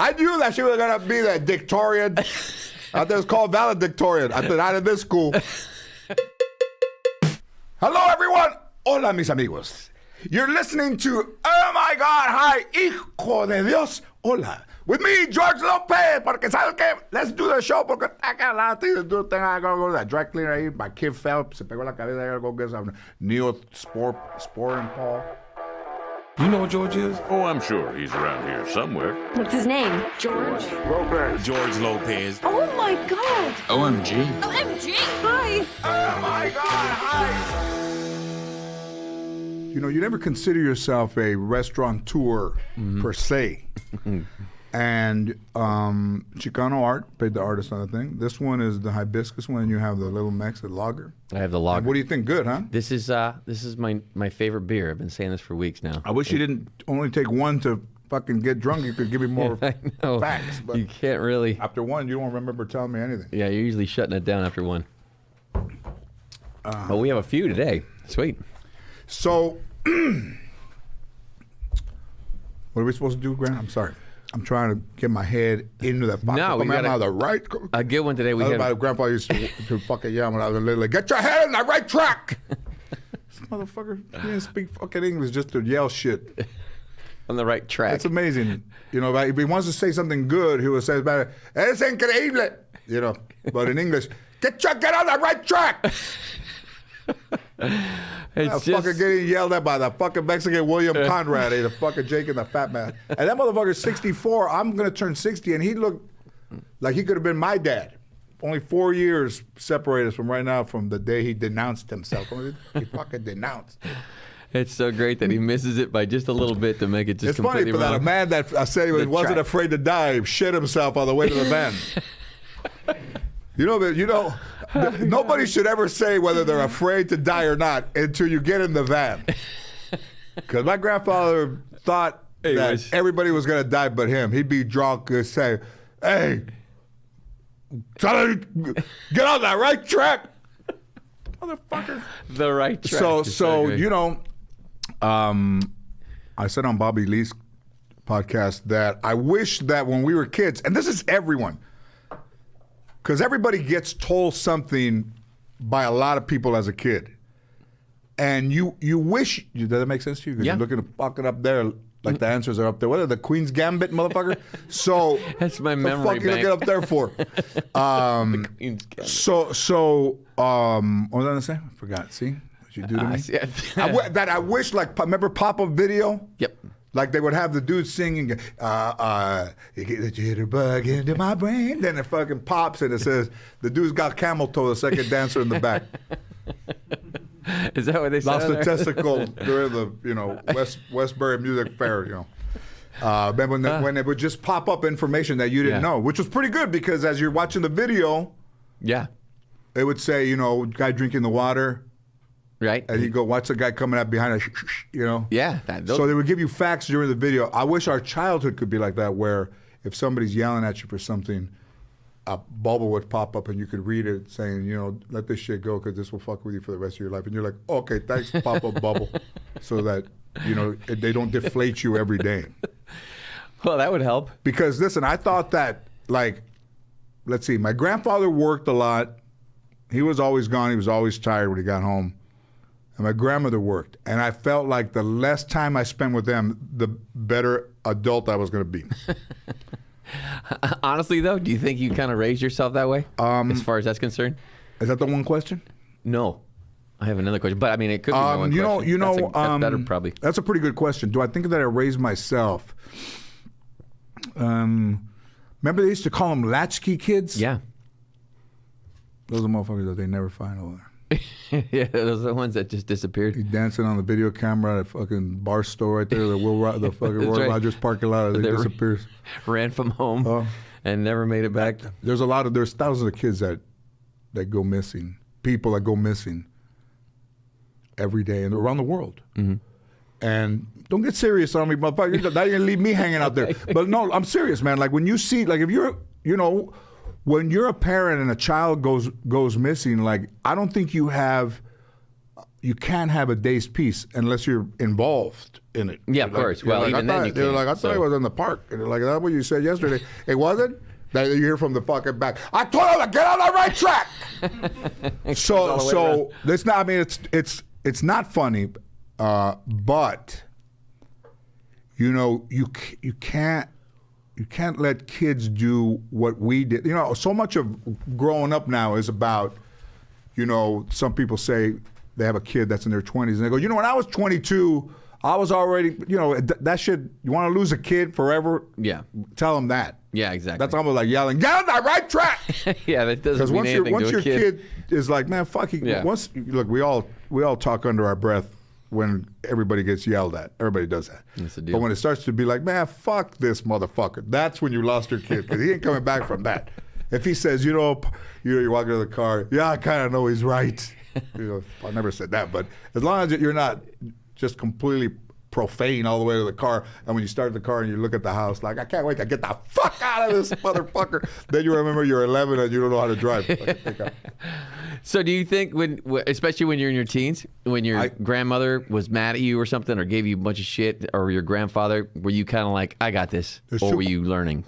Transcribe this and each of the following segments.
I knew that she was going to be that dictorian. I thought it was called valedictorian. I thought out of this school. Hello, everyone. Hola, mis amigos. You're listening to Oh My God, Hi, Hijo de Dios. Hola. With me, George Lopez. Porque, ¿sabes qué? Let's do the show. Porque I got a lot of things to do. I gotta go to that dry cleaner ahí. My kid fell. Se pegó la cabeza. I gotta go get some Neosporin Paul. You know what George is? Oh, I'm sure he's around here somewhere. What's his name? George? Lopez. George Lopez. Oh my God! OMG. OMG! Hi! Oh my God, hi! You know, you never consider yourself a restaurateur per se. And Chicano art, paid the artist on the thing. This one is the hibiscus one, and you have the little Mexican lager. I have the lager. And what do you think? Good, huh? This is my favorite beer. I've been saying this for weeks now. I wish you didn't only take one to fucking get drunk. You could give me more facts. But you can't really. after one, you don't remember telling me anything. Yeah, you're usually shutting it down after one. But we have a few today. Sweet. So, what are we supposed to do, Grant? I'm sorry. I'm trying to get my head into that. No, we got the right. A good one today. My grandpa used to fucking yell when I was little, get your head on the right track. This motherfucker didn't speak fucking English just to yell shit. On the right track. It's amazing. You know, if he wants to say something good, he will say about it, es increíble. You know, but in English, get on the right track. It's fucking getting yelled at by the fucking Mexican William Conrad, the fucking Jake and the Fat Man. And that motherfucker's 64. I'm going to turn 60, and he looked like he could have been my dad. Only 4 years separate us from right now from the day he denounced himself. He fucking denounced. It's so great that he misses it by just a little bit to make it just completely It's funny for wrong. that a man that I said he wasn't afraid to die shit himself on the way to the van. Nobody should ever say whether they're afraid to die or not until you get in the van. Because my grandfather thought that everybody was going to die but him. He'd be drunk and say, hey, get on that right track. Motherfucker. The right track. So you know, I said on Bobby Lee's podcast that I wish that when we were kids, and this is everyone, because everybody gets told something by a lot of people as a kid. And you wish, does that make sense to you? Because you're looking to fuck it up there, like the answers are up there. What are the Queen's Gambit, motherfucker? So that's my memory. What the fuck you looking up there for? The Queen's Gambit. So what was I gonna say? I forgot. See what you do to me? I wish, like, remember pop-up video? Yep. Like they would have the dude singing, you get the jitterbug into my brain. Then it fucking pops and it says, the dude's got camel toe, the second dancer in the back. Is that what they said? Lost a testicle during the, Westbury Music Fair, when it would just pop up information that you didn't know, which was pretty good because as you're watching the video, it would say, guy drinking the water. Right. And you go, watch the guy coming up behind us, Yeah. So they would give you facts during the video. I wish our childhood could be like that, where if somebody's yelling at you for something, a bubble would pop up and you could read it saying, let this shit go because this will fuck with you for the rest of your life. And you're like, okay, thanks, pop-up bubble. So that, they don't deflate you every day. Well, that would help. Because, listen, I thought that, let's see, my grandfather worked a lot. He was always gone. He was always tired when he got home. And my grandmother worked. And I felt like the less time I spent with them, the better adult I was going to be. Honestly, though, do you think you kind of raised yourself that way as far as that's concerned? Is that the one question? No. I have another question. But, I mean, it could be one question. That's better, probably. That's a pretty good question. Do I think that I raised myself? Remember they used to call them Latchkey Kids? Yeah. Those are motherfuckers that they never find over there. Yeah, those are the ones that just disappeared. He dancing on the video camera at a fucking bar store right there, the fucking Roy Rogers parking lot. He disappears. Ran from home and never made it back. There's thousands of kids that go missing. People that go missing every day and around the world. Mm-hmm. And don't get serious on me, motherfucker. Now you're gonna leave me hanging out there. But no, I'm serious, man. Like when you see, like if you're, when you're a parent and a child goes missing, like I don't think you can't have a day's peace unless you're involved in it. Yeah, of course. Well, even then you they're can't, like, I thought so. he was in the park. And they're like, that's what you said yesterday. It wasn't? That you hear from the fucking back. I told him to get on the right track. so it's not. I mean, it's not funny, but you know, you can't let kids do what we did. You know, so much of growing up now is about, you know, some people say they have a kid that's in their 20s and they go, you know, when I was 22, I was already, you know, that shit, you want to lose a kid forever? Yeah. Tell them that. Yeah, exactly. That's almost like yelling, get on the right track. Yeah, that doesn't mean anything to a once your kid. kid is like, man, fuck you. Yeah. Look, we all talk under our breath when everybody gets yelled at. Everybody does that. That's the deal. But when it starts to be like, man, fuck this motherfucker, that's when you lost your kid, because he ain't coming back from that. If he says, you're walking to the car, yeah, I kind of know he's right. You know, I never said that, but as long as you're not just completely profane all the way to the car, and when you start the car and you look at the house like, I can't wait to get the fuck out of this motherfucker, then you remember you're 11 and you don't know how to drive. So do you think, especially when you're in your teens, when your grandmother was mad at you or something, or gave you a bunch of shit, or your grandfather, were you kind of like, I got this, or were you learning?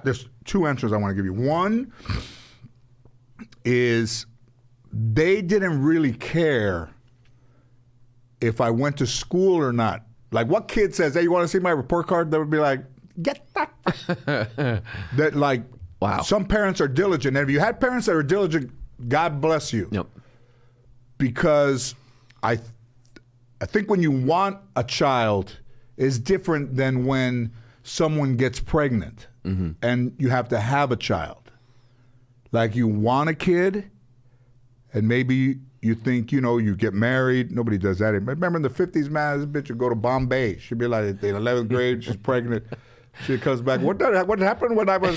There's two answers I want to give you. One is they didn't really care if I went to school or not. Like, what kid says, hey, you want to see my report card? They would be like, get that. That, like, wow. Some parents are diligent. And if you had parents that are diligent, God bless you. Yep. Because I think when you want a child is different than when someone gets pregnant and you have to have a child. Like, you want a kid, and maybe you think, you know, you get married. Nobody does that. Remember in the 50s, man, this bitch would go to Bombay. She'd be like in 11th grade, she's pregnant. She comes back, what happened when I go?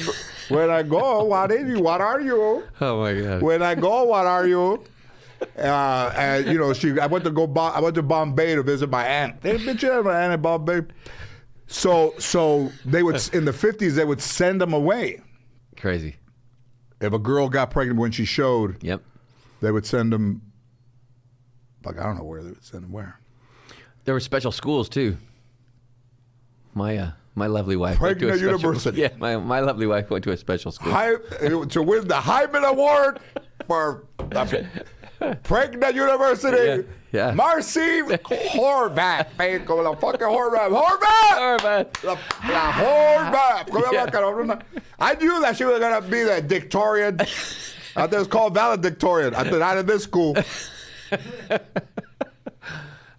What are you? Oh my God. When I go, what are you? And you know, I went to Bombay to visit my aunt. Hey, bitch, you have an aunt in Bombay. So they would, in the 50s, they would send them away. Crazy. If a girl got pregnant when she showed, Yep. they would send them, like, I don't know where they would send them where. There were special schools too. My lovely wife Pregnant went to a special, University. Yeah, my lovely wife went to a special school. To win the Hyman Award for Pregnant University. Yeah. Marcy Horvath. Man, como la fucking Horvath. Horvath! La Horvath. I knew that she was going to be the dictorian. I thought it was called valedictorian. I thought, out of this school.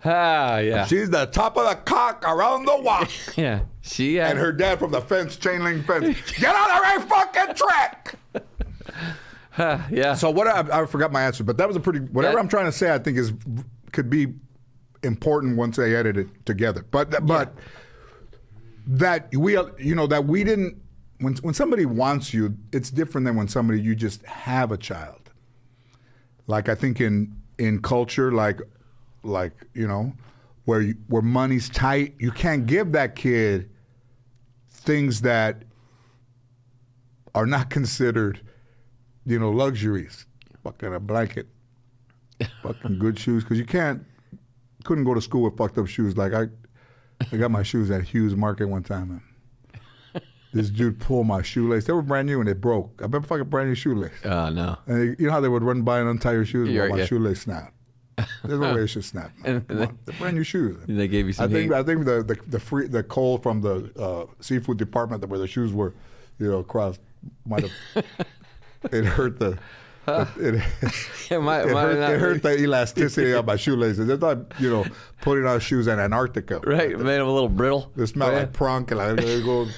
Yeah. She's the top of the cock around the walk. Yeah. She And her dad from the fence, chain link fence. Get on the right fucking track. Yeah. So what I forgot my answer, but that was a pretty. Whatever I'm trying to say, I think could be important once they edit it together. But that we didn't. When somebody wants you, it's different than when somebody you just have a child. Like, I think in culture, like you know, where money's tight, you can't give that kid things that are not considered, you know, luxuries. Fucking a blanket, fucking good shoes, because you couldn't go to school with fucked up shoes. Like, I got my shoes at Hughes Market one time, and this dude pulled my shoelace. They were brand new and it broke. I bet fucking brand new shoelace. Oh no. And you know how they would run by and untie your shoes? Yeah, Well, my yeah. shoelace snapped. There's no way it should snap. Man. Come on. They're brand new shoes. They gave you some heat. I think the coal from the seafood department where the shoes were, you know, crossed might have it hurt the. It hurt the elasticity of my shoelaces. It's like, you know, putting on shoes in Antarctica. Right, it made them a little brittle. They smell like prawn. And who's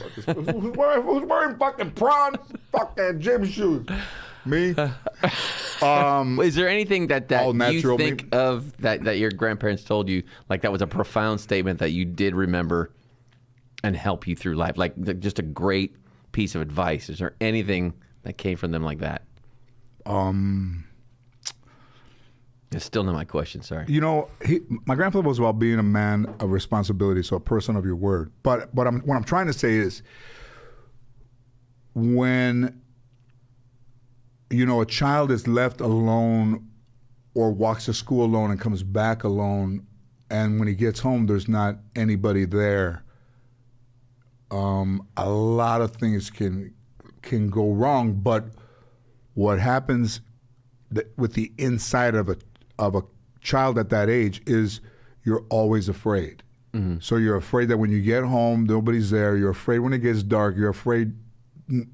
wearing fucking prawn fucking gym shoes? Me. Is there anything that all you natural think meat. of that your grandparents told you, like that was a profound statement that you did remember and help you through life? Like just a great piece of advice. Is there anything that came from them like that? It's still not my question, sorry. You know, my grandfather was about being a man of responsibility, so a person of your word. But what I'm trying to say is, when, you know, a child is left alone or walks to school alone and comes back alone, and when he gets home, there's not anybody there. A lot of things can go wrong, but what happens with the inside of a child at that age is you're always afraid. So you're afraid that when you get home, nobody's there. You're afraid when it gets dark. You're afraid.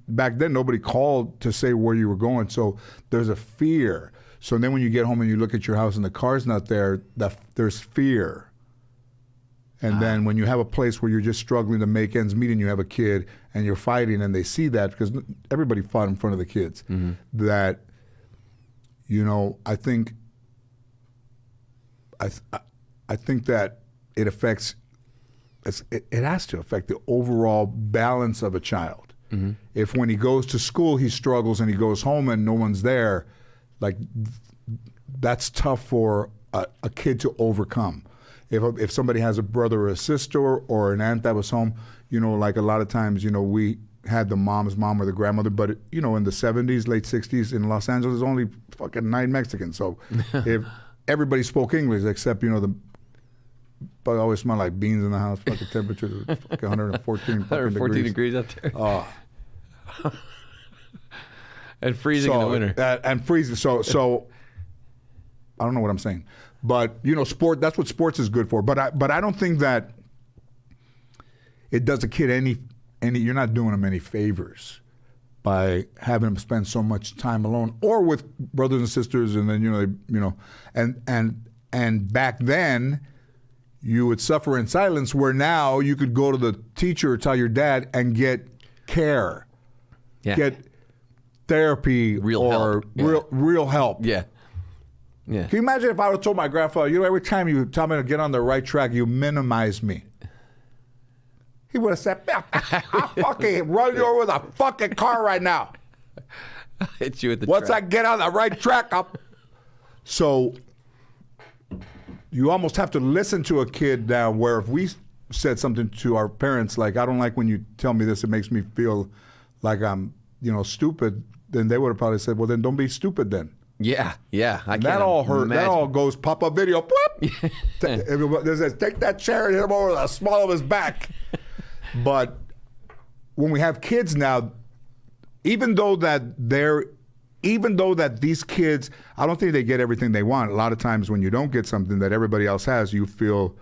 Back then, nobody called to say where you were going, so there's a fear. So then when you get home and you look at your house and the car's not there, there's fear. And then when you have a place where you're just struggling to make ends meet and you have a kid and you're fighting and they see that, because everybody fought in front of the kids, that, I think that it affects, it has to affect the overall balance of a child. If when he goes to school he struggles and he goes home and no one's there, like that's tough for a kid to overcome. If somebody has a brother or a sister or an aunt that was home, like a lot of times, we had the mom's mom or the grandmother, but in the 70s, late 60s in Los Angeles, there's only fucking 9 Mexicans. So if everybody spoke English except, but it always smelled like beans in the house, fucking temperature, fucking 114 114 degrees up there. And freezing in the winter. And freezing. So I don't know what I'm saying. But, sport, that's what sports is good for. But I don't think that it does a kid any you're not doing him any favors by having him spend so much time alone or with brothers and sisters, and then, and back then you would suffer in silence, where now you could go to the teacher or tell your dad and get care. Yeah. Get therapy Real help. real help. Yeah. Yeah. Can you imagine if I would have told my grandfather, every time you tell me to get on the right track, you minimize me? He would have said, I'll fucking run you over with a fucking car right now. I'll hit you with the Once track. I get on the right track, So you almost have to listen to a kid now, where if we said something to our parents, like, I don't like when you tell me this, it makes me feel like I'm, stupid, then they would have probably said, well, then don't be stupid then. Yeah. That all hurt. That all goes pop-up video. Whoop! Everybody says, take that chair and hit him over the small of his back. But when we have kids now, even though that these kids, I don't think they get everything they want. A lot of times when you don't get something that everybody else has, you feel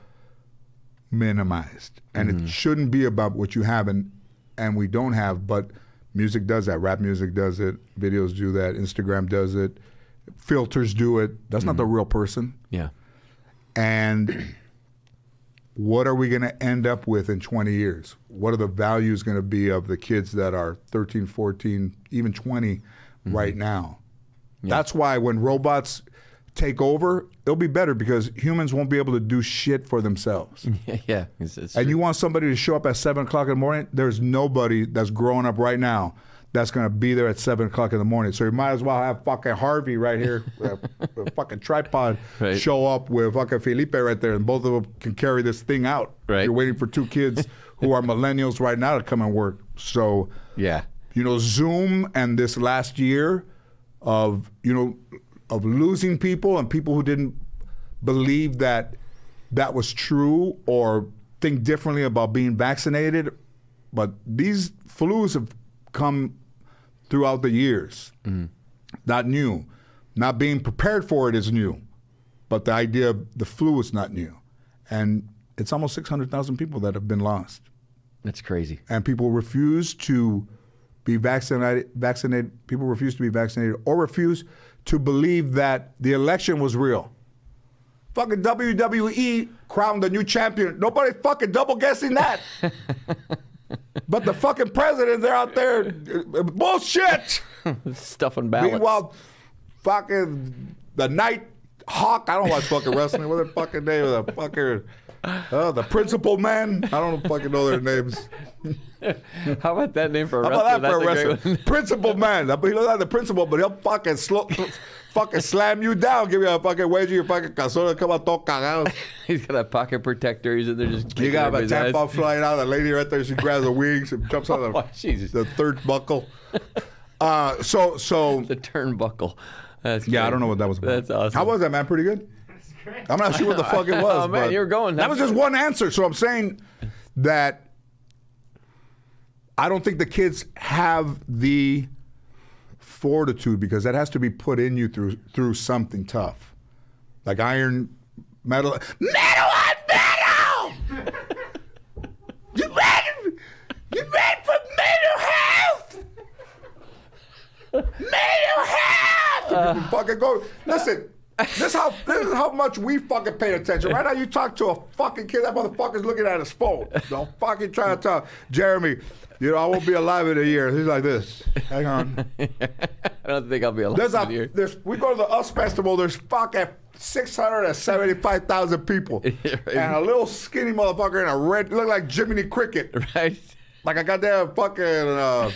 minimized. And it shouldn't be about what you have and we don't have, but music does that. Rap music does it. Videos do that. Instagram does it. Filters do it. That's not the real person. Yeah. And what are we going to end up with in 20 years? What are the values going to be of the kids that are 13, 14, even 20 right now? Yeah. That's why when robots take over, it'll be better, because humans won't be able to do shit for themselves. Yeah. It's and you want somebody to show up at 7 o'clock in the morning? There's nobody that's growing up right now that's going to be there at 7 o'clock in the morning. So you might as well have fucking Harvey right here with a fucking tripod show up with fucking Felipe right there, and both of them can carry this thing out. Right. You're waiting for 2 kids who are millennials right now to come and work. So, yeah. Zoom and this last year of losing people and people who didn't believe that was true or think differently about being vaccinated. But these flus have come throughout the years. Not new. Not being prepared for it is new. But the idea of the flu is not new. And it's almost 600,000 people that have been lost. That's crazy. And people refuse to be vaccinated. People refuse to be vaccinated or refuse to believe that the election was real. Fucking WWE crowned the new champion. Nobody fucking double guessing that. But the fucking president, they're out there, bullshit. Stuffing ballots. Meanwhile, fucking the Night Hawk, I don't watch fucking wrestling. What's their fucking name? The fucking, the Principal Man. I don't fucking know their names. How about that name for a How wrestler? about that for a That's wrestler? Principal Man. He looks like the principal, but he'll fucking fucking slam you down, give you a fucking wedgie, your fucking calzone, come out todo cagado. He's got a pocket protector. He's in there just. You got a everybody's tampon eyes. flying out. The lady right there, she grabs the wings and jumps on Oh, Jesus. the third buckle. So The turnbuckle. That's yeah, I great. don't know what that was about. That's awesome. How was that, man? Pretty good. I'm not sure what the fuck it was. Oh, man, but you were going. That was just one answer. So I'm saying that I don't think the kids have the fortitude, because that has to be put in you through something tough, like iron, metal on metal. You ready for mental health? Mental health. You can fucking go. Listen. This is how much we fucking pay attention. Right now, you talk to a fucking kid, that motherfucker's looking at his phone. Don't fucking try to tell Jeremy, I won't be alive in a year. He's like this. Hang on. I don't think I'll be alive in a year. We go to the US Festival, there's fucking 675,000 people. And a little skinny motherfucker in a red, look like Jiminy Cricket. Right. Like a goddamn fucking...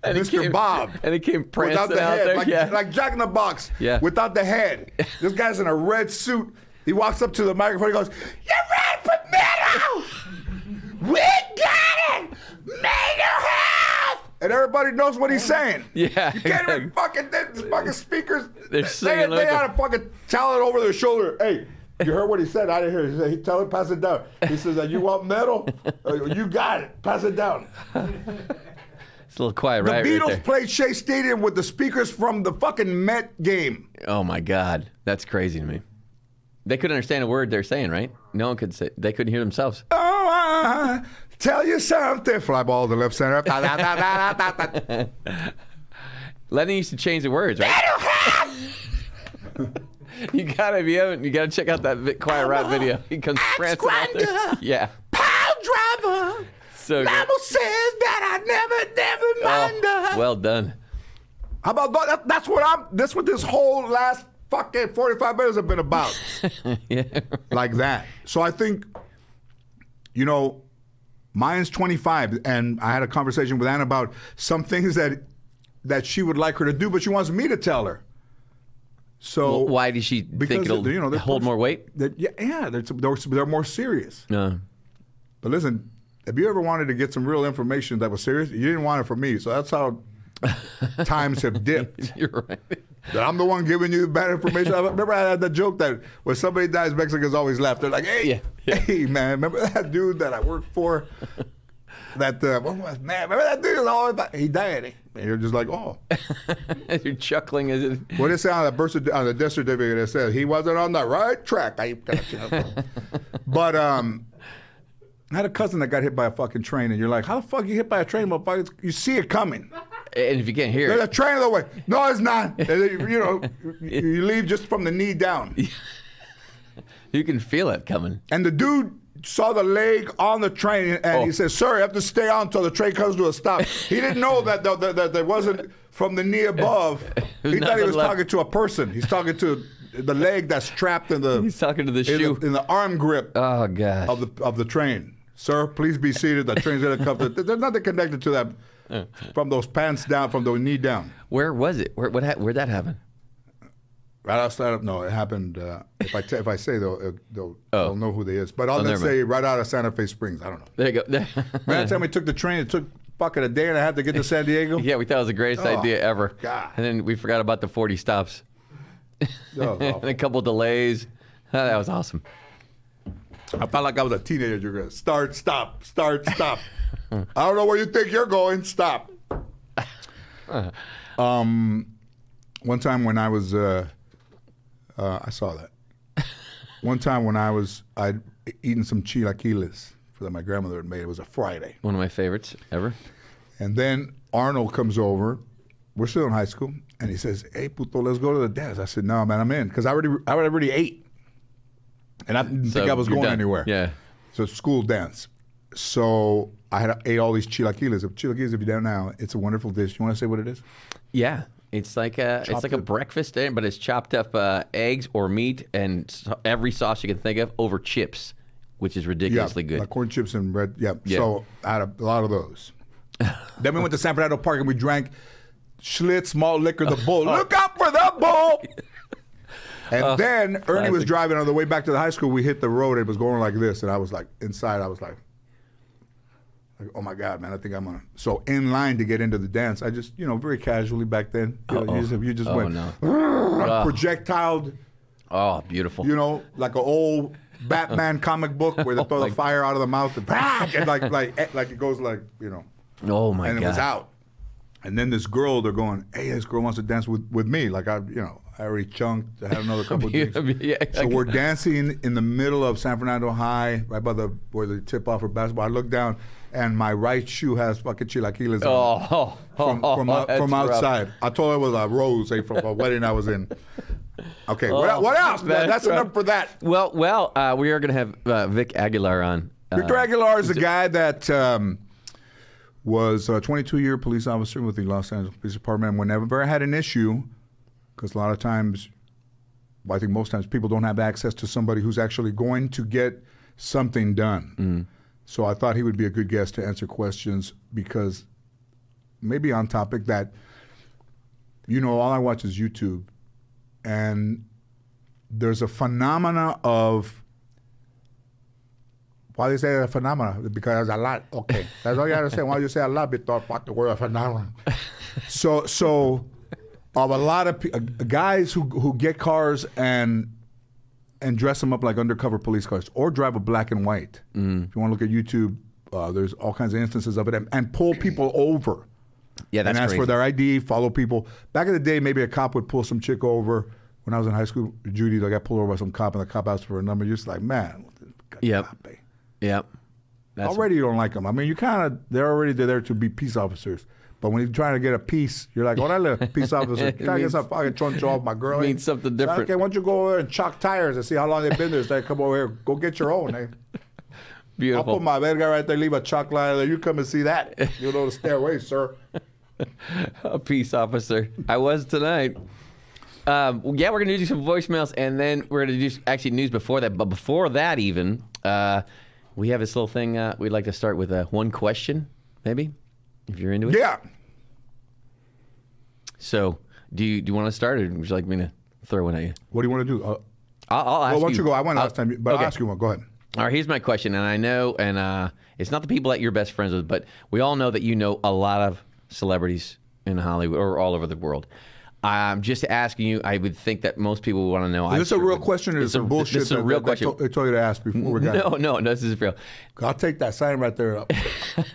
Mr. Bob. And he came prancing without the out head, there. like Jack in the Box, without the head. This guy's in a red suit. He walks up to the microphone. He goes, "You ready for metal? We got it! Mental health!" And everybody knows what he's saying. Yeah. You can't even fucking, the fucking speakers, They're singing they ought to fucking tell it over their shoulder. Hey, you heard what he said? I didn't hear it. He said, tell him, pass it down. He says, you want metal? You got it. Pass it down. It's a little quiet, the right? Beatles right played Shea Stadium with the speakers from the fucking Met game. Oh my God, that's crazy to me. They couldn't understand a word they're saying, right? No one could say. They couldn't hear themselves. Oh, I tell you something. Fly ball to left center. Lenny used to change the words, right? You gotta check out that quiet rap video. He comes prancing out there. Yeah. Power driver. So Bible says that I never mind. Well done. How about that? That's what this whole last fucking 45 minutes have been about. Yeah. Like that. So I think, mine's 25, and I had a conversation with Ann about some things that she would like her to do, but she wants me to tell her. So why does she think it'll hold more weight? They're more serious. No. But listen, if you ever wanted to get some real information that was serious, you didn't want it from me. So that's how times have dipped. You're right. That I'm the one giving you bad information. I remember I had that joke that when somebody dies, Mexicans always laugh. They're like, hey, hey, man, remember that dude that I worked for? Remember that dude was always he died. And you're just like, oh. You're chuckling as it. What did it say on the death certificate? It says he wasn't on the right track. But I had a cousin that got hit by a fucking train, and you're like, how the fuck you hit by a train, motherfucker? You see it coming. And if you can't hear There's it. a train of the way. No, it's not. You leave just from the knee down. You can feel it coming. And the dude saw the leg on the train, and he said, sir, you have to stay on until the train comes to a stop. He didn't know that there wasn't from the knee above. He thought he was talking to a person. He's talking to the leg that's trapped in the... He's talking to the shoe. In the arm grip of the train. Sir, please be seated. The train's going to come. There's nothing connected to that from those pants down, from the knee down. Where was it? Where'd that happen? Right outside of... No, it happened... if I say, they'll know who they is. But I'll just say right out of Santa Fe Springs. I don't know. There you go. By the time we took the train, it took fucking a day and a half to get to San Diego. Yeah, we thought it was the greatest idea ever. God. And then we forgot about the 40 stops. And a couple delays. That was awesome. I felt like I was a teenager. Going start, stop, start, stop. I don't know where you think you're going. Stop. One time when I was, I saw that. One time when I'd eaten some chilaquiles that my grandmother had made. It was a Friday. One of my favorites ever. And then Arnold comes over. We're still in high school, and he says, "Hey, puto, let's go to the dance." I said, "No, man, I'm in," because I already ate, and I didn't think I was going anywhere. Yeah. So school dance. So I ate all these chilaquiles. Chilaquiles, if you don't know, it's a wonderful dish. You want to say what it is? Yeah. It's like a breakfast, but it's chopped up eggs or meat and every sauce you can think of over chips, which is ridiculously good. Like corn chips and red. Yeah. So I had a lot of those. Then we went to San Fernando Park and we drank Schlitz malt liquor, the Bull. Look out for the Bull! And then Ernie was driving on the way back to the high school. We hit the road. It was going like this, and I was like, inside, I was like, oh my God, man, I think I'm gonna. So in line to get into the dance, I just, very casually back then, you just went projectiled Oh, beautiful. You know, like an old Batman comic book where they throw the fire out of the mouth and like it goes like, you know. Oh my God. And it was out. And then this girl, they're going, hey, this girl wants to dance with me. Like I already chunked. I had another couple of drinks. Yeah, so we're dancing in the middle of San Fernando High, right by where they tip off for basketball. I look down, and my right shoe has fucking chilaquiles on it from outside. Rough. I told her it was a rose from a wedding I was in. Okay, what else? That's enough for that. Well, we are going to have Vic Aguilar on. Victor Aguilar is a guy that was a 22-year police officer with the Los Angeles Police Department. Whenever I had an issue, because a lot of times, well, I think most times, people don't have access to somebody who's actually going to get something done. So I thought he would be a good guest to answer questions because maybe on topic that, all I watch is YouTube. And there's a phenomena of, why do you say a phenomena? Because there's a lot. Okay. That's all you gotta say. Why do you say a lot? Because fuck the word phenomenon. So of a lot of guys who get cars and dress them up like undercover police cars or drive a black and white. If you want to look at YouTube, there's all kinds of instances of it and pull people over. Yeah, that's and ask crazy. for their ID, follow people. Back in the day, maybe a cop would pull some chick over. When I was in high school, Judy, I got pulled over by some cop, and the cop asked for a number. You're just like, man, Yep. Already you don't like them. I mean, they're already there to be peace officers. But when you're trying to get a piece, you're like, orale, peace officer. Can I get some fucking choncho off my girl? It means something different. Okay, why don't you go over there and chalk tires and see how long they've been there? Say, come over here, go get your own. Eh? Beautiful. I'll put my verga right there, leave a chalk line there. You come and see that. You know to stay away, sir. A peace officer. I was tonight. We're going to do some voicemails, and then we're going to do actually news before that. But before that even, we have this little thing we'd like to start with one question, maybe, if you're into it. Yeah. So, do you want to start, or would you like me to throw one at you? What do you want to do? I'll ask well, why don't you. you go? I went last time, but okay. I'll ask you one. Go ahead. All right, here's my question, and I know, and it's not the people that you're best friends with, but we all know that you know a lot of celebrities in Hollywood or all over the world. I'm just asking you. I would think that most people would want to know. Is this a real question or is it some bullshit? This is a real question. They told you to ask before we got No, this is real. I'll take that sign right there up.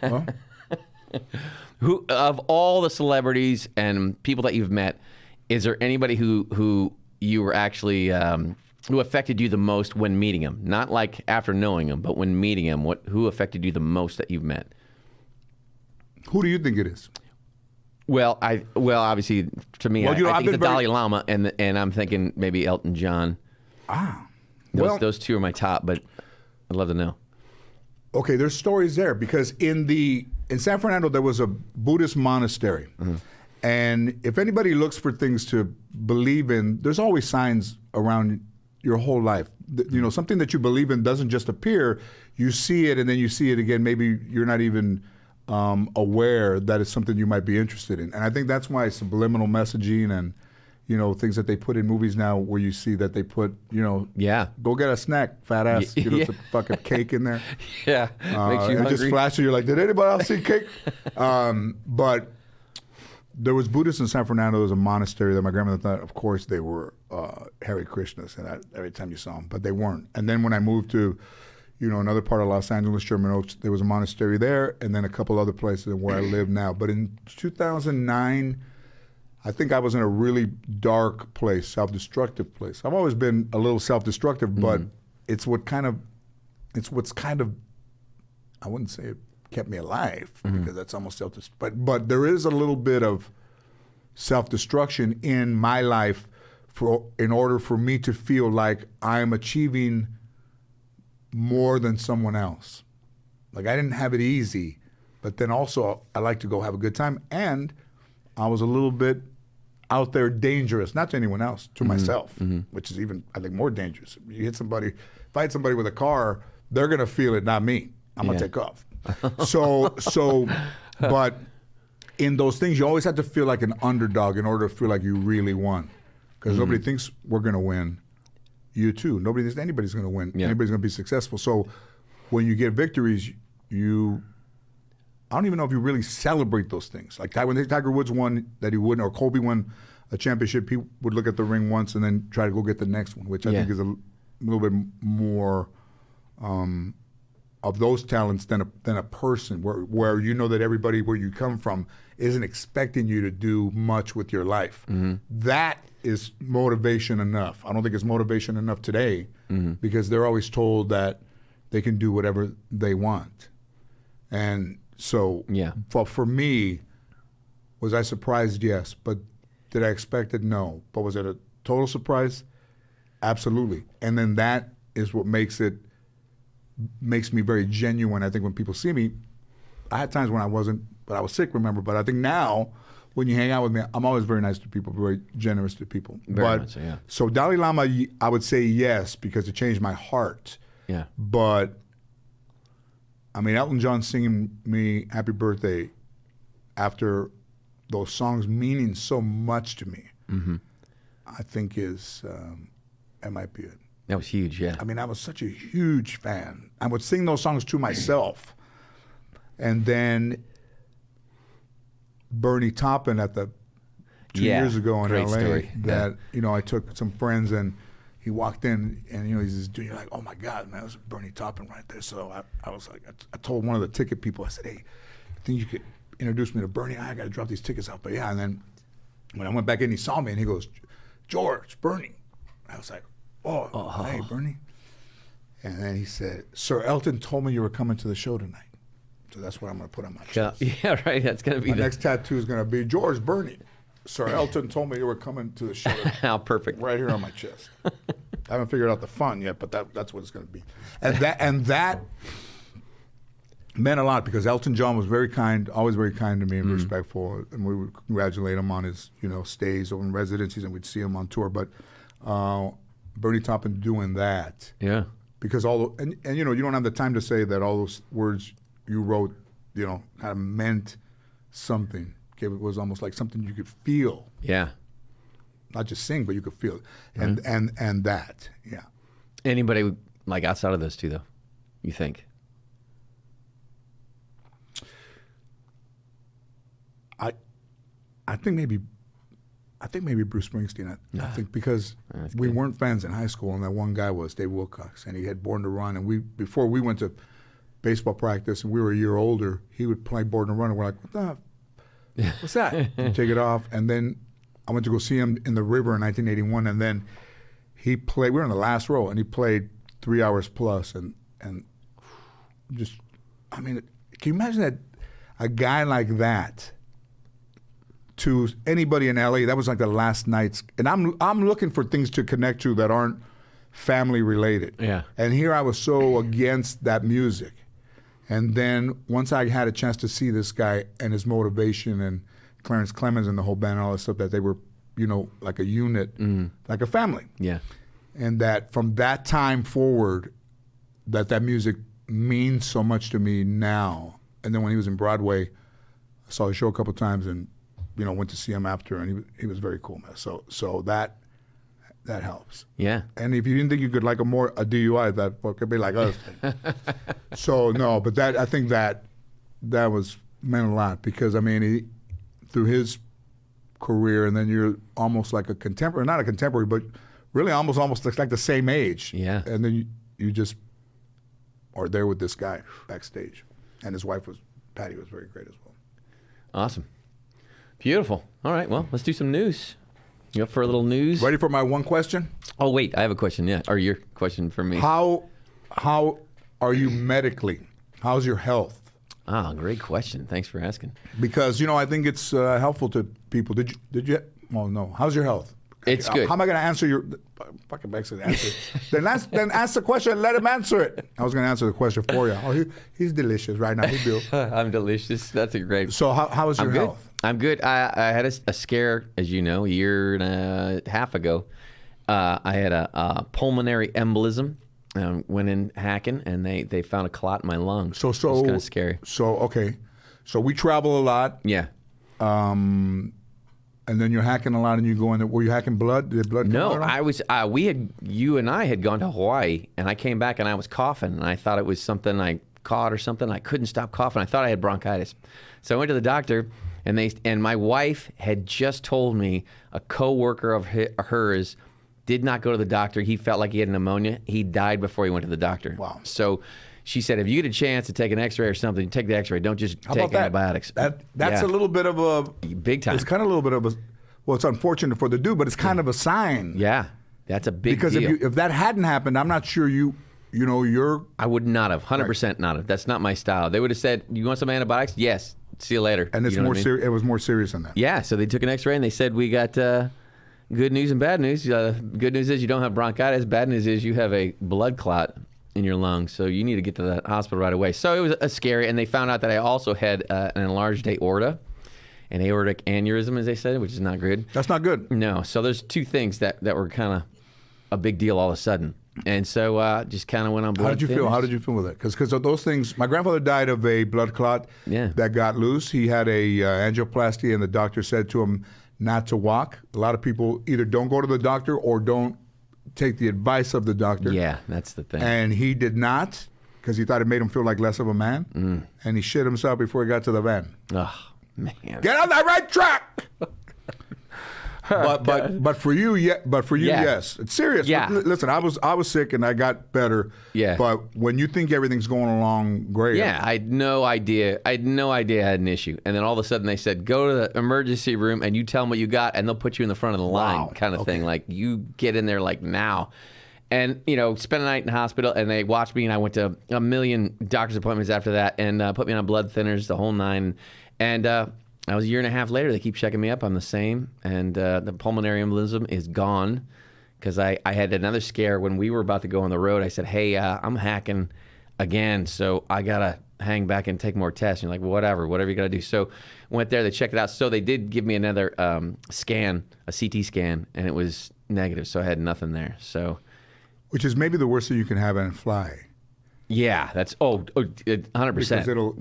Huh? Who of all the celebrities and people that you've met, is there anybody who you were actually who affected you the most when meeting him? Not like after knowing him, but when meeting him, who affected you the most that you've met? Who do you think it is? Well, obviously, to me, I think it's the Dalai Lama, and I'm thinking maybe Elton John. Those two are my top, but I'd love to know. Okay, there's stories there because in San Fernando there was a Buddhist monastery, and if anybody looks for things to believe in, there's always signs around your whole life. Something that you believe in doesn't just appear. You see it, and then you see it again. Maybe you're not even aware that it's something you might be interested in. And I think that's why subliminal messaging and, things that they put in movies now where you see that they put, go get a snack, fat ass, some fucking cake in there. Yeah, makes you hungry. Just flashes, you're like, did anybody else see cake? But there was Buddhists in San Fernando. There was a monastery that my grandmother thought, of course, they were Hare Krishnas, and every time you saw them, but they weren't. And then when I moved to another part of Los Angeles, Sherman Oaks, there was a monastery there, and then a couple other places where I live now. But in 2009, I think I was in a really dark place, self-destructive place. I've always been a little self-destructive, but it's what's kind of, I wouldn't say it kept me alive, because that's almost self-destructive. But there is a little bit of self-destruction in my life in order for me to feel like I'm achieving more than someone else. Like I didn't have it easy, but then also I like to go have a good time, and I was a little bit out there dangerous, not to anyone else, to myself, which is even, I think, more dangerous. You hit somebody, if I hit somebody with a car, they're gonna feel it, not me. I'm gonna take off. But in those things, you always have to feel like an underdog in order to feel like you really won, because nobody thinks we're gonna win. You too. Nobody thinks anybody's going to win. Yeah. Anybody's going to be successful. So when you get victories, I don't even know if you really celebrate those things. Like when Tiger Woods won that he wouldn't, or Kobe won a championship, he would look at the ring once and then try to go get the next one, which I think is a little bit more of those talents than a person where you know that everybody where you come from isn't expecting you to do much with your life. That is motivation enough. I don't think it's motivation enough today because they're always told that they can do whatever they want. And so for me, was I surprised? Yes. But did I expect it? No. But was it a total surprise? Absolutely. And then that is what makes me very genuine. I think when people see me, I had times when I wasn't, but I was sick, remember. But I think now, when you hang out with me, I'm always very nice to people, very generous to people. Very much so, yeah. So Dalai Lama, I would say yes, because it changed my heart. Yeah. But, I mean, Elton John singing me Happy Birthday after those songs meaning so much to me, I think that might be it. That was huge, yeah. I mean, I was such a huge fan. I would sing those songs to myself. And then Bernie Taupin at the 2 years ago in LA story. that, I took some friends and he walked in and, he's this dude, you're like, oh my God, man, it was Bernie Taupin right there. So I was like, I told one of the ticket people, I said, hey, I think you could introduce me to Bernie. I got to drop these tickets out. But yeah, and then when I went back in, he saw me and he goes, George, Bernie. I was like, oh, hey, Bernie. And then he said, Sir Elton told me you were coming to the show tonight. So that's what I'm going to put on my chest. Yeah, right. That's going to be my next tattoo is going to be George Bernie. Sir Elton told me you were coming to the show tonight. How perfect. Right here on my chest. I haven't figured out the fun yet, but that's what it's going to be. And that meant a lot because Elton John was very kind, always very kind to me and respectful. And we would congratulate him on his, stays or in residencies, and we'd see him on tour. But Bernie Taupin doing that. Yeah. Because and you don't have the time to say that all those words you wrote, kind of meant something. Okay, it was almost like something you could feel. Yeah. Not just sing, but you could feel it. And that, yeah. Anybody like outside of those two though, you think? I think maybe Bruce Springsteen. I think because we weren't fans in high school, and that one guy was Dave Wilcox, and he had Born to Run, and before we went to baseball practice, and we were a year older, he would play Born to Run, and we're like, what's that? And take it off, and then I went to go see him in the River in 1981, and then he played. We were in the last row, and he played 3 hours plus, and just, I mean, can you imagine that a guy like that? To anybody in LA, that was like the last nights, and I'm looking for things to connect to that aren't family related. Yeah. And here I was so against that music, and then once I had a chance to see this guy and his motivation and Clarence Clemens and the whole band and all that stuff, that they were, like a unit, like a family. Yeah. And that from that time forward, that music means so much to me now. And then when he was in Broadway, I saw the show a couple times and. Went to see him after, and he was very cool, man. So that helps. Yeah. And if you didn't think you could like a DUI, that could be like us. So no, but I think that was meant a lot because he through his career, and then you're almost like a contemporary, not a contemporary, but really almost like the same age. Yeah. And then you just are there with this guy backstage, and his wife Patty was very great as well. Awesome. Beautiful. All right, well, let's do some news. You up for a little news? Ready for my one question? Oh, wait, I have a question, yeah. Or your question for me. How are you medically? How's your health? Ah, great question. Thanks for asking. Because, I think it's helpful to people. Did you? Well, no. How's your health? It's good. How am I going to answer your... Fucking Bex said answer. then ask the question and let him answer it. I was going to answer the question for you. Oh, he's delicious right now. He do. I'm delicious. That's a great... So how is your health? I'm good. I had a scare, as you know, a year and a half ago. I had a pulmonary embolism. Went in hacking, and they found a clot in my lung. So it's kind of scary. So, okay. So we travel a lot. Yeah. And then you're hacking a lot, and you go in there. Were you hacking blood? Did blood come out? No, I was. You and I had gone to Hawaii, and I came back, and I was coughing, and I thought it was something I caught or something. I couldn't stop coughing. I thought I had bronchitis, so I went to the doctor, And my wife had just told me a coworker of hers did not go to the doctor. He felt like he had pneumonia. He died before he went to the doctor. Wow. So she said, if you get a chance to take an X-ray or something, take the X-ray. Don't just How take about that? antibiotics. That's a little bit of a big time. It's kind of a little bit of a. Well, it's unfortunate for the dude, but it's kind of a sign. Yeah, that's a big Because deal. if that hadn't happened, I'm not sure you're. I would not have, 100% not have. That's not my style. They would have said, you want some antibiotics? Yes. See you later. And it's You know more what I mean? serious. It was more serious than that. Yeah, so they took an X-ray and they said, we got good news and bad news. Good news is you don't have bronchitis. Bad news is you have a blood clot in your lungs, so you need to get to the hospital right away. So it was a scary, and they found out that I also had an enlarged aorta, an aortic aneurysm, as they said, which is not good. That's not good. No, so there's two things that were kind of a big deal all of a sudden. And so just kind of went on blood How did you feel? thinners. How did you feel with it? Because of those things, my grandfather died of a blood clot that got loose. He had a angioplasty, and the doctor said to him not to walk. A lot of people either don't go to the doctor or don't take the advice of the doctor. Yeah, that's the thing. And he did not, because he thought it made him feel like less of a man. And he shit himself before he got to the van. Oh, man. Get on that right track. But for you, yes, it's serious. Yeah. Listen, I was sick and I got better. Yeah. But when you think everything's going along great, Yeah, I had no idea. I had an issue. And then all of a sudden they said, go to the emergency room and you tell them what you got and they'll put you in the front of the line kind of thing. Like you get in there like now. And, spent a night in the hospital and they watched me and I went to a million doctor's appointments after that and put me on blood thinners, the whole nine. And I was a year and a half later. They keep checking me up. I'm the same. And the pulmonary embolism is gone because I had another scare when we were about to go on the road. I said, hey, I'm hacking again, so I got to hang back and take more tests. And you're like, whatever you got to do. So went there. They checked it out. So they did give me another scan, a CT scan, and it was negative. So I had nothing there. So, which is maybe the worst thing you can have and fly. yeah, that's 100%. Because it'll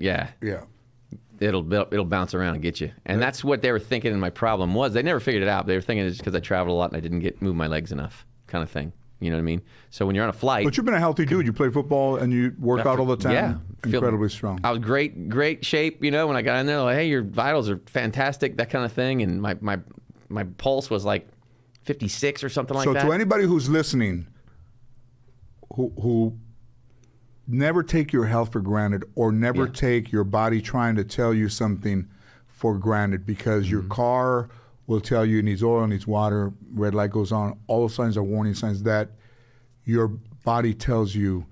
It'll bounce around and get you. And that's what they were thinking and my problem was. They never figured it out. They were thinking it's because I traveled a lot and I didn't move my legs enough kind of thing. You know what I mean? So when you're on a flight. But you've been a healthy dude. You play football and you work out all the time. Yeah. Incredibly strong. I was great shape, when I got in there, like, hey, your vitals are fantastic, that kind of thing. And my pulse was like 56 or something like that. So to anybody who's listening who never take your health for granted or never take your body trying to tell you something for granted because your car will tell you it needs oil, needs water, red light goes on. All those signs are warning signs that your body tells you.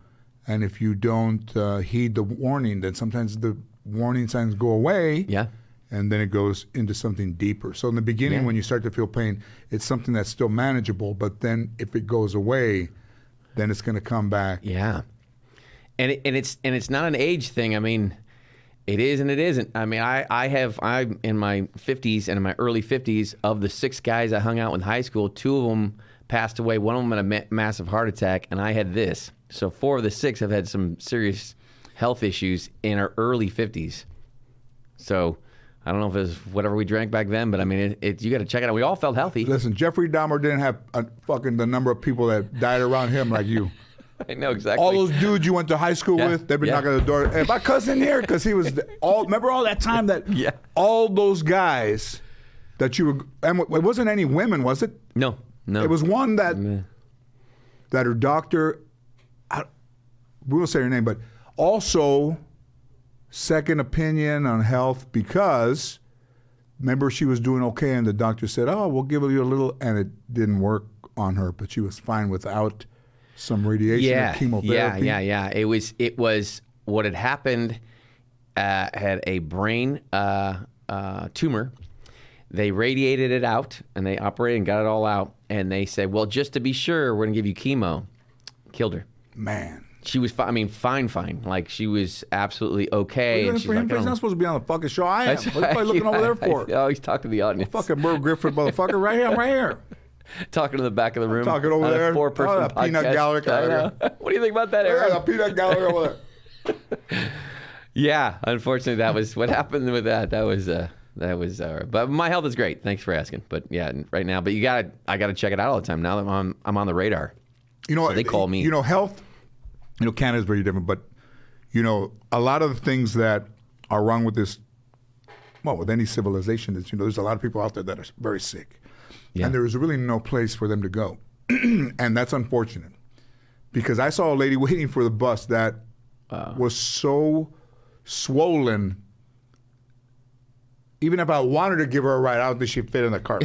And if you don't heed the warning, then sometimes the warning signs go away. Yeah. And then it goes into something deeper. So in the beginning, when you start to feel pain, it's something that's still manageable. But then if it goes away, then it's going to come back. Yeah. And it's not an age thing. I mean, it is and it isn't. I mean, I'm in my 50s and in my early 50s, of the 6 guys I hung out with in high school, 2 of them passed away. One of them had a massive heart attack, and I had this. So 4 of the 6 have had some serious health issues in our early 50s. So I don't know if it was whatever we drank back then, but I mean, you got to check it out. We all felt healthy. Listen, Jeffrey Dahmer didn't have the number of people that died around him like you. I know exactly. All those dudes you went to high school with, they've been knocking on the door. Hey, my cousin here, because he was remember all that time that all those guys that you were, and it wasn't any women, was it? No. It was one that her doctor, we won't say her name, but also second opinion on health because remember she was doing okay and the doctor said, oh, we'll give you a little, and it didn't work on her, but she was fine without some radiation or chemotherapy. Yeah. It was what had happened. Had a brain tumor. They radiated it out and they operated and got it all out. And they said, well, just to be sure, we're gonna give you chemo. Killed her. Man. She was fine. Like she was absolutely okay. And she's like, he's not supposed to be on the fucking show. I am. That's What are you looking over there for? Oh, he's talking to the audience. Fucking Burr Griffith motherfucker right here. I'm right here. Talking to the back of the room. Talking over there. 4-person podcast. Peanut gallery. What do you think about that, Yeah, Aaron? the peanut gallery over there. Yeah, unfortunately, that was what happened with that. That was but my health is great. Thanks for asking. But yeah, right now, but I gotta check it out all the time now that I'm on the radar. So they call me. Health. Canada's very different, but a lot of the things that are wrong with this well, with any civilization, is, there's a lot of people out there that are very sick. Yeah. And there is really no place for them to go. And that's unfortunate. Because I saw a lady waiting for the bus that was so swollen. Even if I wanted to give her a ride, I don't think she'd fit in the car.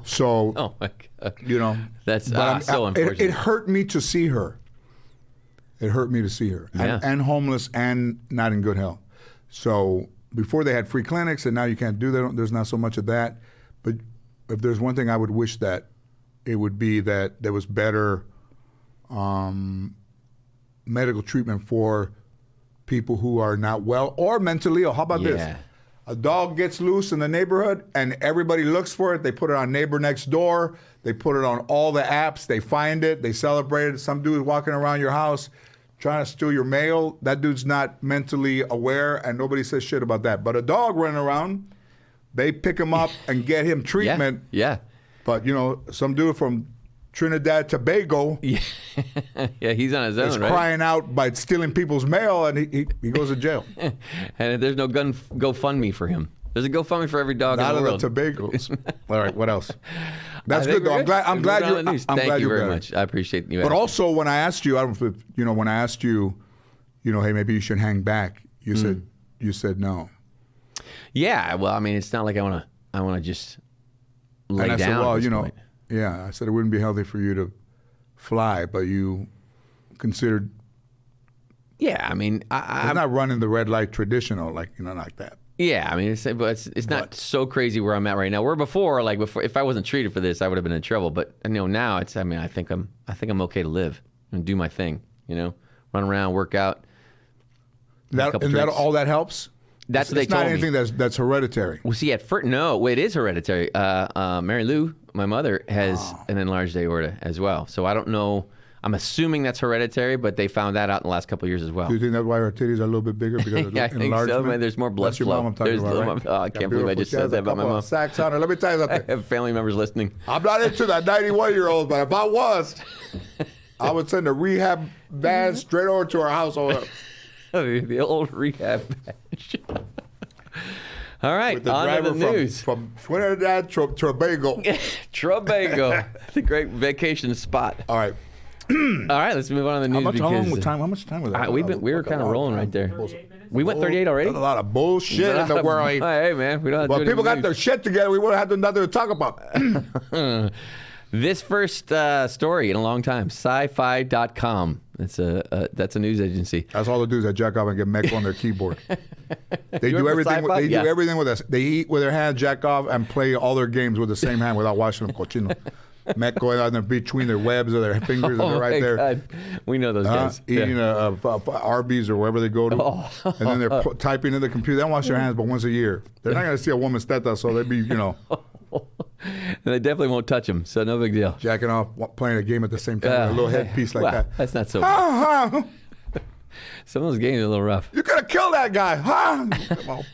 So, Oh my God. That's so unfortunate. It hurt me to see her. It hurt me to see her. Yeah. And homeless and not in good health. So before they had free clinics, and now you can't do that. There's not so much of that. But if there's one thing I would wish that it would be that there was better medical treatment for people who are not well or mentally ill. How about this? A dog gets loose in the neighborhood and everybody looks for it. They put it on Neighbor Next Door. They put it on all the apps. They find it. They celebrate it. Some dude is walking around your house trying to steal your mail. That dude's not mentally aware and nobody says shit about that. But a dog running around, they pick him up and get him treatment. Yeah. But, some dude from Trinidad, Tobago Yeah, he's on his own, is right? crying out by stealing people's mail and he goes to jail. And there's no GoFundMe for him. There's a GoFundMe for every dog Not in the of the world. Tobagos. All right, what else? That's I think good though. we're I'm glad Moving on to you're. news. I'm Thank glad you you're very better. much. I appreciate you. But asking. also when I asked you, I don't know if, when I asked you, hey, maybe you should hang back. You said no. Yeah, well, I mean, it's not like I want to just lay And I down. said, well, at this point. yeah. I said it wouldn't be healthy for you to fly, but you considered. Yeah, I mean, I'm not running the red light traditional, like that. Yeah, I mean, it's not so crazy where I'm at right now. Where before, if I wasn't treated for this, I would have been in trouble. But now it's. I mean, I think I'm okay to live and do my thing. Run around, work out. All that helps. That's what they It's not told me. anything that's hereditary. Well, see, at first, no, it is hereditary. Mary Lou, my mother, has an enlarged aorta as well. So I don't know. I'm assuming that's hereditary, but they found that out in the last couple of years as well. Do you think that's why her titties are a little bit bigger because of Yeah, I think so, enlargement? man. There's more blood That's your flow. mom I'm talking There's about, the- right? oh, I can't believe I just said that about my mom. Sacks on her. Let me tell you I something. have family members listening. I'm not into that 91-year-old, but if I was, I would send a rehab van straight over to our house over The old rehab badge. All right, with the on to driver the news. from Trinidad to Tobago. Tobago, the great vacation spot. All right. All right, let's move on to the news. How because much time was that? we were kind of rolling right there. We went 38 already. There's a lot of bullshit in the world. Hey, man, we don't have to Well, do people any got their shit together. We would have had nothing to talk about. This first story in a long time, sci-fi.com. That's a news agency. That's all the dudes that jack off and get mech on their keyboard. They You do work for everything. sci-fi? They Yeah. do everything with us. They eat with their hands, jack off, and play all their games with the same hand without washing them. Cochino. Mech going on there between their webs or their fingers, and they're right my there. God. We know those guys. Eating Yeah. Arby's or wherever they go to, and then they're typing in the computer. They don't wash their hands but once a year. They're not going to see a woman's teta, so they'd be, They definitely won't touch them, so no big deal. jacking off, playing a game at the same time, with a little headpiece like well, that. That's not so bad. Some of those games are a little rough. You could have killed that guy. Come on.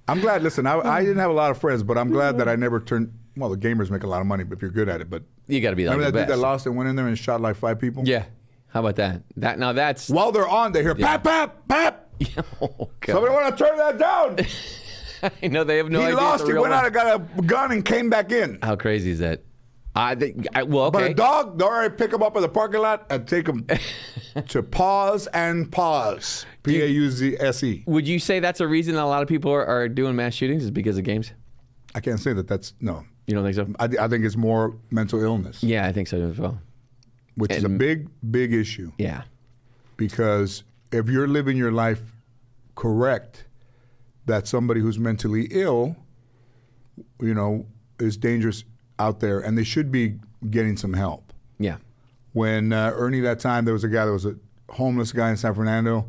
I'm glad. Listen, I didn't have a lot of friends, but I'm glad that I never turned. Well, the gamers make a lot of money if you're good at it. But You got to be like remember the that dude best. that lost and went in there and shot like 5 people? Yeah. How about that? That's While they're on, they hear pap, pap, pap. Oh, God. Somebody want to turn that down. I know they have no He idea. lost. it's a He real went one. out and got a gun and came back in. How crazy is that? Well, But okay. a dog, they already pick him up in the parking lot and take him to pause and pause. P-A-U-Z-S-E. Would you say that's a reason a lot of people are doing mass shootings is because of games? I can't say that's, no. You don't think so? I think it's more mental illness, Yeah, I think so as well. which is a big, big issue. Yeah. Because if you're living your life correct, that somebody who's mentally ill, is dangerous out there, and they should be getting some help. Yeah. When Ernie, that time, there was a homeless guy in San Fernando,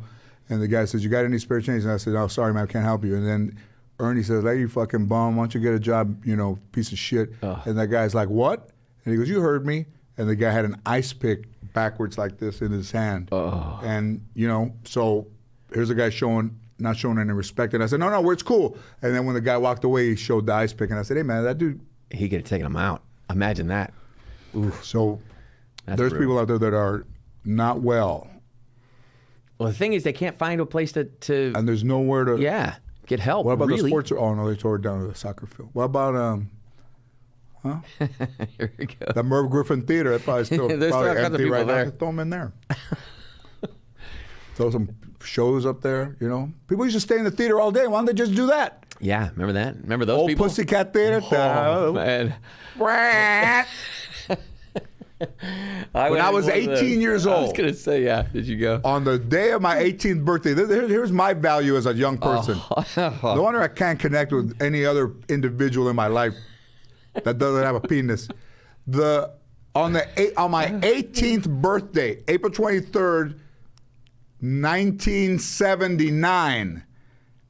and the guy says, "You got any spare change?" And I said, "Oh, sorry, man, I can't help you." And then Ernie says, "Hey, you fucking bum, why don't you get a job, piece of shit?" And that guy's like, "What?" And he goes, "You heard me." And the guy had an ice pick backwards like this in his hand. And, so here's a guy not showing any respect. And I said, no, it's cool. And then when the guy walked away, he showed the ice pick. And I said, hey, man, that dude. He could have taken him out. Imagine that. So That's there's brutal. people out there that are not well. Well, the thing is, they can't find a place to And there's nowhere to. yeah, Get help. What about really? the sports? Oh no, they tore it down to the soccer field. What about Here we go. the Merv Griffin Theater? That probably still There's probably still a couple empty people right there. now. Throw them in there. Throw some shows up there. You know, people used to stay in the theater all day. Why don't they just do that? Yeah, remember that? Remember those Old people? Pussycat Theater. Oh, man. When I was 18 years I was old. going to say, yeah. Did you go? On the day of my 18th birthday, here's my value as a young person. No wonder I can't connect with any other individual in my life that doesn't have a penis. On my 18th birthday, April 23rd, 1979,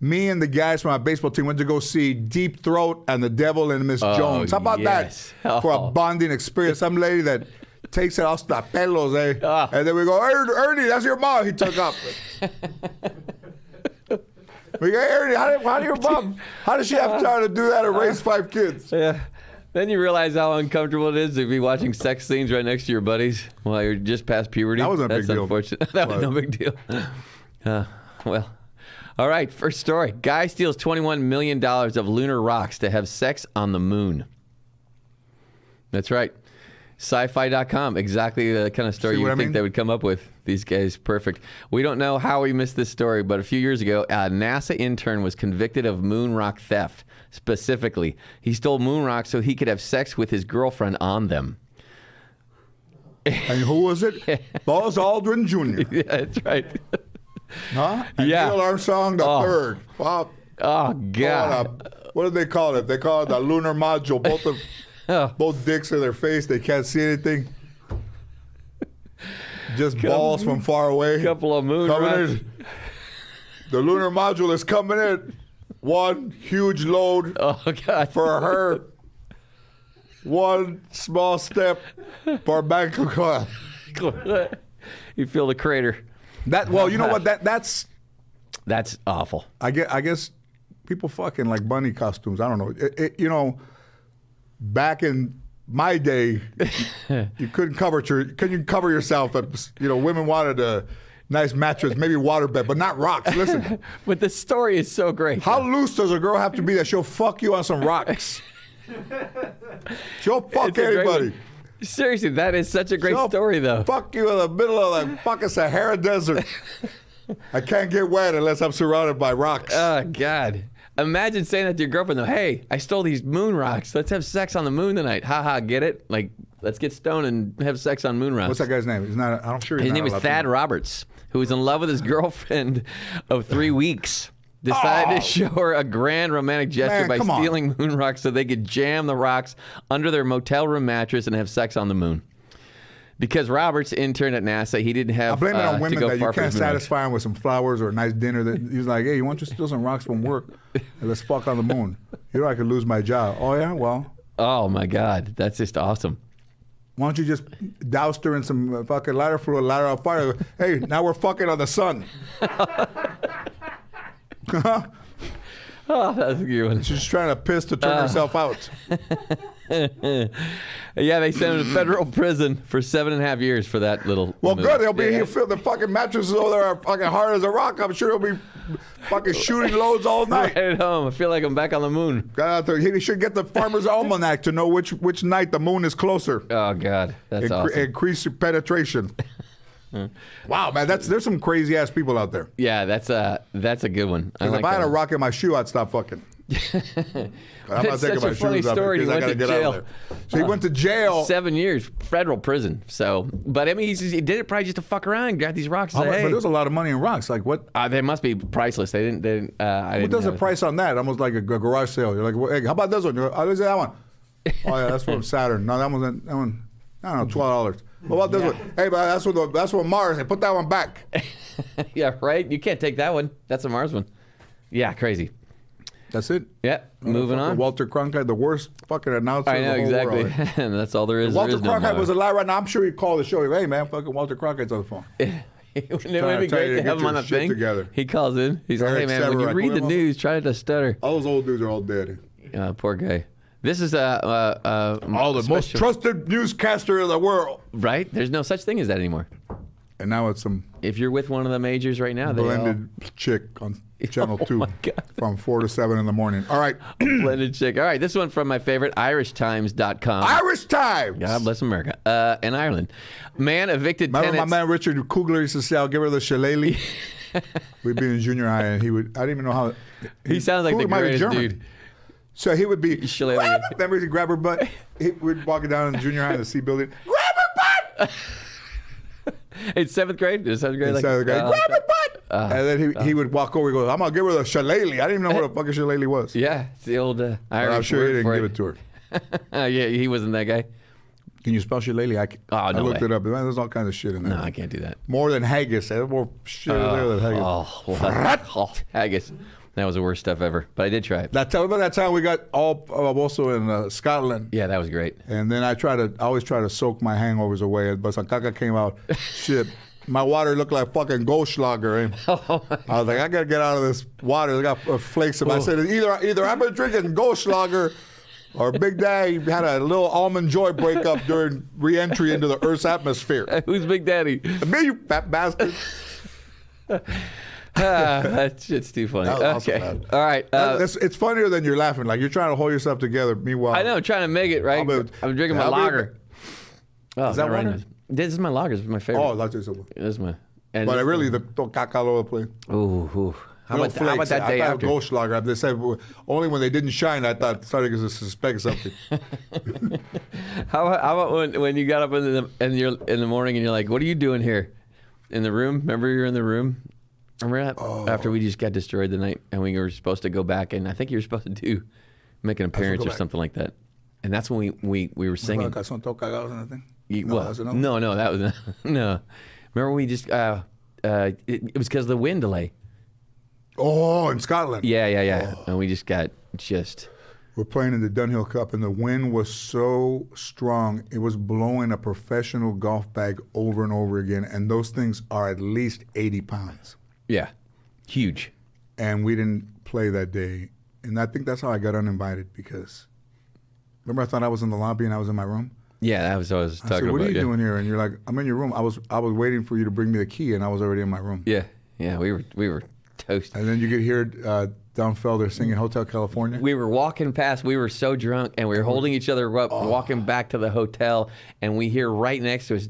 me and the guys from my baseball team went to go see Deep Throat and the Devil and Miss Jones. How about yes. that for a bonding experience? Some lady that takes it off the pelos, eh? And then we go, Ernie, that's your mom. He took up. We go, Ernie, how does she have time to do that and raise 5 kids? Yeah. Then you realize how uncomfortable it is to be watching sex scenes right next to your buddies while you're just past puberty. That wasn't a That's big deal. Unfortunate. That was no big deal. Well, all right. First story. Guy steals $21 million of lunar rocks to have sex on the moon. That's right. Sci-fi.com. Exactly the kind of story See you what I think mean? they would come up with. These guys, perfect. We don't know how we missed this story, but a few years ago, a NASA intern was convicted of moon rock theft. Specifically, he stole moon rocks so he could have sex with his girlfriend on them. And who was it? Buzz Aldrin Jr. Yeah, that's right. Huh? And Yeah. Neil Armstrong the third. Wow. Oh, God. What do they call it? They call it the lunar module. Both dicks in their face. They can't see anything. Just balls from far away. Couple of moon Coming rocks. in. The lunar module is coming in. One huge load Oh, God. for her. One small step for Bangkok. You feel the crater. Well, you know what? That's awful. I guess people fucking like bunny costumes. I don't know. You know, back in my day, you couldn't cover yourself. You know, women wanted a nice mattress, maybe waterbed, but not rocks. Listen, But the story is so great. how loose does a girl have to be that she'll fuck you on some rocks? She'll fuck It's a great anybody. one. Seriously, that is such a great She'll story, though. Fuck you in the middle of the fucking Sahara Desert. I can't get wet unless I'm surrounded by rocks. Oh, God. Imagine saying that to your girlfriend, though. Hey, I stole these moon rocks. Let's have sex on the moon tonight. Ha ha, get it? Like, let's get stoned and have sex on moon rocks. What's that guy's name? He's not. I'm sure he's His not name is allowed Thad to- Roberts, who was in love with his girlfriend of 3 weeks. Decided to show her a grand romantic gesture Man, by come on. stealing moon rocks so they could jam the rocks under their motel room mattress and have sex on the moon. Because Roberts interned at NASA, he didn't have I blame it on to women go that you far for can't his moon rocks. satisfy them with some flowers or a nice dinner. That he's like, hey, you want to steal some rocks from work? And let's fuck on the moon. You know I could lose my job. Oh yeah, well, Oh my God, that's just awesome. why don't you just douse her in some fucking lighter fluid, light her on fire? Hey, now we're fucking on the sun. Oh, that's a good one. She's trying to piss to turn herself out. Yeah, they sent him to federal prison for 7.5 years for that little. Well, move. good. They'll be Yeah. here. Feel the fucking mattresses over there are fucking hard as a rock. I'm sure they'll be fucking shooting loads all night. Right at home. I feel like I'm back on the moon. Got out there. He should get the Farmer's Almanac to know which night the moon is closer. Oh God, that's awesome. Increase your penetration. Wow, man, there's some crazy ass people out there. Yeah, that's a good one. I 'Cause like if I had that a one. rock in my shoe, I'd stop fucking. I'm It's such a funny off story. He because I went gotta to get out of jail. there. So he went to jail. 7 years, federal prison. So, but I mean, he did it probably just to fuck around, grab these rocks. And How say, much- hey, But there's a lot of money in rocks. Like what? they must be priceless. They didn't. I What didn't does the have- price on that? Almost like a garage sale. You're like, well, hey, how about this one? You're like, oh, this is that one. Oh yeah, that's from Saturn. No, that one. I don't know, $12. What about this one? Hey, but that's what Mars. Hey, put that one back. Yeah, right. You can't take that one. That's a Mars one. Yeah, crazy. That's it. Yeah, moving on. Walter Cronkite, the worst fucking announcer I in know the whole exactly, world. and that's all there is. Walter there is no Cronkite more. was alive right now. I'm sure he'd call the show. He'd, hey man, fucking Walter Cronkite's on the phone. Wouldn't it trying be to tell great you to to have get him on your the shit thing? together. He calls in. He's like, Eric "Hey man, when you Severak, read the whatever. news, try to stutter." All those old dudes are all dead. Poor guy. This is All the most trusted newscaster in the world. right. There's no such thing as that anymore. And now it's some If you're with one of the majors right now, they all blended chick on Channel 2 my God. from 4 to 7 in the morning. All right. blended chick. All right, this one from my favorite, IrishTimes.com. Irish Times. God bless America. In Ireland, man evicted Remember tenants. my man Richard Kugler used to say, I'll give her the shillelagh? We'd be in junior high, and I didn't even know how. He sounds like the Kugler might be greatest German. dude. So he would be, Shillelagh. remember he'd grab her butt? We'd walk down in junior high in the C building, grab her butt! In 7th grade? In 7th grade? In seventh grade, grab her butt! Uh, and then he would walk over and go, I'm going to give her the shillelagh. I didn't even know what a fucking shillelagh was. Yeah, it's the old Irish But I'm sure he word didn't for give it to her. Yeah, he wasn't that guy. Can you spell shillelagh? I no looked way. it up. Man, there's all kinds of shit in there. No, I can't do that. More than haggis. There's more shit in there than haggis. Haggis. That was the worst stuff ever. But I did try it. Remember that time we got all also in Scotland? Yeah, that was great. And then I always try to soak my hangovers away. But Sancaca came out, shit, my water looked like fucking Goldschlager. Eh? I was like, I gotta get out of this water. They got flakes in it. I said, either I've been drinking Goldschlager or Big Daddy had a little almond joy breakup during re-entry into the Earth's atmosphere. Who's Big Daddy? Me, you fat bastard. That shit's too funny. That was Okay. awesome, man. All right. It's funnier than you're laughing. Like you're trying to hold yourself together. Meanwhile, I know, I'm trying to make it, right? I'm drinking my lager. Oh, Is that right water? now. This is my lager. This is my favorite. Oh, that's just. This is my. And But this- really, the caca all over the place. Ooh. How about that day I after? thought Goldschlager. They said only when they didn't shine. I thought started to suspect something. How about when you got up in the morning and you're like, what are you doing here? In the room? Remember you're in the room? Remember that? After we just got destroyed the night and we were supposed to go back and I think you were supposed to make an appearance or something like that. And that's when we were singing. What No, that was no. Remember we just it was because of the wind delay. Oh, in Scotland. Yeah. And we just got We're playing in the Dunhill Cup, and the wind was so strong, it was blowing a professional golf bag over and over again, and those things are at least 80 pounds. yeah, huge. And we didn't play that day, and I think that's how I got uninvited, because remember I thought I was in the lobby and I was in my room? Yeah, that was what I was talking I said, about. what are you yeah. doing here? And you're like, I'm in your room. I was waiting for you to bring me the key, and I was already in my room. Yeah, we were toast. And then you could hear Don Felder singing Hotel California. We were walking past. We were so drunk, and we were holding each other up, walking back to the hotel, and we hear right next to us,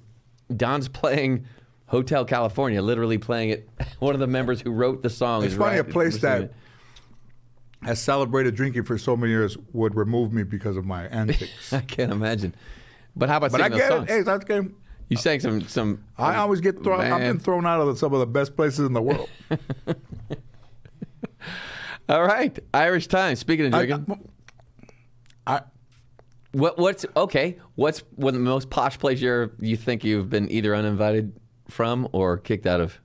Don's playing Hotel California, literally playing it. One of the members who wrote the song. It's is funny, right, a place that it. has celebrated drinking for so many years would remove me because of my antics. I can't imagine. But how about But I singing get those it. songs? Hey, that's game. You sang some. I always get thrown. I've Man. been thrown out of some of the best places in the world. All right, Irish Times. Speaking of drinking, what's okay? What's one of the most posh place you think you've been either uninvited from or kicked out of?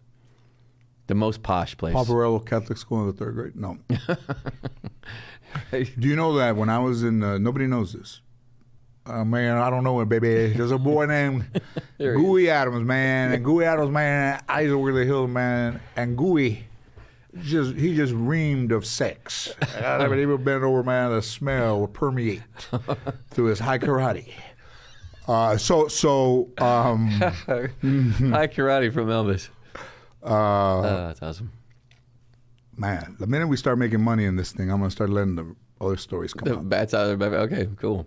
The most posh place. Paparello Catholic School in the third grade. No. Do you know that when I was in? Nobody knows this. Man, I don't know it, baby. There's a boy named Gooey Adams, man. And Gooey Adams, man, I used to work the hill, man. And Gooey, he just reamed of sex. And he would bend over, man. The smell would permeate through his high karate. High karate from Elvis. That's awesome. Man, the minute we start making money in this thing, I'm gonna start letting the other stories come The out. bats out of there. Okay, cool.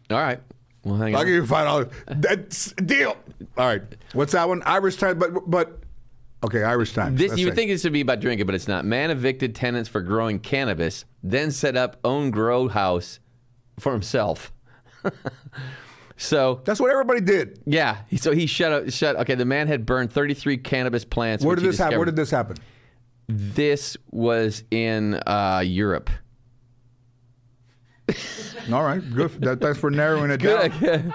All right. Well, hang I'll on. give you $5. That's deal. All right. What's that one? Irish Times, but okay, Irish Times. This Let's you would say. think this would be about drinking, but it's not. Man evicted tenants for growing cannabis, then set up own grow house for himself. So That's what everybody did. yeah, so he shut. Okay, the man had burned 33 cannabis plants. Where which did he this happen? Where did discovered. this happen? This was in Europe. All right, good. Thanks for narrowing it down. Good.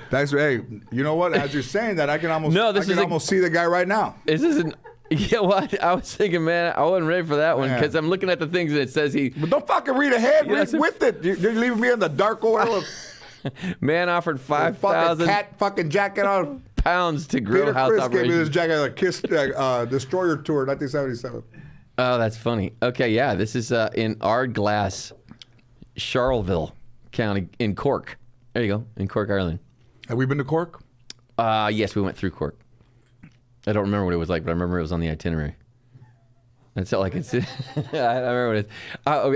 Thanks. Hey, you know what? As you're saying that, I can almost almost see the guy right now. This isn't. Yeah, what? I was thinking, man, I wasn't ready for that one Man. because I'm looking at the things and it says But don't fucking read ahead. Yeah, Read so- with it. You're leaving me in the dark oil of man offered fucking 5,000 cat fucking jacket on. pounds to grow Peter house Chris gave me operations. this jacket at a Kiss Destroyer tour, 1977. Oh, that's funny. Okay, yeah, this is in Ardglass, Charleville County in Cork. There you go, in Cork, Ireland. Have we been to Cork? Yes, we went through Cork. I don't remember what it was like, but I remember it was on the itinerary. That's all I can see. I remember what it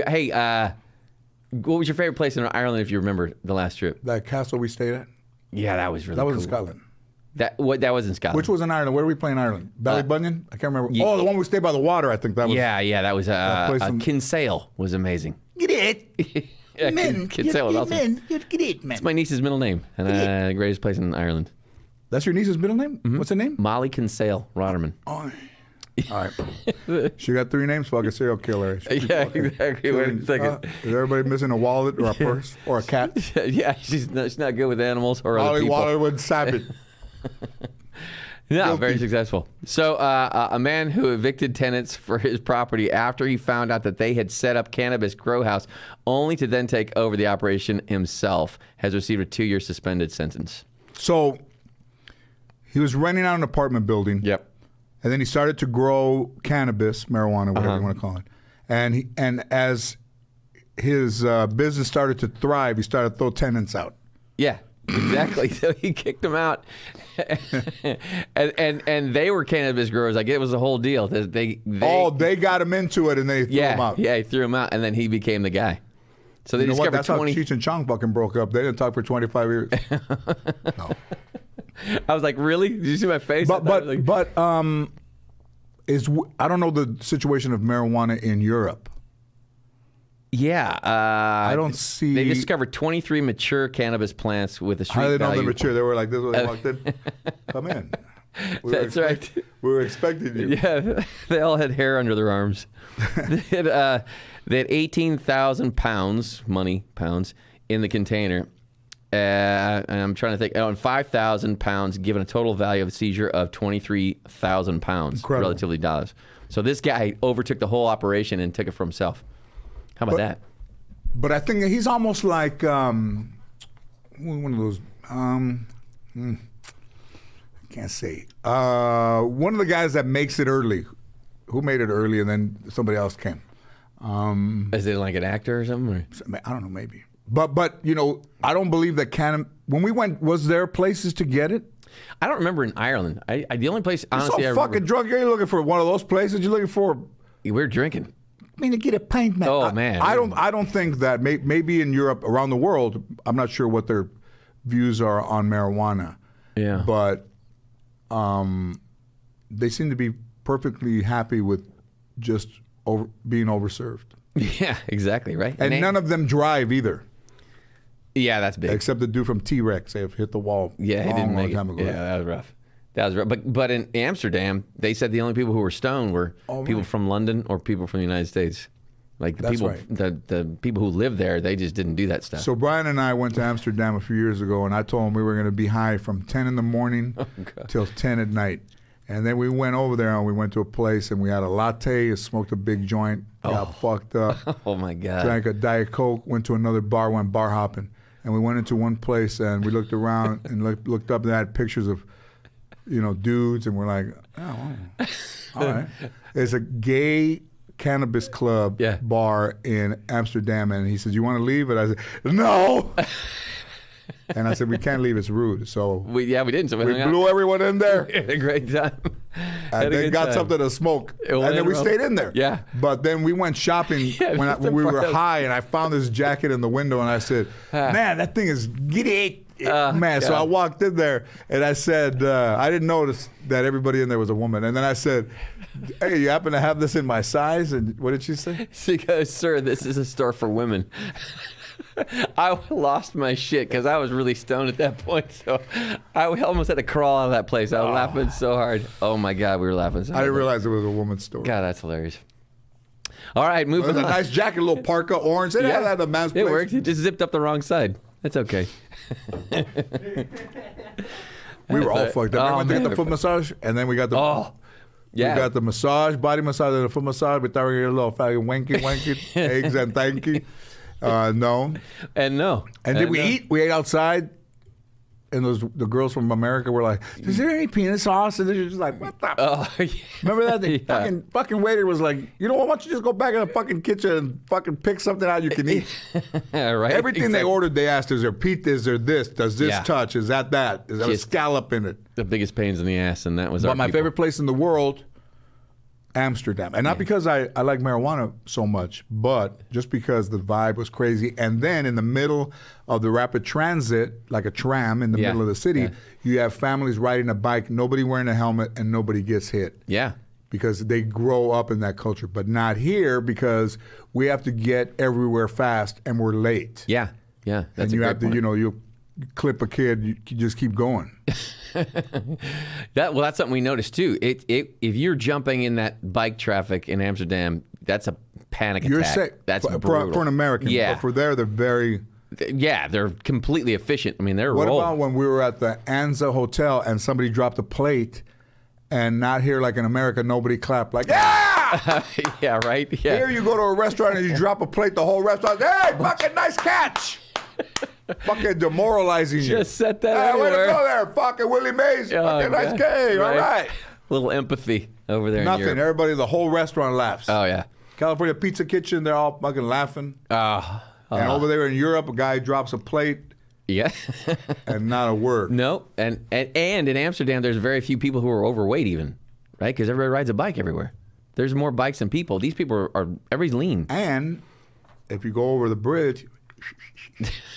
is. Hey, what was your favorite place in Ireland if you remember the last trip? That castle we stayed at? Yeah, that was really That cool. was in Scotland. That was in Scotland. Which was in Ireland? Where did we play in Ireland? Ballybunion? I can't remember. Oh, the one we stayed by the water, I think that was. Yeah, that was place in- Kinsale was amazing. Get it? Yeah, Kinsale was awesome. Get it, man. It's my niece's middle name, and the greatest place in Ireland. That's your niece's middle name? What's her name? Molly Kinsale Rotterman. Oh. All right. She got 3 names, fucking serial killer. Yeah, exactly. Wait a second. Is everybody missing a wallet or a purse or a cat? Yeah, she's not good with animals or other Molly people. Wallerwood Sabbath. No, Guilty. very successful. So, a man who evicted tenants for his property after he found out that they had set up Cannabis Grow House only to then take over the operation himself has received a 2-year suspended sentence. So he was renting out an apartment building. Yep. And then he started to grow cannabis, marijuana, whatever you want to call it. And as his business started to thrive, he started to throw tenants out. Yeah, exactly. So he kicked them out, and they were cannabis growers. Like it was a whole deal. They got him into it, and they threw him out. Yeah, he threw him out, and then he became the guy. So they You know what? discovered That's how Cheech and Chong fucking broke up. They didn't talk for 25 years. No. I was like, really? Did you see my face? I don't know the situation of marijuana in Europe. Yeah, I don't see. They discovered 23 mature cannabis plants with a street How they know value. they're mature? They were like this when they walked in. Come in. That's right. We were expecting you. Yeah, they all had hair under their arms. They had 18,000 pounds in the container. And I'm trying to think. And 5,000 pounds, given a total value of seizure of 23,000 pounds, Incredible. relatively dollars. So this guy overtook the whole operation and took it for himself. How about that? But I think he's almost like one of those. Can't say. One of the guys that makes it early. Who made it early and then somebody else came. Is it like an actor or something? Or? I don't know, maybe. But you know, I don't believe that when we went, was there places to get it? I don't remember in Ireland. The only place, honestly, You're I so remember. fucking drunk. You're looking for one of those places. You're looking for. We were drinking. I mean, to get a pint, man. Oh, man. I don't think that. Maybe in Europe, around the world, I'm not sure what their views are on marijuana. Yeah. But they seem to be perfectly happy with just being overserved. Yeah, exactly, right? And none of them drive either. Yeah, that's big. Except the dude from T-Rex. They have hit the wall. Yeah, he didn't make it. Time ago. Yeah, that was rough. But in Amsterdam, they said the only people who were stoned were people from London or people from the United States. Like the people, the people who live there, they just didn't do that stuff. So Bryan and I went to Amsterdam a few years ago, and I told him we were going to be high from 10 in the morning till 10 at night. And then we went over there and we went to a place and we had a latte, smoked a big joint, got fucked up. Oh my God. Drank a Diet Coke, went to another bar, went bar hopping. And we went into one place and we looked around and looked up and they had pictures of, dudes, and we're like, oh, all right. It's a gay cannabis club bar in Amsterdam, and he said, "You want to leave?" And I said, "No." And I said, "We can't leave. It's rude." So we didn't. So we blew everyone in there. Had a great time. And they got something to smoke, and then we stayed in there. Yeah. But then we went shopping when we were high, and I found this jacket in the window, and I said, "Man, that thing is giddy." Man, so I walked in there and I said, I didn't notice that everybody in there was a woman. And then I said, "Hey, you happen to have this in my size?" And what did she say? She goes, "Sir, this is a store for women." I lost my shit because I was really stoned at that point. So I almost had to crawl out of that place. I was laughing so hard. Oh my God, we were laughing so hard. I didn't realize it was a woman's store. God, that's hilarious. All right, moving on. It was a nice jacket, a little parka, orange. It had a man's place. It worked. It just zipped up the wrong side. That's okay. We were all fucked up. We went to get the foot massage, and then we got the we got the massage, body massage, and the foot massage. We thought we were a little fucking wanky, eggs and thanky. No. And no. And did we eat? We ate outside. and the girls from America were like, "Is there any peanut sauce?" And they're just like, "What the?" Oh, yeah. Remember that? The Yeah. fucking waiter was like, "You know what? Why don't you just go back in the fucking kitchen and fucking pick something out you can eat?" Right. Everything they Exactly. ordered, they asked, "Is there Pete? Is there this? Does this Yeah. touch? Is that that? Is there a Just- scallop in it?" The biggest pains in the ass, and that was our But my people. favorite place in the world, Amsterdam. And not because I like marijuana so much, but just because the vibe was crazy. And then in the middle of the rapid transit, like a tram in the Yeah. middle of the city, Yeah. you have families riding a bike, nobody wearing a helmet, and nobody gets hit. Yeah. Because they grow up in that culture. But not here because we have to get everywhere fast and we're late. Yeah. Yeah. That's and you a have great to, point. you clip a kid, you just keep going. That's something we noticed too. If you're jumping in that bike traffic in Amsterdam, that's a panic You're attack. sick. That's for, brutal. for an American. Yeah. But for there, they're very... Yeah, they're completely efficient. I mean, they're What rolling. about when we were at the Anza Hotel and somebody dropped a plate and not here like in America, nobody clapped like, yeah! Yeah, right. Yeah. Here you go to a restaurant and you drop a plate, the whole restaurant, hey, fucking nice catch! Fucking demoralizing you. Just set that Hey, way to anywhere. go there, fucking Willie Mays. Oh, Fucking nice God. game, all Right. right. Little empathy over there in Nothing. Europe. Everybody, the whole restaurant laughs. Oh yeah. California Pizza Kitchen, they're all fucking laughing. Oh. And over there in Europe, a guy drops a plate Yeah. and not a word. No, and in Amsterdam, there's very few people who are overweight, even, right? Because everybody rides a bike everywhere. There's more bikes than people. These people are everybody's lean. And if you go over the bridge,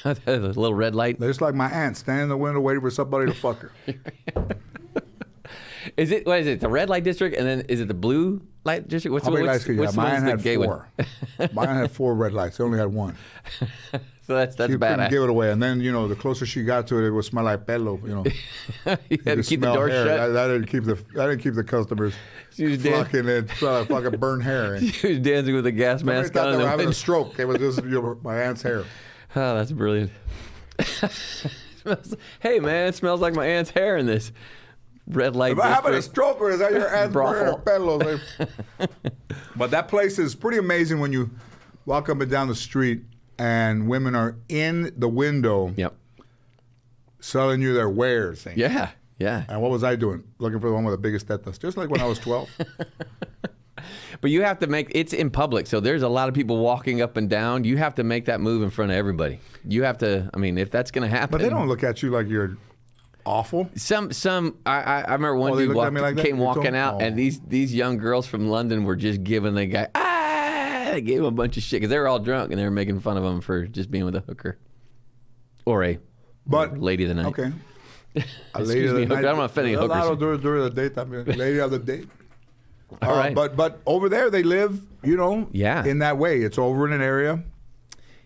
The little red light. they're just like my aunt, standing in the window waiting for somebody to fuck her. Is it what is it? The red light district, and then is it the blue light district? What's How many lights what's, could you what's have? the Mine one's the had gay 4. one? Mine had 4 red lights. They only had 1. So that's She couldn't bad. give it away. And then, the closer she got to it, it would smell like pelo. You had to could keep the smell door hair. shut. That didn't keep the customers She was dan- flocking in. Smell like fucking burnt hair. And She was dancing with a gas somebody mask thought on. they and were then- having a stroke. It was just my aunt's hair. Oh, that's brilliant. Hey, man, it smells like my aunt's hair in this red light Am I having a district. stroke or is that your aunt's Brothel. pelos? But that place is pretty amazing when you walk up and down the street and women are in the window Yep. selling you their wares. Yeah. Yeah. And what was I doing? Looking for the one with the biggest tetas, just like when I was 12. But you have to make it's in public, so there's a lot of people walking up and down. You have to make that move in front of everybody. You have to. I mean, if that's going to happen. But they don't look at you like you're awful. Some. I remember one Oh, they dude looked at me like that? came You told walking me? out, Oh. and these young girls from London were just giving the guy They gave him a bunch of shit because they were all drunk and they were making fun of him for just being with a hooker or a lady of the night. Okay. Excuse me, hooker. I don't want to offend any A lot hookers. of during the daytime, lady of the day. All right. But over there they live, Yeah. in that way. It's over in an area.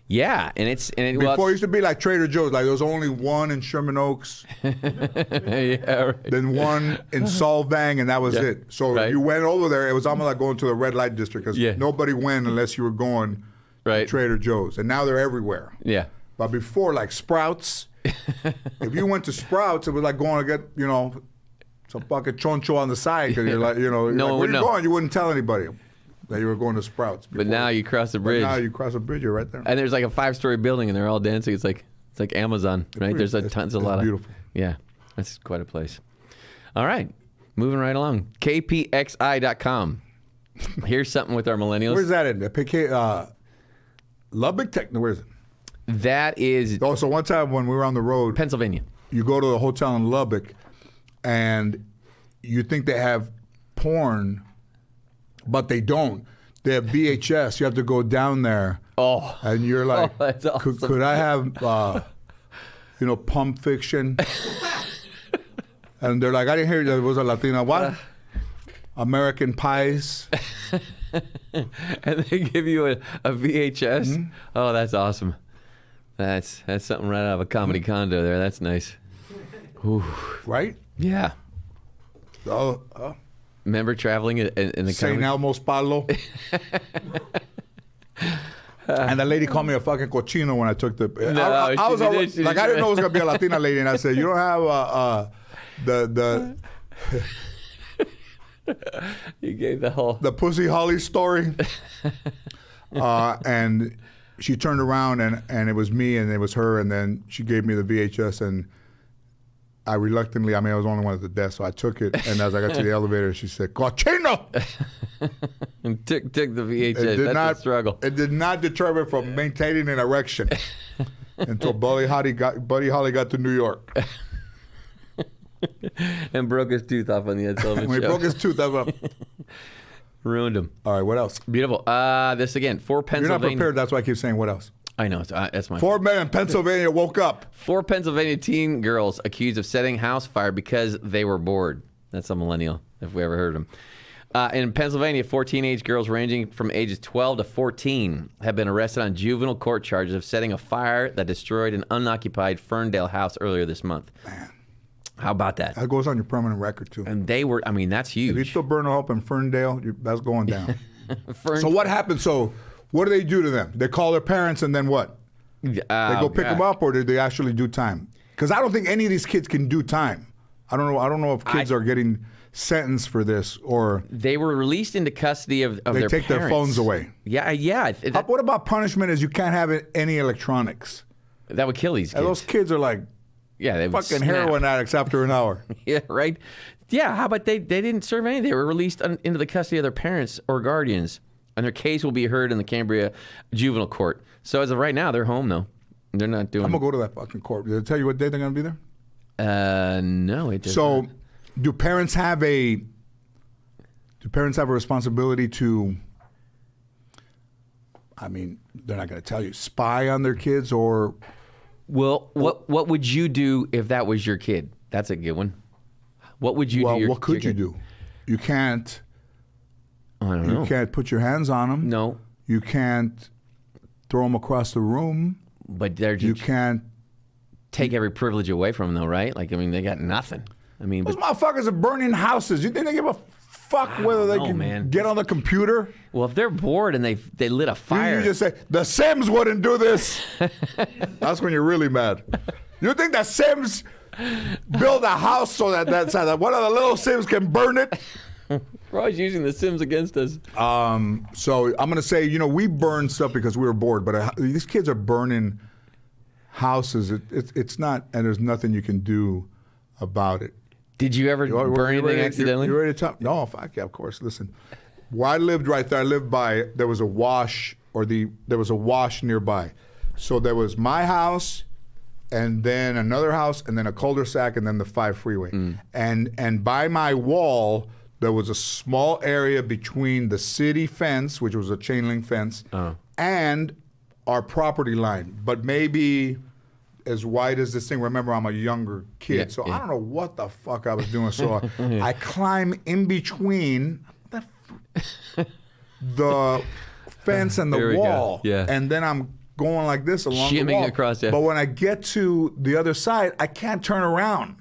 Yeah, and it's Before it used to be like Trader Joe's, like there was only one in Sherman Oaks, yeah, right. then one in Solvang, and that was Yeah. it. So Right. if you went over there, it was almost like going to the red light district because Yeah. nobody went unless you were going Right. to Trader Joe's, and now they're everywhere. Yeah. But before, like Sprouts, if you went to Sprouts, it was like going to get some fucking choncho on the side because you're like No one where would you know. going? You wouldn't tell anybody that you were going to Sprouts. But now you cross the bridge. Now you cross a bridge, you're right there. And there's like a 5-story building, and they're all dancing. It's like Amazon, right? There's it's a lot of beautiful. Yeah, that's quite a place. All right, moving right along. KPXI.com. Here's something with our millennials. Where's that in? Lubbock, Techno. Where is it? That is Oh, so one time when we were on the road, Pennsylvania. you go to a hotel in Lubbock, and you think they have porn, but they don't. They have VHS. You have to go down there. Oh, And you're like, Oh, that's awesome. could I have, Pulp Fiction? And they're like, I didn't hear there was a Latina. What? American Pies. and they give you a VHS. Mm-hmm. Oh, that's awesome. That's something right out of a comedy condo there. That's nice. Ooh. Right? Yeah. Oh, Remember traveling in the St. comedy? Elmo's Palo. And the lady called me a fucking cochino when I took the. I was she already- did, she like, did. I didn't know it was gonna be a Latina lady, and I said, "You don't have the You gave the whole. the Pussy Holly story." And she turned around, and it was me, and it was her, and then she gave me the VHS, and I reluctantly, I mean, I was the only one at the desk, so I took it. And as I got to the elevator, she said, "Cochino!" And took the VHS. That's a struggle. It did not deter me from maintaining an erection until Buddy Holly got to New York. And broke his tooth off on the Ed Sullivan When he show. broke his tooth, that was Ruined him. all right. What else? Beautiful. This again, 4 You're Pennsylvania. not prepared. That's why I keep saying what else. I know. That's my 4 men in Pennsylvania woke up. 4 Pennsylvania teen girls accused of setting house fire because they were bored. That's a millennial, if we ever heard of them. In Pennsylvania, 4 teenage girls ranging from ages 12 to 14 have been arrested on juvenile court charges of setting a fire that destroyed an unoccupied Ferndale house earlier this month. Man, how about that? that goes on your permanent record too. And they were, I mean, that's If you huge. still burn up in Ferndale, that's going down. Fern- So what happens? So what do they do to them? They call their parents and then what? They go pick them up, or do they actually do time? Because I don't think any of these kids can do time. I don't know if kids are getting sentenced for this, or They were released into custody of they their take parents. their phones away. Yeah. What about punishment? Is you can't have any electronics? That would kill these kids. And those kids are like Yeah, they would fucking snap. heroin addicts after an hour. Yeah, right. Yeah, how about they didn't serve anything? They were released into the custody of their parents or guardians, and their case will be heard in the Cambria Juvenile Court. So as of right now, they're home though. They're not doing. I'm gonna go to that fucking court. Did I tell you what day they're gonna be there? No, it does So, not. do parents have a responsibility to? I mean, they're not gonna tell you. Spy on their kids, or Well, what would you do if that was your kid? That's a good one. What would you do? what could you do? You can't. I don't know. You can't put your hands on them. No, You can't throw them across the room. but they're You just can't. take every privilege away from them, though, right? Like, I mean, they got nothing. I mean, Those but, motherfuckers are burning houses. You think they give a fuck whether they know, can man. get on the computer? well, if they're bored and they lit a You fire, just say, the Sims wouldn't do this. That's when you're really mad. You think the Sims build a house so that one of the little Sims can burn it? we're always using the Sims against us. So I'm going to say, we burn stuff because we were bored, but these kids are burning houses. It's not, and there's nothing you can do about it. Did you ever burn anything accidentally? You ready to talk? No, fuck yeah, of course. Listen, where I lived right there, there was a wash, there was a wash nearby. So there was my house, and then another house, and then a cul-de-sac, and then the 5 freeway. And by my wall, there was a small area between the city fence, which was a chain link fence, and our property line, but maybe as wide as this thing. Remember, I'm a younger kid, so I don't know what the fuck I was doing. So I climb in between the fence and There the we go. wall, Yeah. and then I'm going like this along the Shimming wall. across, yeah. But when I get to the other side, I can't turn around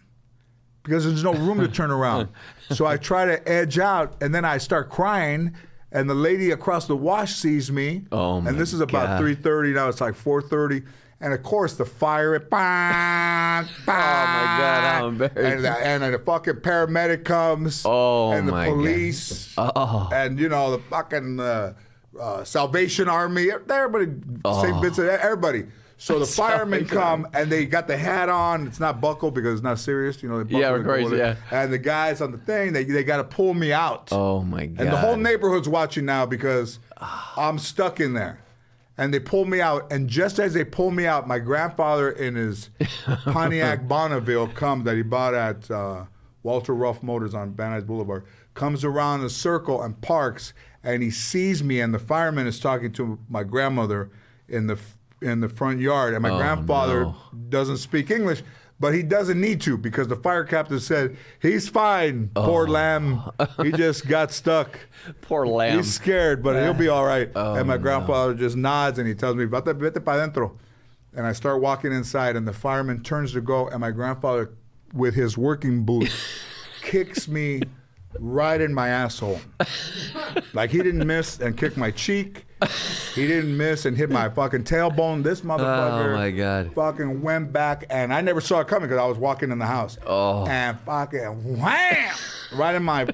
because there's no room to turn around. So I try to edge out, and then I start crying. And the lady across the wash sees me. Oh, my and this is about God. 3:30. Now it's like 4:30. And of course, the fire. Bang, Oh my God, how embarrassing. and the fucking paramedic comes. Oh, and the my God. police. Oh. And the fucking Salvation Army. Everybody. Same bits of everybody. So the firemen come and they got the hat on. It's not buckled because it's not serious. They buckle Yeah, of it, course, hold it. yeah. And the guys on the thing, they got to pull me out. Oh my God. And the whole neighborhood's watching now because I'm stuck in there. And they pull me out. And just as they pull me out, my grandfather in his Pontiac Bonneville that he bought at Walter Ruff Motors on Van Nuys Boulevard, comes around the circle and parks. And he sees me, and the fireman is talking to my grandmother in the front yard. And my grandfather doesn't speak English. But he doesn't need to because the fire captain said, he's fine, poor lamb. He just got stuck. Poor lamb. He's scared, but he'll be all right. And my grandfather just nods and he tells me, vete pa dentro. And I start walking inside and the fireman turns to go and my grandfather, with his working boot, kicks me right in my asshole. Like he didn't miss and kicked my cheek. He didn't miss and hit my fucking tailbone. This motherfucker Oh, my God. fucking went back, and I never saw it coming because I was walking in the house. Oh. And fucking wham! Right in my